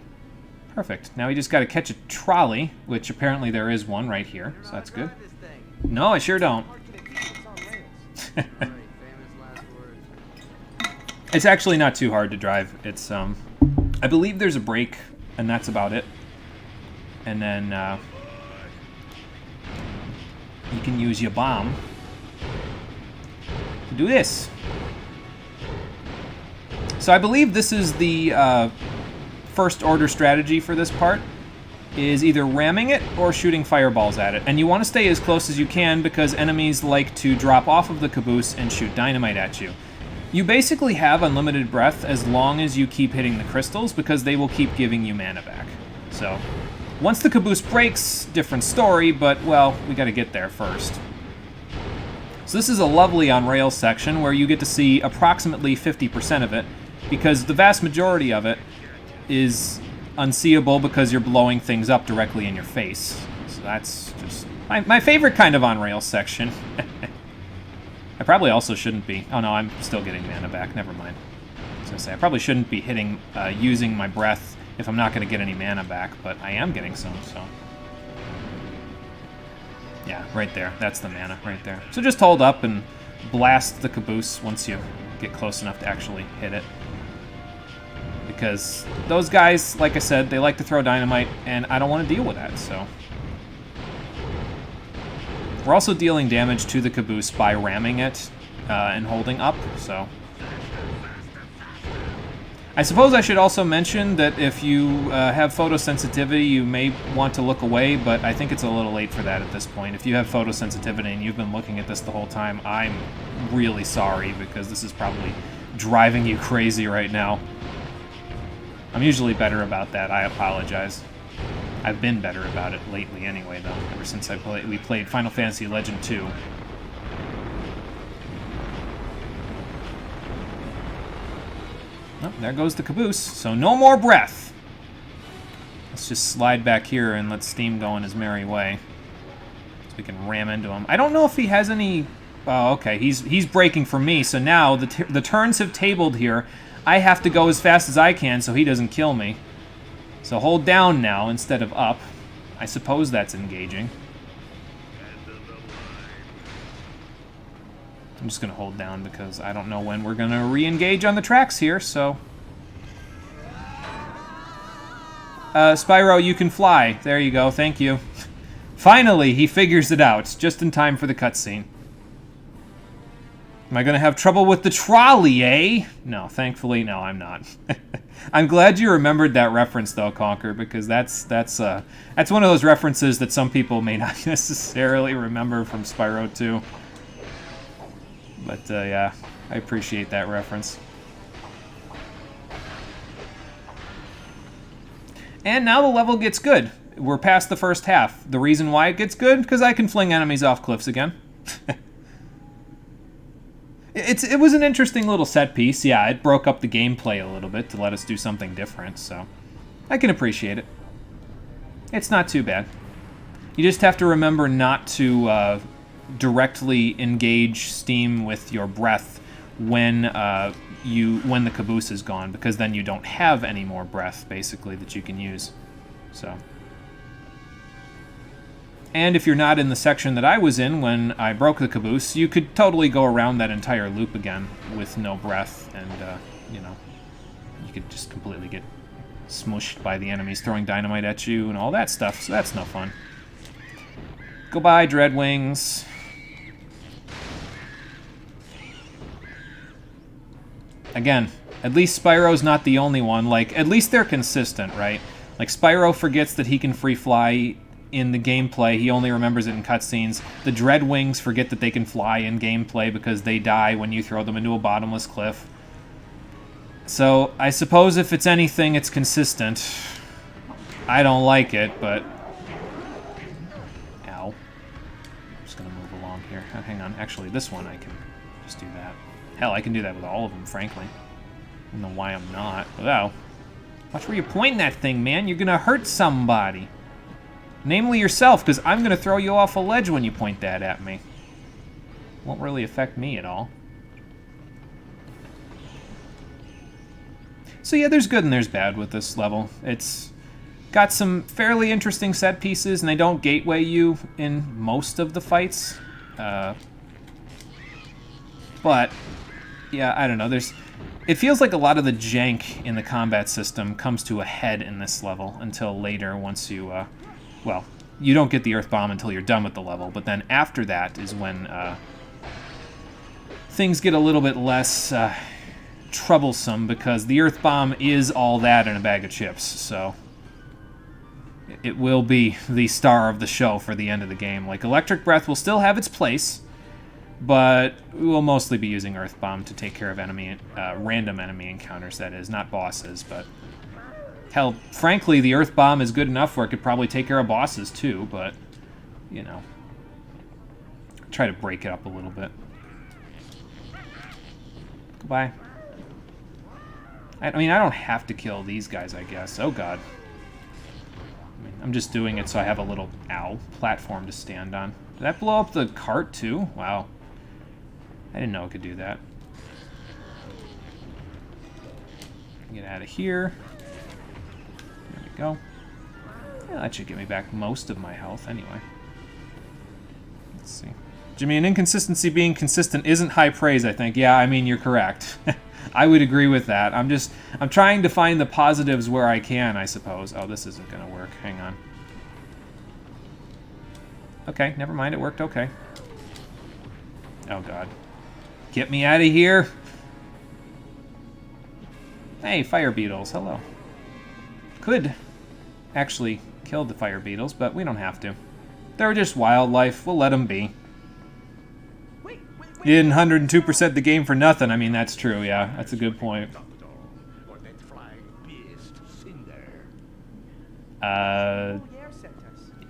Perfect. Now we just got to catch a trolley, which apparently there is one right here, so that's good. No, I sure don't. It's actually not too hard to drive. It's, I believe there's a brake, and that's about it. And then, you can use your bomb to do this. So I believe this is the first order strategy for this part, is either ramming it or shooting fireballs at it. And you want to stay as close as you can because enemies like to drop off of the caboose and shoot dynamite at you. You basically have unlimited breath as long as you keep hitting the crystals because they will keep giving you mana back. So once the caboose breaks, different story, but well, we got to get there first. So this is a lovely on-rails section where you get to see approximately 50% of it, because the vast majority of it is unseeable because you're blowing things up directly in your face. So that's just my favorite kind of on-rails section. I probably also shouldn't be. Oh no, I'm still getting mana back. Never mind. I was gonna say I probably shouldn't be using my breath if I'm not gonna get any mana back, but I am getting some. So yeah, right there. That's the mana right there. So just hold up and blast the caboose once you get close enough to actually hit it. Because those guys, like I said, they like to throw dynamite, and I don't want to deal with that, so. We're also dealing damage to the caboose by ramming it and holding up, so. I suppose I should also mention that if you have photosensitivity, you may want to look away, but I think it's a little late for that at this point. If you have photosensitivity and you've been looking at this the whole time, I'm really sorry, because this is probably driving you crazy right now. I'm usually better about that. I apologize. I've been better about it lately anyway, though, ever since we played Final Fantasy Legend 2. Oh, there goes the caboose, so no more breath. Let's just slide back here and let Steam go on his merry way. So we can ram into him. I don't know if he has any... Oh, okay, he's braking for me, so now the turns have tabled here. I have to go as fast as I can so he doesn't kill me. So hold down now instead of up. I suppose that's engaging. I'm just going to hold down because I don't know when we're going to re-engage on the tracks here, so... Spyro, you can fly. There you go, thank you. Finally, he figures it out, just in time for the cutscene. Am I going to have trouble with the trolley, eh? No, thankfully, no, I'm not. I'm glad you remembered that reference, though, Conker, because that's one of those references that some people may not necessarily remember from Spyro 2. But, yeah, I appreciate that reference. And now the level gets good. We're past the first half. The reason why it gets good? Because I can fling enemies off cliffs again. It was an interesting little set piece. Yeah, it broke up the gameplay a little bit to let us do something different, so I can appreciate it. It's not too bad. You just have to remember not to directly engage Steam with your breath when the caboose is gone, because then you don't have any more breath, basically, that you can use. So. And if you're not in the section that I was in when I broke the caboose, you could totally go around that entire loop again with no breath, and, you know, you could just completely get smushed by the enemies throwing dynamite at you and all that stuff, so that's no fun. Goodbye, Dreadwings. Again, at least Spyro's not the only one. Like, at least they're consistent, right? Like, Spyro forgets that he can free fly in the gameplay. He only remembers it in cutscenes. The Dreadwings forget that they can fly in gameplay because they die when you throw them into a bottomless cliff. So, I suppose if it's anything, it's consistent. I don't like it, but... Ow. I'm just gonna move along here. Oh, hang on. Actually, this one I can just do that. Hell, I can do that with all of them, frankly. I don't know why I'm not. But, oh. Watch where you point that thing, man. You're gonna hurt somebody. Namely yourself, because I'm gonna throw you off a ledge when you point that at me. Won't really affect me at all. So yeah, there's good and there's bad with this level. It's got some fairly interesting set pieces, and they don't gateway you in most of the fights. But, yeah, I don't know. It feels like a lot of the jank in the combat system comes to a head in this level until later once you, well, you don't get the Earth Bomb until you're done with the level, but then after that is when things get a little bit less troublesome, because the Earth Bomb is all that in a bag of chips, so it will be the star of the show for the end of the game. Like, Electric Breath will still have its place, but we'll mostly be using Earth Bomb to take care of enemy, random enemy encounters, that is, not bosses, but... Hell, frankly, the Earth Bomb is good enough where it could probably take care of bosses, too, but, you know. Try to break it up a little bit. Goodbye. I mean, I don't have to kill these guys, I guess. Oh, God. I mean, I'm just doing it so I have a little, ow, platform to stand on. Did that blow up the cart, too? Wow. I didn't know it could do that. Get out of here. There we go. Yeah, that should get me back most of my health, anyway. Let's see. Jimmy, an inconsistency being consistent isn't high praise, I think. Yeah, I mean, you're correct. I would agree with that. I'm trying to find the positives where I can, I suppose. Oh, this isn't gonna work. Hang on. Okay, never mind. It worked okay. Oh, God. Get me out of here. Hey, fire beetles. Hello. Could actually kill the fire beetles, but we don't have to. They're just wildlife. We'll let them be. You didn't 102% the game for nothing. I mean, that's true, yeah. That's a good point. Yeah,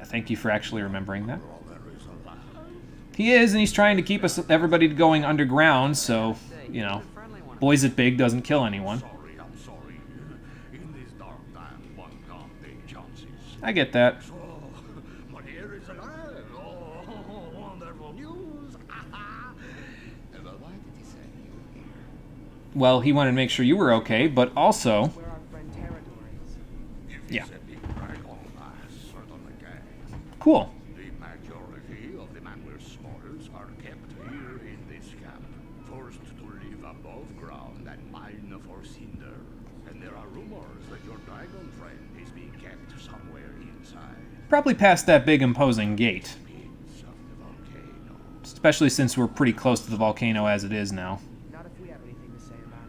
thank you for actually remembering that. He is, and he's trying to keep everybody going underground, so, you know, Boys It Big doesn't kill anyone. I get that. Well, he wanted to make sure you were okay, but also... Yeah. Cool. The majority of the Manware smugglers are kept here in this camp, forced to live above ground and mine for cinder. And there are rumors that your dragon friend is being kept somewhere inside. Probably past that big imposing gate. Especially since we're pretty close to the volcano as it is now. Not if we have anything to say about it.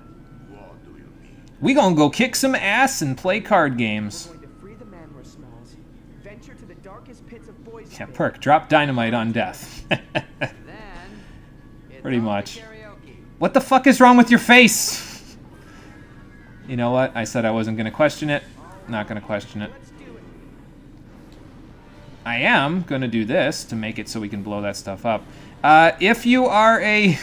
What do you mean? We gonna go kick some ass and play card games. We're going to free the Manware Smalls, venture to the darkest pits of Boys Yeah, Bay. Perk, drop dynamite on death. Then, it's Pretty on to much. karaoke. What the fuck is wrong with your face? You know what? I said I wasn't gonna question it. Not gonna question it. Let's do it. I am gonna do this to make it so we can blow that stuff up. If you are a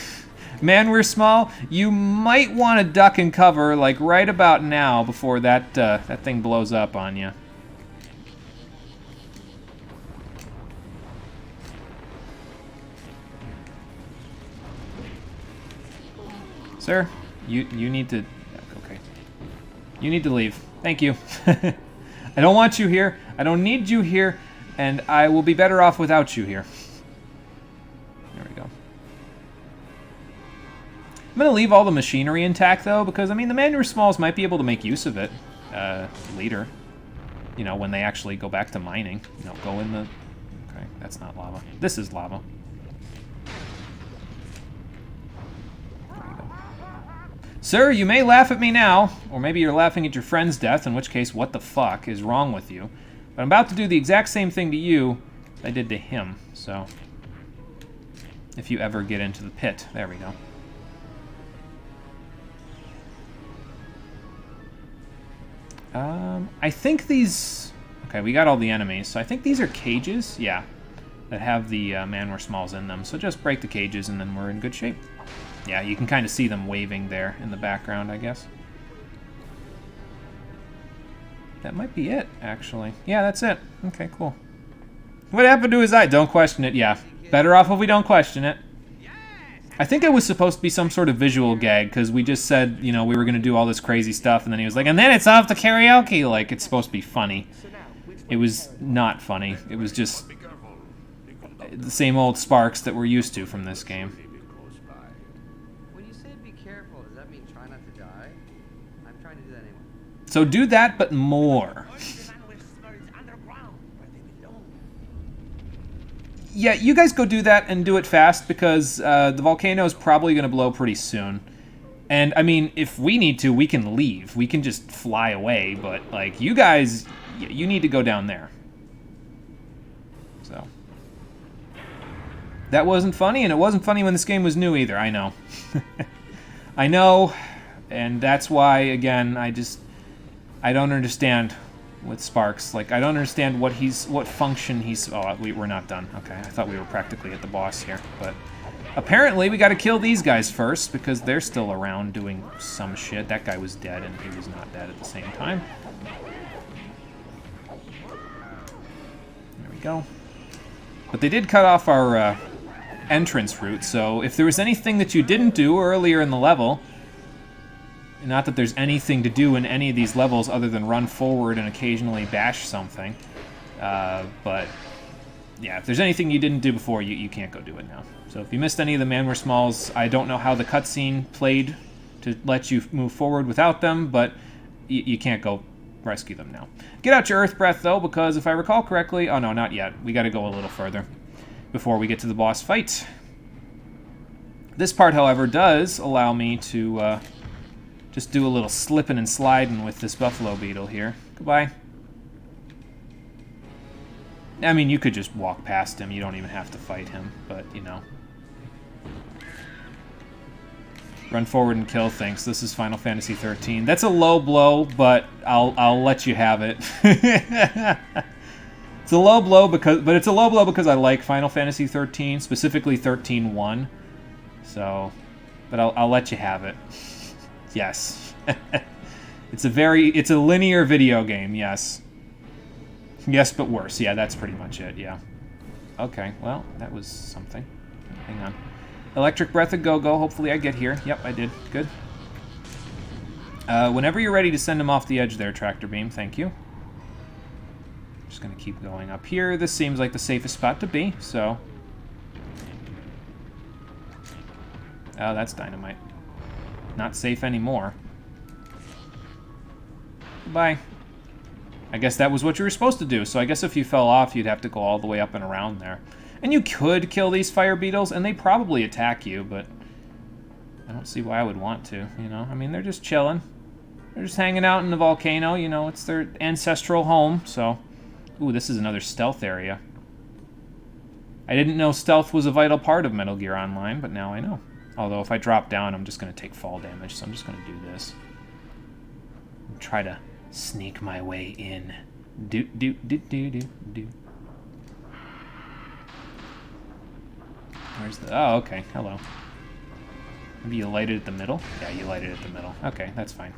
Manware Small, you might want to duck and cover, like, right about now before that, that thing blows up on you. Sir, you need to... Okay. You need to leave. Thank you. I don't want you here. I don't need you here. And I will be better off without you here. There we go. I'm going to leave all the machinery intact, though, because, I mean, the Manware Smalls might be able to make use of it later. You know, when they actually go back to mining. You know, go in the... Okay, that's not lava. This is lava. There we go. Sir, you may laugh at me now, or maybe you're laughing at your friend's death, in which case, what the fuck is wrong with you? But I'm about to do the exact same thing to you that I did to him, so... if you ever get into the pit. There we go. I think these... okay, we got all the enemies, so I think these are cages, yeah, that have the manware smalls in them. So just break the cages and then we're in good shape. Yeah, you can kind of see them waving there in the background, I guess. That might be it, actually. Yeah, that's it. Okay, cool. What happened to his eye? Don't question it, yeah. Better off if we don't question it. I think it was supposed to be some sort of visual gag, because we just said, you know, we were going to do all this crazy stuff, and then he was like, and then it's off to karaoke! Like, it's supposed to be funny. It was not funny. It was just the same old Sparks that we're used to from this game. When you say be careful, does that mean try not to die? I'm trying to do that anyway. So do that, but more. Yeah, you guys go do that and do it fast, because the volcano is probably going to blow pretty soon. And, I mean, if we need to, we can leave. We can just fly away, but, like, you guys, you need to go down there. So. That wasn't funny, and it wasn't funny when this game was new either, I know. I know, and that's why, again, I don't understand with Sparks. Like, I don't understand what function he's... oh, we're not done. Okay, I thought we were practically at the boss here, but... apparently, we gotta kill these guys first, because they're still around doing some shit. That guy was dead, and he was not dead at the same time. There we go. But they did cut off our entrance route, so if there was anything that you didn't do earlier in the level... not that there's anything to do in any of these levels other than run forward and occasionally bash something. But, yeah, if there's anything you didn't do before, you can't go do it now. So if you missed any of the manware smalls, I don't know how the cutscene played to let you move forward without them, but you can't go rescue them now. Get out your Earth Breath, though, because if I recall correctly... oh, no, not yet. We got to go a little further before we get to the boss fight. This part, however, does allow me to... just do a little slipping and sliding with this buffalo beetle here. Goodbye. I mean, you could just walk past him. You don't even have to fight him, but, you know. Run forward and kill things. This is Final Fantasy 13. That's a low blow, but I'll let you have it. It's a low blow because I like Final Fantasy 13, specifically 13-1. So, but I'll let you have it. Yes. It's a linear video game, yes. Yes, but worse. Yeah, that's pretty much it, yeah. Okay, well, that was something. Hang on. Electric Breath of Go-Go. Hopefully I get here. Yep, I did. Good. Whenever you're ready to send him off the edge there, Tractor Beam, thank you. Just gonna keep going up here. This seems like the safest spot to be, so... oh, that's dynamite. Not safe anymore. Goodbye. I guess that was what you were supposed to do, so I guess if you fell off, you'd have to go all the way up and around there. And you could kill these fire beetles, and they probably attack you, but I don't see why I would want to, you know? I mean, they're just chilling. They're just hanging out in the volcano, you know, it's their ancestral home, so... ooh, this is another stealth area. I didn't know stealth was a vital part of Metal Gear Online, but now I know. Although if I drop down, I'm just going to take fall damage, so I'm just going to do this. And try to sneak my way in. Do. Where's the... oh, okay. Hello. Maybe you light it at the middle? Yeah, you light it at the middle. Okay, that's fine.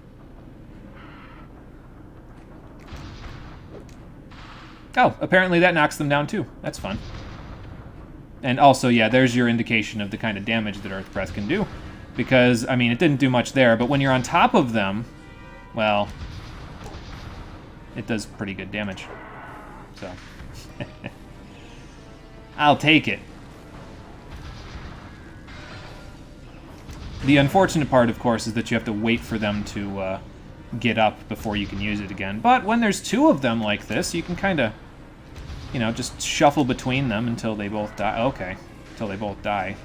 Oh, apparently that knocks them down too. That's fun. And also, yeah, there's your indication of the kind of damage that Earth Breath can do. Because, I mean, it didn't do much there, but when you're on top of them, well, it does pretty good damage. So, I'll take it. The unfortunate part, of course, is that you have to wait for them to get up before you can use it again. But when there's two of them like this, you can kind of, you know, just shuffle between them until they both die. Okay, until they both die.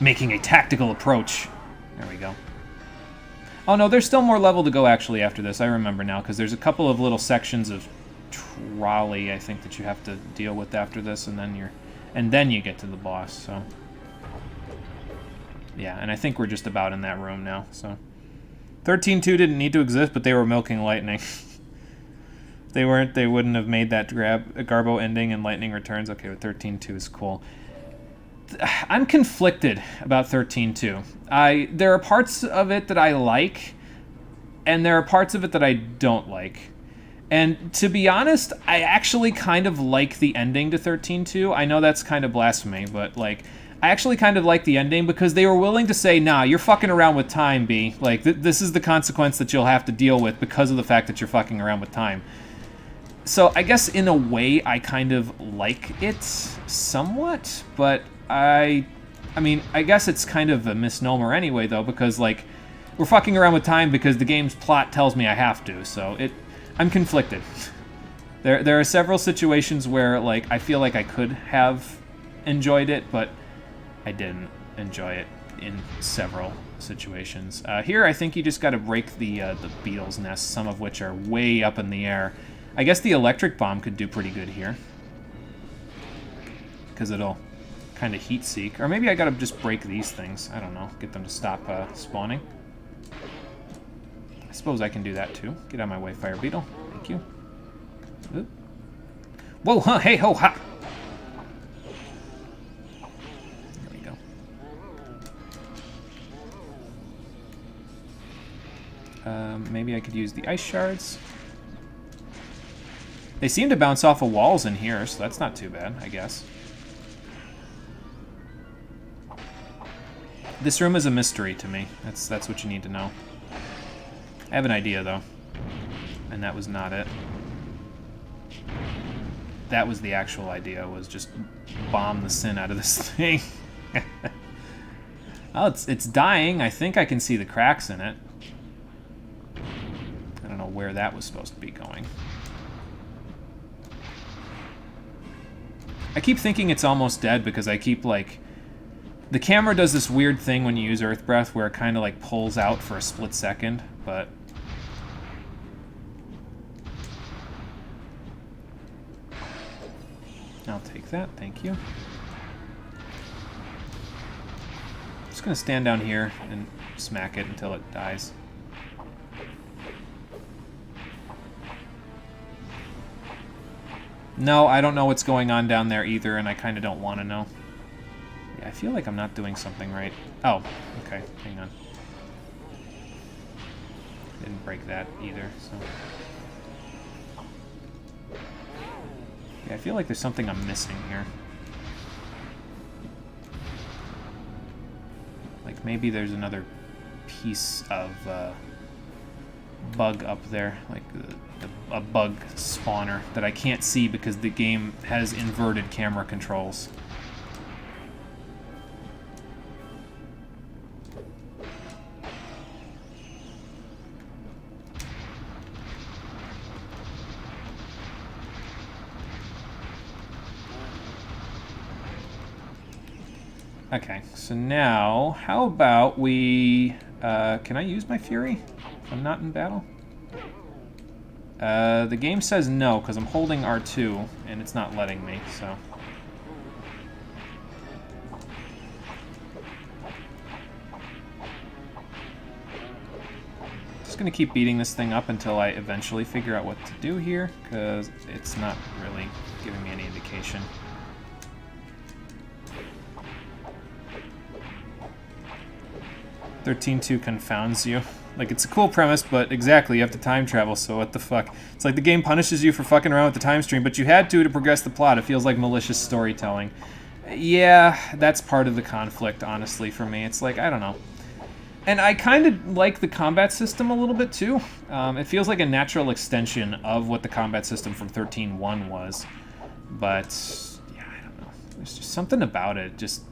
Making a tactical approach. There we go. Oh no, there's still more level to go actually after this. I remember now, because there's a couple of little sections of trolley, I think, that you have to deal with after this, and then you get to the boss, so. Yeah, and I think we're just about in that room now, so. 13.2 didn't need to exist, but they were milking lightning. If they weren't, they wouldn't have made that Garbo ending and lightning returns. Okay, but 13.2 is cool. I'm conflicted about 13.2. There are parts of it that I like, and there are parts of it that I don't like. And to be honest, I actually kind of like the ending to 13.2. I know that's kind of blasphemy, but like, I actually kind of like the ending because they were willing to say, nah, you're fucking around with time, B. Like, this is the consequence that you'll have to deal with because of the fact that you're fucking around with time. So I guess in a way I kind of like it somewhat, but I mean, I guess it's kind of a misnomer anyway, though, because, like, we're fucking around with time because the game's plot tells me I have to, so I'm conflicted. There are several situations where, like, I feel like I could have enjoyed it, but I didn't enjoy it in several situations. Here, I think you just gotta break the beetle's nests, some of which are way up in the air. I guess the electric bomb could do pretty good here, because it'll kind of heat seek. Or maybe I gotta just break these things. I don't know. Get them to stop spawning. I suppose I can do that too. Get out of my way, fire beetle. Thank you. Oop. Whoa, huh, hey, ho, ha! There we go. Maybe I could use the ice shards. They seem to bounce off of walls in here, so that's not too bad, I guess. This room is a mystery to me. That's what you need to know. I have an idea, though. And that was not it. That was the actual idea, was just bomb the sin out of this thing. Oh, it's dying. I think I can see the cracks in it. I don't know where that was supposed to be going. I keep thinking it's almost dead because I keep, like... The camera does this weird thing when you use Earth Breath where it kind of, like, pulls out for a split second, but... I'll take that, thank you. Just gonna stand down here and smack it until it dies. No, I don't know what's going on down there either, and I kind of don't want to know. Yeah, I feel like I'm not doing something right. Oh, okay, hang on. Didn't break that either, so... Yeah, I feel like there's something I'm missing here. Like, maybe there's another piece of bug up there, like a bug spawner that I can't see because the game has inverted camera controls. Okay, so now, how about we... can I use my Fury if I'm not in battle? The game says no, because I'm holding R2, and it's not letting me, so... Just gonna keep beating this thing up until I eventually figure out what to do here, because it's not really giving me any indication. (13.2) confounds you. Like, it's a cool premise, but exactly, you have to time travel, so what the fuck? It's like the game punishes you for fucking around with the time stream, but you had to progress the plot. It feels like malicious storytelling. Yeah, that's part of the conflict, honestly, for me. It's like, I don't know. And I kind of like the combat system a little bit, too. It feels like a natural extension of what the combat system from 13.1 was. But, yeah, I don't know. There's just something about it, just...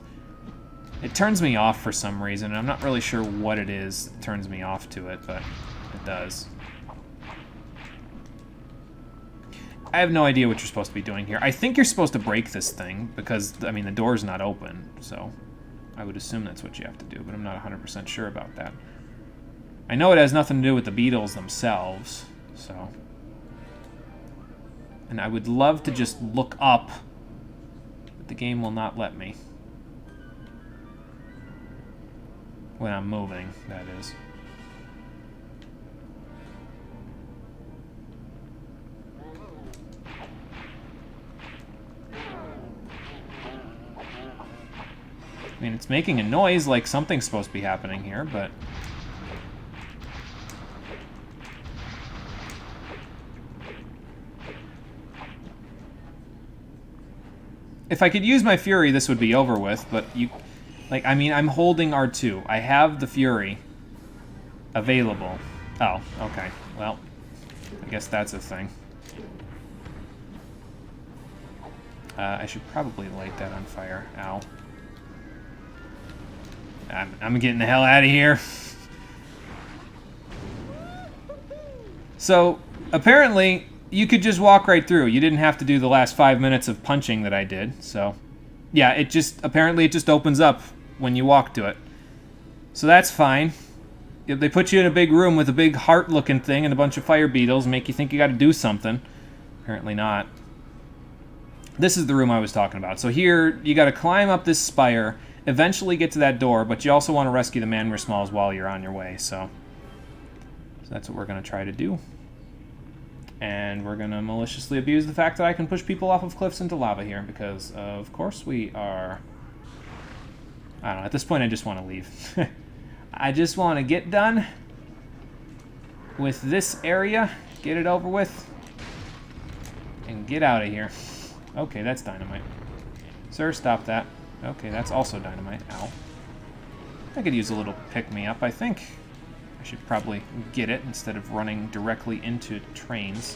It turns me off for some reason, and I'm not really sure what it is that turns me off to it, but it does. I have no idea what you're supposed to be doing here. I think you're supposed to break this thing, because, I mean, the door's not open, so... I would assume that's what you have to do, but I'm not 100% sure about that. I know it has nothing to do with the beetles themselves, so... And I would love to just look up, but the game will not let me. When I'm moving, that is. I mean, it's making a noise like something's supposed to be happening here, but... If I could use my Fury, this would be over with, but you... Like, I mean, I'm holding R2. I have the Fury available. Oh, okay. Well, I guess that's a thing. I should probably light that on fire. Ow. I'm getting the hell out of here. So, apparently, you could just walk right through. You didn't have to do the last 5 minutes of punching that I did, so... Yeah, it just... Apparently, it just opens up when you walk to it. So that's fine. If they put you in a big room with a big heart-looking thing and a bunch of fire beetles and make you think you gotta do something. Apparently not. This is the room I was talking about. So here, you gotta climb up this spire, eventually get to that door, but you also want to rescue the man Smalls while you're on your way, so that's what we're gonna try to do. And we're gonna maliciously abuse the fact that I can push people off of cliffs into lava here, because of course we are... I don't know, at this point I just want to leave. I just want to get done with this area, get it over with, and get out of here. Okay, that's dynamite. Sir, stop that. Okay, that's also dynamite. Ow. I could use a little pick-me-up, I think. I should probably get it instead of running directly into trains.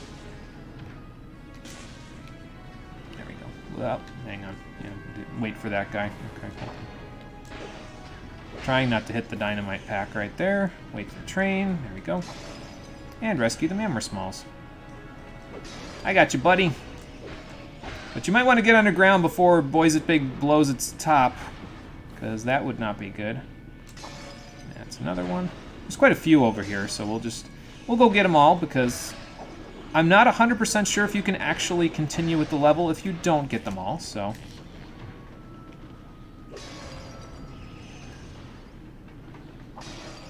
There we go. Well, hang on. Yeah, wait for that guy. Okay. Trying not to hit the dynamite pack right there. Wait for the train. There we go. And rescue the Smalls. I got you, buddy. But you might want to get underground before Boys It Big blows its top, because that would not be good. That's another one. There's quite a few over here, so we'll go get them all, because I'm not 100% sure if you can actually continue with the level if you don't get them all, so...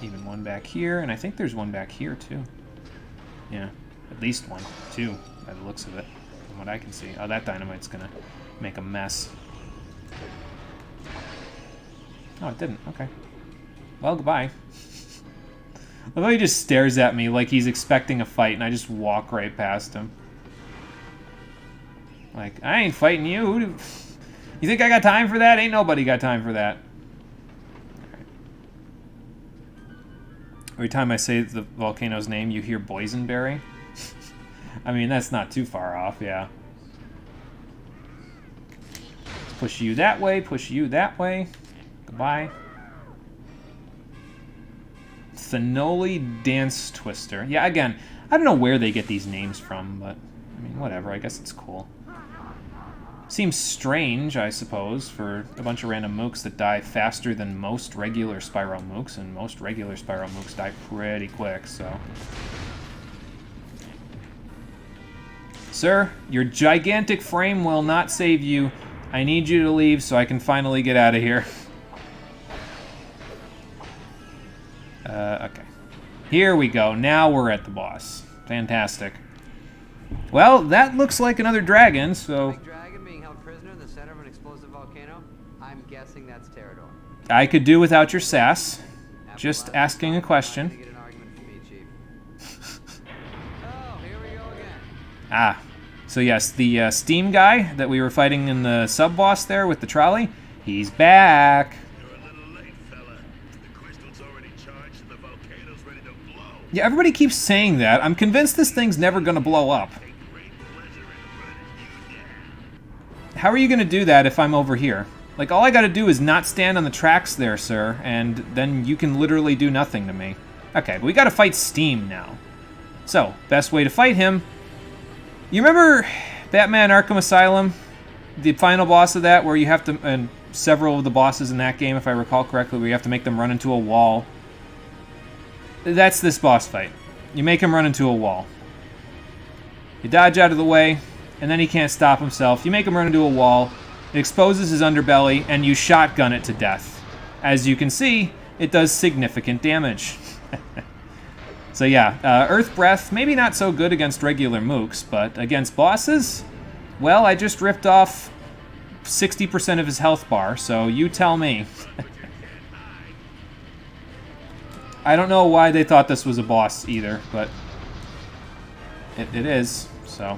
Even one back here, and I think there's one back here, too. Yeah, at least one. Two, by the looks of it, from what I can see. Oh, that dynamite's gonna make a mess. Oh, it didn't. Okay. Well, goodbye. Look how he just stares at me like he's expecting a fight, and I just walk right past him. Like, I ain't fighting you. You think I got time for that? Ain't nobody got time for that. Every time I say the volcano's name, you hear boysenberry. I mean, that's not too far off, yeah. Push you that way, push you that way. Goodbye. Thanoli Dance Twister. Yeah, again, I don't know where they get these names from, but, I mean, whatever, I guess it's cool. Seems strange, I suppose, for a bunch of random mooks that die faster than most regular Spyro mooks, and most regular Spyro mooks die pretty quick, so... Sir, your gigantic frame will not save you. I need you to leave so I can finally get out of here. Okay. Here we go. Now we're at the boss. Fantastic. Well, that looks like another dragon, so... Big dragon being held prisoner in the center of an explosive volcano? I'm guessing that's Pterodon. I could do without your sass. Just asking a question. Get an argument from me, Chief. Oh, here we go again. Ah. So yes, the Steam guy that we were fighting in the sub-boss there with the trolley, he's back. You're a little late, fella. The crystal's already charged and the volcano's ready to blow. Yeah, everybody keeps saying that. I'm convinced this thing's never going to blow up. Take great pleasure in running you down. How are you going to do that if I'm over here? Like, all I got to do is not stand on the tracks there, sir, and then you can literally do nothing to me. Okay, but we got to fight Steam now. So, best way to fight him... You remember Batman Arkham Asylum? The final boss of that, where you have to... And several of the bosses in that game, if I recall correctly, where you have to make them run into a wall. That's this boss fight. You make him run into a wall. You dodge out of the way, and then he can't stop himself. You make him run into a wall, it exposes his underbelly, and you shotgun it to death. As you can see, it does significant damage. So yeah, Earth Breath, maybe not so good against regular mooks, but against bosses? Well, I just ripped off 60% of his health bar, so you tell me. I don't know why they thought this was a boss either, but it is, so.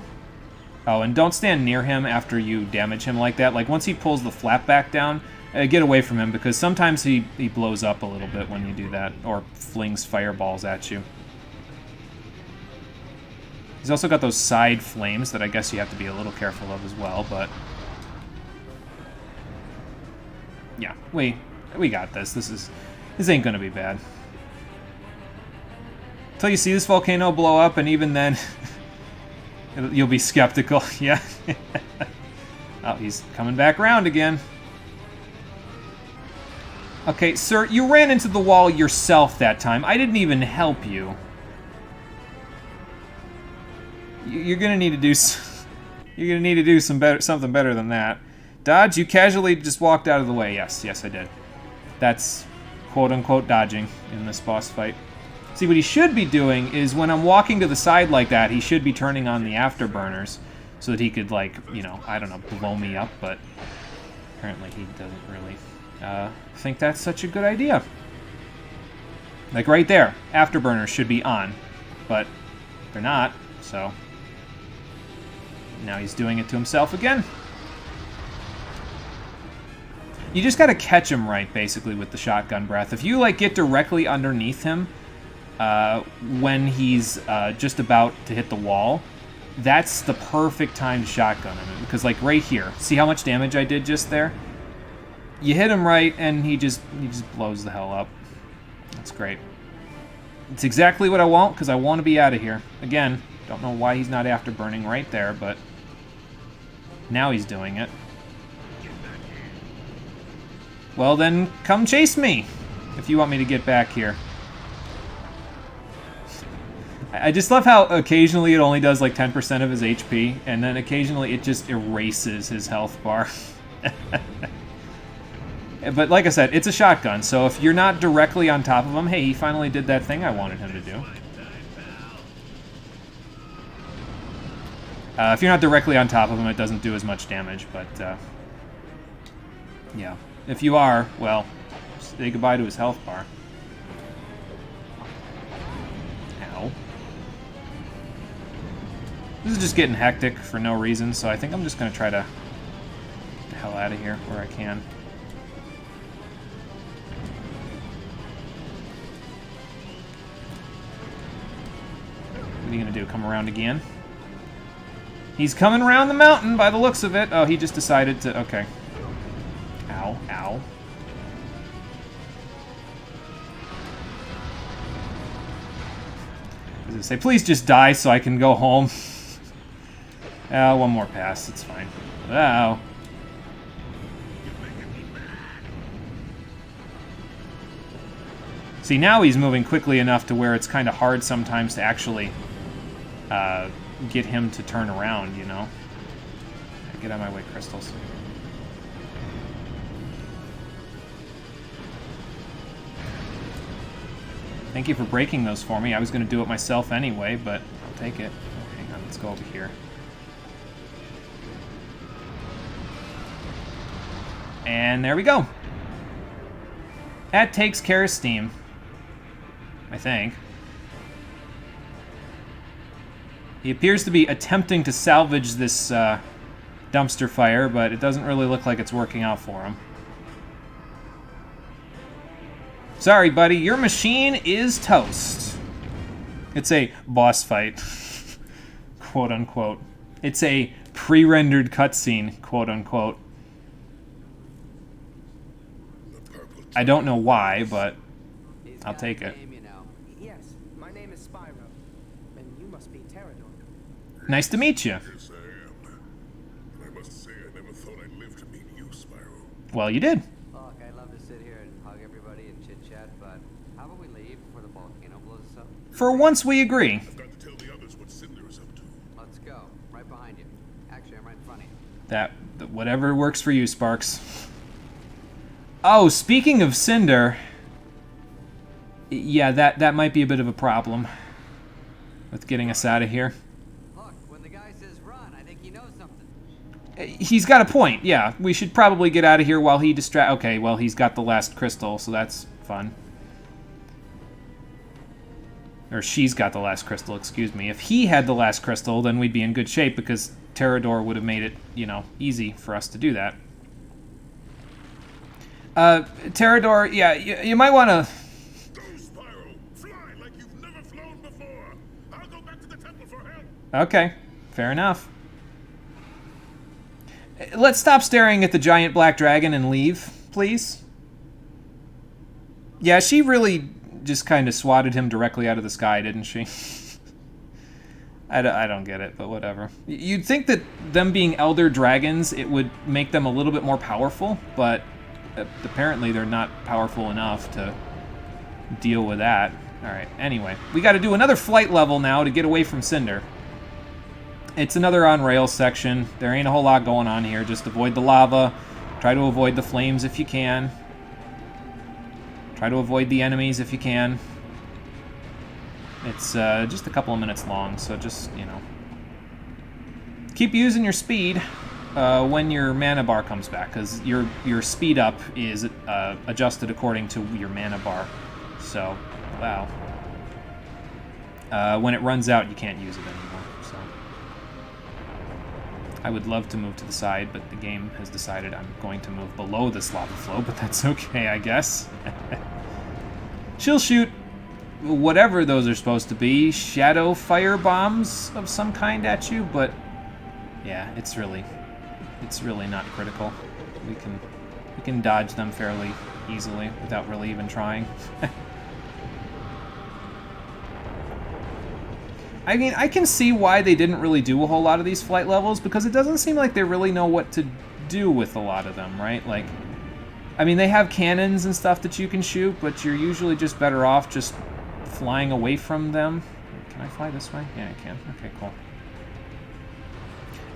Oh, and don't stand near him after you damage him like that. Like, once he pulls the flap back down, get away from him, because sometimes he blows up a little bit when you do that, or flings fireballs at you. He's also got those side flames that I guess you have to be a little careful of as well, but... yeah, we got this. This ain't gonna be bad. Until you see this volcano blow up, and even then, you'll be skeptical. Yeah. Oh, he's coming back around again. Okay, sir, you ran into the wall yourself that time. I didn't even help you. You're gonna need to do. You're gonna need to do something better than that. Dodge. You casually just walked out of the way. Yes, I did. That's quote-unquote dodging in this boss fight. See, what he should be doing is when I'm walking to the side like that, he should be turning on the afterburners so that he could, like, you know, I don't know, blow me up, but apparently he doesn't really think that's such a good idea. Like right there, afterburners should be on, but they're not, so now he's doing it to himself again. You just gotta catch him right, basically, with the shotgun breath. If you, like, get directly underneath him when he's just about to hit the wall, that's the perfect time to shotgun him. Because, like, right here, see how much damage I did just there? You hit him right, and he just blows the hell up. That's great. It's exactly what I want, because I want to be out of here. Again, don't know why he's not afterburning right there, but now he's doing it. Well, then, come chase me, if you want me to get back here. I just love how occasionally it only does like 10% of his HP, and then occasionally it just erases his health bar. But like I said, it's a shotgun, so if you're not directly on top of him, hey, he finally did that thing I wanted him to do. If you're not directly on top of him, it doesn't do as much damage, but yeah. If you are, well, say goodbye to his health bar. Ow. This is just getting hectic for no reason, so I think I'm just going to try to get the hell out of here where I can. What are you going to do, come around again? He's coming around the mountain by the looks of it. Oh, he just decided to... okay. Ow, ow. I was gonna say, please just die so I can go home. One more pass, it's fine. Ow. See, now he's moving quickly enough to where it's kind of hard sometimes to actually get him to turn around, you know? Get out of my way, crystals. Thank you for breaking those for me. I was going to do it myself anyway, but I'll take it. Hang on, let's go over here. And there we go. That takes care of steam. I think. He appears to be attempting to salvage this dumpster fire, but it doesn't really look like it's working out for him. Sorry, buddy, your machine is toast. It's a boss fight, quote unquote. It's a pre-rendered cutscene, quote unquote. I don't know why, but I'll take it. Yes, my name is Spyro, and you must be Pterodon. Nice to meet you. Yes, I am. And I must say, I never thought I'd live to meet you, Spyro. Well, you did. Look, I'd love to sit here and hug everybody and chit-chat, but how about we leave before the volcano blows us up? For once, we agree. I've got to tell the others what Cinder is up to. Let's go. Right behind you. Actually, I'm right in front of you. That whatever works for you, Sparks. Oh, speaking of Cinder, yeah, that might be a bit of a problem with getting us out of here. Look, when the guy says run, I think he knows something. He's got a point. Yeah, we should probably get out of here while he Okay, well, he's got the last crystal, so that's fun. Or she's got the last crystal, excuse me. If he had the last crystal, then we'd be in good shape because Terrador would have made it, you know, easy for us to do that. Terrador, yeah, you might want to... Go, Spyro! Fly like you've never flown before! I'll go back to the temple for help! Okay, fair enough. Let's stop staring at the giant black dragon and leave, please. Yeah, she really just kind of swatted him directly out of the sky, didn't she? I don't get it, but whatever. You'd think that them being elder dragons, it would make them a little bit more powerful, but apparently they're not powerful enough to deal with that. Alright, anyway. We got to do another flight level now to get away from Cinder. It's another on-rails section. There ain't a whole lot going on here. Just avoid the lava. Try to avoid the flames if you can. Try to avoid the enemies if you can. It's just a couple of minutes long, so just, you know. Keep using your speed when your mana bar comes back, because your speed up is adjusted according to your mana bar. So, wow. When it runs out, you can't use it anymore, so. I would love to move to the side, but the game has decided I'm going to move below this lava flow, but that's okay, I guess. She'll shoot whatever those are supposed to be, shadow fire bombs of some kind at you, but yeah, it's really not critical. We can dodge them fairly easily without really even trying. I mean, I can see why they didn't really do a whole lot of these flight levels, because it doesn't seem like they really know what to do with a lot of them, right? Like, I mean, they have cannons and stuff that you can shoot, but you're usually just better off just flying away from them. Can I fly this way? Yeah, I can. Okay, cool.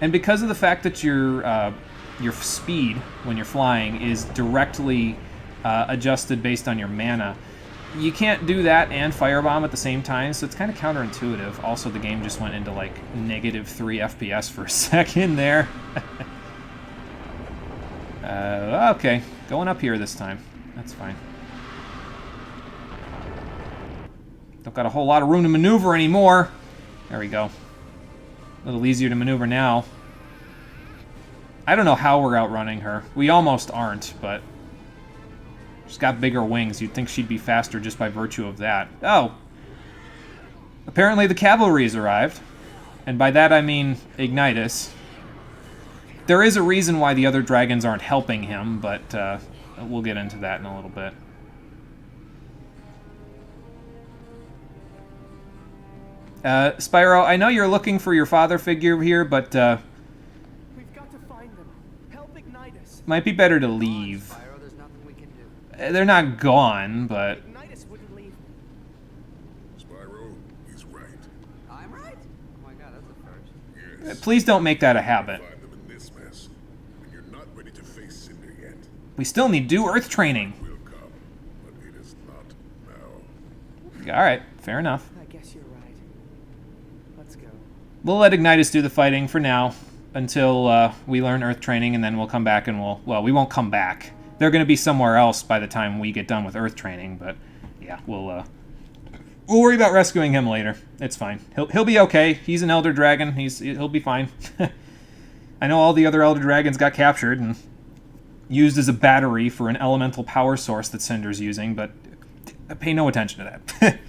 And because of the fact that your speed when you're flying is directly adjusted based on your mana, you can't do that and firebomb at the same time, so it's kind of counterintuitive. Also, the game just went into like -3 FPS for a second there. Okay, going up here this time. That's fine. Don't got a whole lot of room to maneuver anymore. There we go. A little easier to maneuver now. I don't know how we're outrunning her. We almost aren't, but she's got bigger wings. You'd think she'd be faster just by virtue of that. Oh! Apparently the cavalry's arrived. And by that I mean Ignitus. There is a reason why the other dragons aren't helping him, but we'll get into that in a little bit. Spyro, I know you're looking for your father figure here, but We've got to find them. Help Ignitus. might be better to leave. Spyro, there's nothing we can do. They're not gone, but Ignitus wouldn't leave. Spyro, he's right. I'm right? Oh my god, that's a first. Yes. please don't make that a habit. Find them in this mess. And you're not ready to face Cinder yet. We still need to do Earth training. Will come, but it is not now. Alright, fair enough. I guess you're right. Let's go. We'll let Ignitus do the fighting for now, until we learn Earth training, and then we'll come back and well, we won't come back. They're going to be somewhere else by the time we get done with Earth training, but yeah, we'll worry about rescuing him later. It's fine. He'll be okay. He's an Elder Dragon. He'll be fine. I know all the other Elder Dragons got captured and used as a battery for an elemental power source that Cinder's using, but pay no attention to that.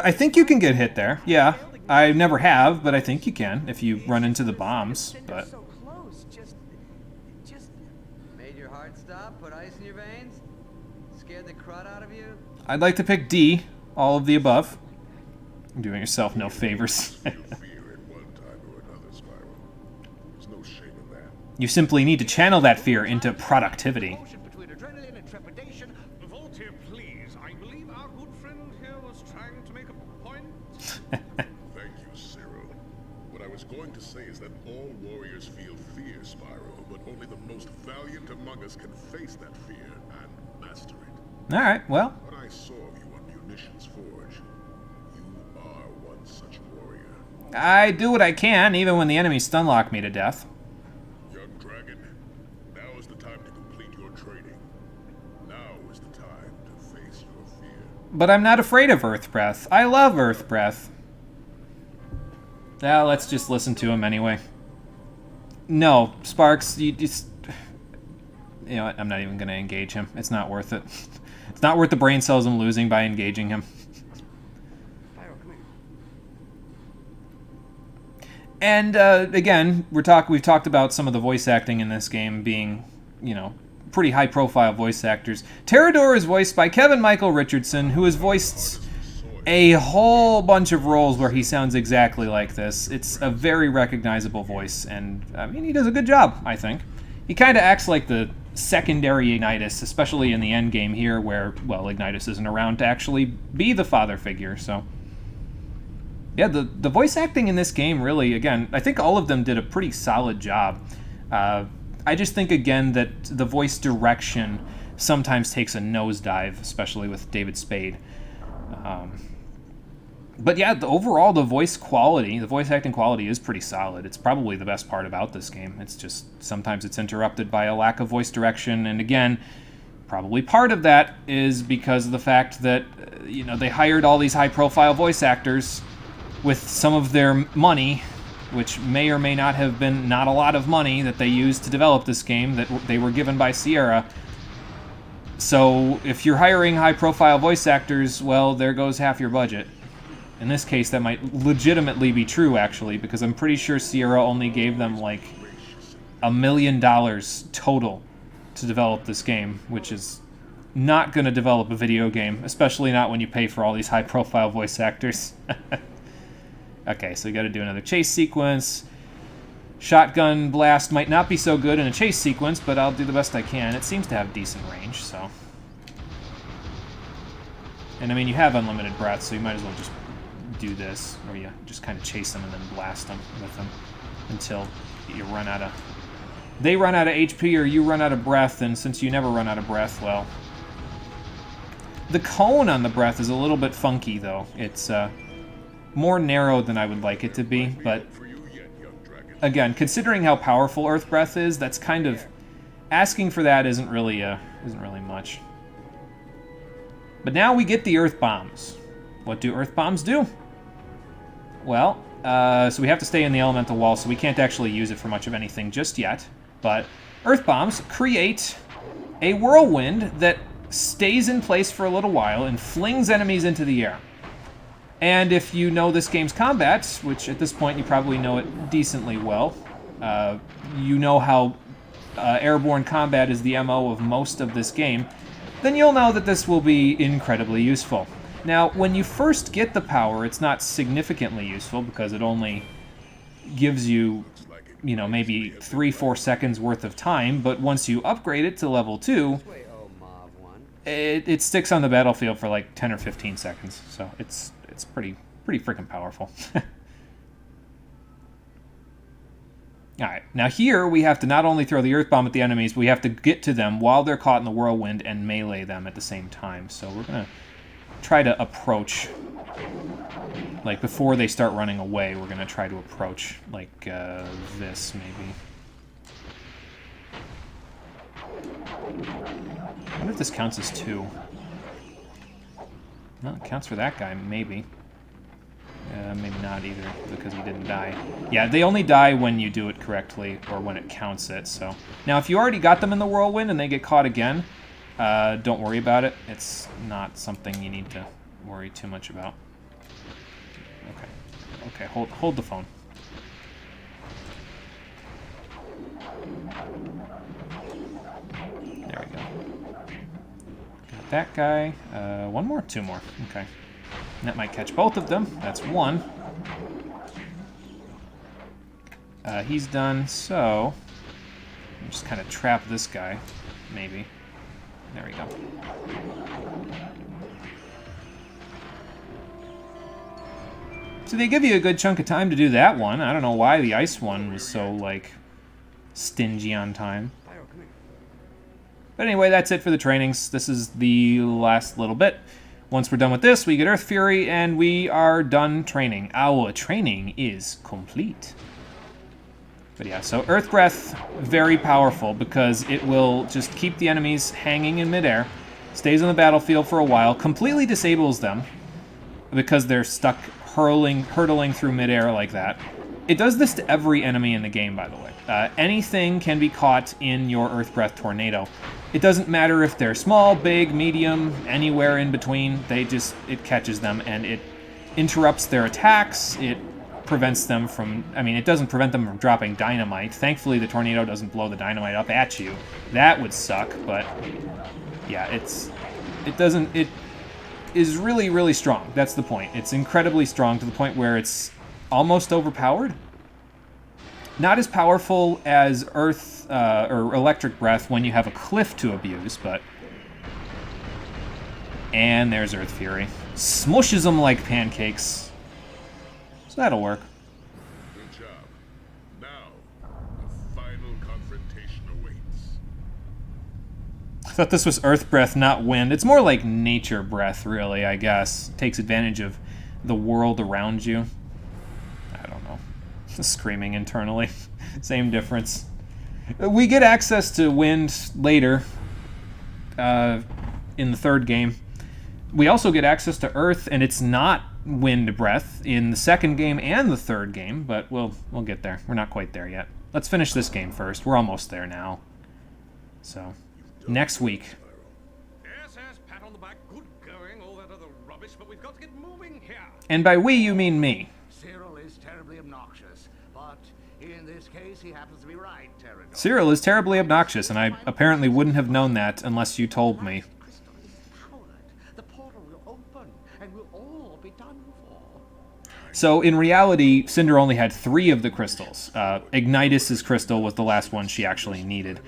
I think you can get hit there. Yeah, I never have, but I think you can if you run into the bombs. But So close. Just. Made your heart stop? Put ice in your veins? Scared the crud out of you? I'd like to pick D, all of the above. You're doing yourself no favors. Feel fear at one time or another, Spyro. There's no shame in that. You simply need to channel that fear into productivity. Motion between adrenaline and trepidation. Voltaire, please. I believe our good friend here was trying to make a point. Thank you, Cyril. What I was going to say is that all warriors feel fear, Spyro, but only the most valiant among us can face that fear and master it. All right, well, What I saw of you on Munitions Forge, you are one such warrior. I do what I can, even when the enemies stunlock me to death. Young dragon, now is the time to complete your training. Now is the time to face your fear. But I'm not afraid of Earth Breath. I love Earth Breath. Now let's just listen to him anyway. No, Sparks, you just... You know what, I'm not even going to engage him. It's not worth it. It's not worth the brain cells I'm losing by engaging him. Spyro, come here. And again, we've talked about some of the voice acting in this game being, you know, pretty high-profile voice actors. Terrador is voiced by Kevin Michael Richardson, who has voiced a whole bunch of roles where he sounds exactly like this. It's a very recognizable voice, and I mean, he does a good job, I think. He kind of acts like the secondary Ignitus, especially in the end game here, where, well, Ignitus isn't around to actually be the father figure, so... Yeah, the voice acting in this game really, again, I think all of them did a pretty solid job. I just think, again, that the voice direction sometimes takes a nosedive, especially with David Spade. But yeah, overall, the voice acting quality is pretty solid. It's probably the best part about this game. It's just, sometimes it's interrupted by a lack of voice direction, and again, probably part of that is because of the fact that, you know, they hired all these high-profile voice actors with some of their money, which may or may not have been not a lot of money that they used to develop this game, that they were given by Sierra. So if you're hiring high-profile voice actors, well, there goes half your budget. In this case, that might legitimately be true, actually, because I'm pretty sure Sierra only gave them, like, $1 million total to develop this game, which is not going to develop a video game, especially not when you pay for all these high-profile voice actors. Okay, so we got to do another chase sequence. Shotgun blast might not be so good in a chase sequence, but I'll do the best I can. It seems to have decent range, so... And, I mean, you have unlimited breath, so you might as well just do this, or you just kind of chase them and then blast them with them until you run out of... They run out of HP or you run out of breath, and since you never run out of breath, well... The cone on the breath is a little bit funky, though. It's, more narrow than I would like it to be, but again, considering how powerful Earth Breath is, that's kind of asking for that isn't really much. But now we get the Earth Bombs. What do Earth Bombs do? Well, so we have to stay in the elemental wall, so we can't actually use it for much of anything just yet. But Earth Bombs create a whirlwind that stays in place for a little while and flings enemies into the air. And if you know this game's combat, which at this point you probably know it decently well, you know how airborne combat is the MO of most of this game, then you'll know that this will be incredibly useful. Now, when you first get the power, it's not significantly useful because it only gives you, you know, maybe 3-4 seconds worth of time, but once you upgrade it to level 2, Wait, oh, Mav 1. it sticks on the battlefield for like 10 or 15 seconds, so it's pretty freaking powerful. Alright, now here we have to not only throw the Earth Bomb at the enemies, but we have to get to them while they're caught in the whirlwind and melee them at the same time. So we're going to try to approach, like before they start running away, we're going to try to approach like this maybe. I wonder if this counts as 2. No, it counts for that guy, maybe. Maybe not either, because he didn't die. Yeah, they only die when you do it correctly, or when it counts it, so... Now, if you already got them in the whirlwind and they get caught again, don't worry about it. It's not something you need to worry too much about. Okay, hold the phone. There we go. Got that guy. One more? 2 more. Okay. And that might catch both of them. That's 1. He's done, so... Just kind of trap this guy, maybe. There we go. So they give you a good chunk of time to do that one. I don't know why the ice one was so, like, stingy on time. But anyway, that's it for the trainings. This is the last little bit. Once we're done with this, we get Earth Fury, and we are done training. Our training is complete. But yeah, so Earth Breath, very powerful, because it will just keep the enemies hanging in midair, stays on the battlefield for a while, completely disables them, because they're stuck hurtling through midair like that. It does this to every enemy in the game, by the way. Anything can be caught in your Earth Breath tornado. It doesn't matter if they're small, big, medium, anywhere in between. It catches them, and it interrupts their attacks. It prevents them from, it doesn't prevent them from dropping dynamite. Thankfully, the tornado doesn't blow the dynamite up at you. That would suck, but yeah, it is really, really strong. That's the point. It's incredibly strong to the point where it's almost overpowered. Not as powerful as Earth or Electric Breath when you have a cliff to abuse, but... And there's Earth Fury. Smushes them like pancakes. So that'll work. Good job. Now, the final confrontation awaits. I thought this was Earth Breath, not Wind. It's more like Nature Breath, really, I guess. Takes advantage of the world around you. I don't know. Screaming internally. Same difference. We get access to Wind later in the third game. We also get access to Earth, and it's not Wind Breath in the second game and the third game, but we'll get there. We're not quite there yet. Let's finish this game first. We're almost there now. So, next week. Yes, pat on the back, good going, all that other rubbish, but we've got to get moving here. And by we, you mean me. Cyril is terribly obnoxious, but in this case, he happens to be right, Pterodon. Cyril is terribly obnoxious, and I apparently wouldn't have known that unless you told me. Crystal is powered. The portal will open, and we'll all be done for. So, in reality, Cinder only had 3 of the crystals. Ignitus's crystal was the last one she actually needed.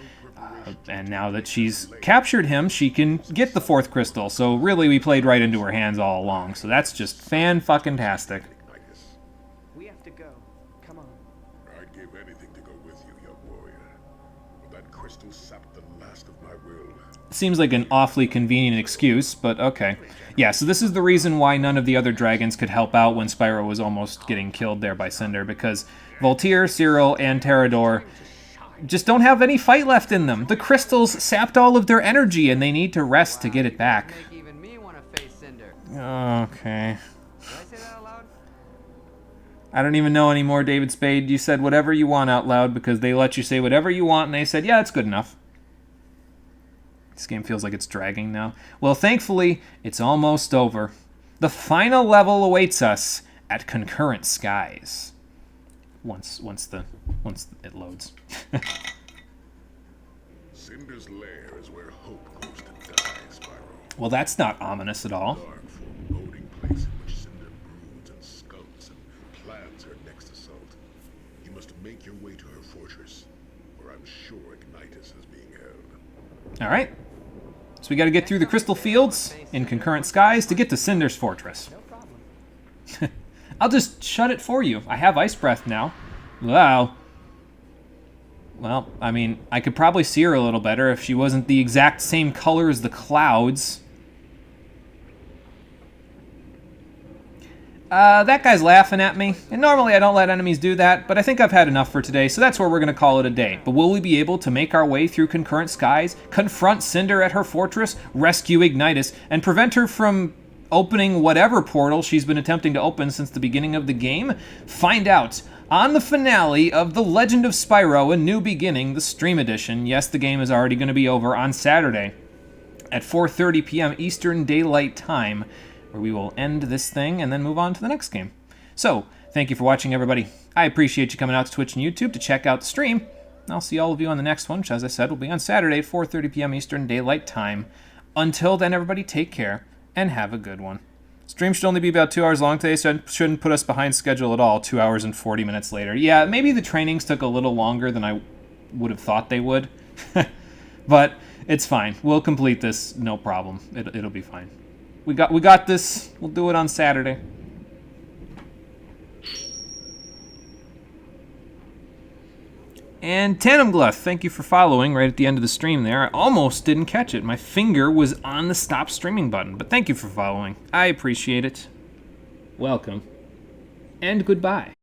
And now that she's captured him, she can get the 4th crystal. So, really, we played right into her hands all along. So that's just fan-fucking-tastic. We have to go. Come on. I'd give anything to go with you, young warrior. But that crystal sapped the last of my will. Seems like an awfully convenient excuse, but okay. Yeah, so this is the reason why none of the other dragons could help out when Spyro was almost getting killed there by Cinder, because Volteer, Cyril, and Pterodor just don't have any fight left in them. The crystals sapped all of their energy, and they need to rest to get it back. Make even me want to face Cinder. Okay. Did I say that out loud? I don't even know anymore, David Spade. You said whatever you want out loud because they let you say whatever you want, and they said, yeah, that's good enough. This game feels like it's dragging now. Well, thankfully, it's almost over. The final level awaits us at Concurrent Skies. Once it loads. Cinder's lair is where hope goes to die, Spyro. Well, that's not ominous at all. Dark, foreboding place in which Cinder broods and skulks and plans her next assault. You must make your way to her fortress, where I'm sure Ignitus is being held. All right. So we got to get through the crystal fields in Concurrent Skies to get to Cinder's fortress. No problem. I'll just shut it for you. I have Ice Breath now. Wow. Well, I could probably see her a little better if she wasn't the exact same color as the clouds. That guy's laughing at me, and normally I don't let enemies do that, but I think I've had enough for today, so that's where we're going to call it a day. But will we be able to make our way through Concurrent Skies, confront Cinder at her fortress, rescue Ignitus, and prevent her from opening whatever portal she's been attempting to open since the beginning of the game? Find out on the finale of The Legend of Spyro: A New Beginning, the Stream Edition. Yes, the game is already going to be over on Saturday at 4:30 p.m. Eastern Daylight Time, where we will end this thing and then move on to the next game. So, thank you for watching, everybody. I appreciate you coming out to Twitch and YouTube to check out the stream. I'll see all of you on the next one, which, as I said, will be on Saturday at 4:30 p.m. Eastern Daylight Time. Until then, everybody, take care and have a good one. Stream should only be about 2 hours long today, so it shouldn't put us behind schedule at all, 2 hours and 40 minutes later. Yeah, maybe the trainings took a little longer than I would have thought they would. But it's fine. We'll complete this, no problem. It'll be fine. We got this. We'll do it on Saturday. And Tanumgluth, thank you for following right at the end of the stream there. I almost didn't catch it. My finger was on the stop streaming button, but thank you for following. I appreciate it. Welcome. And goodbye.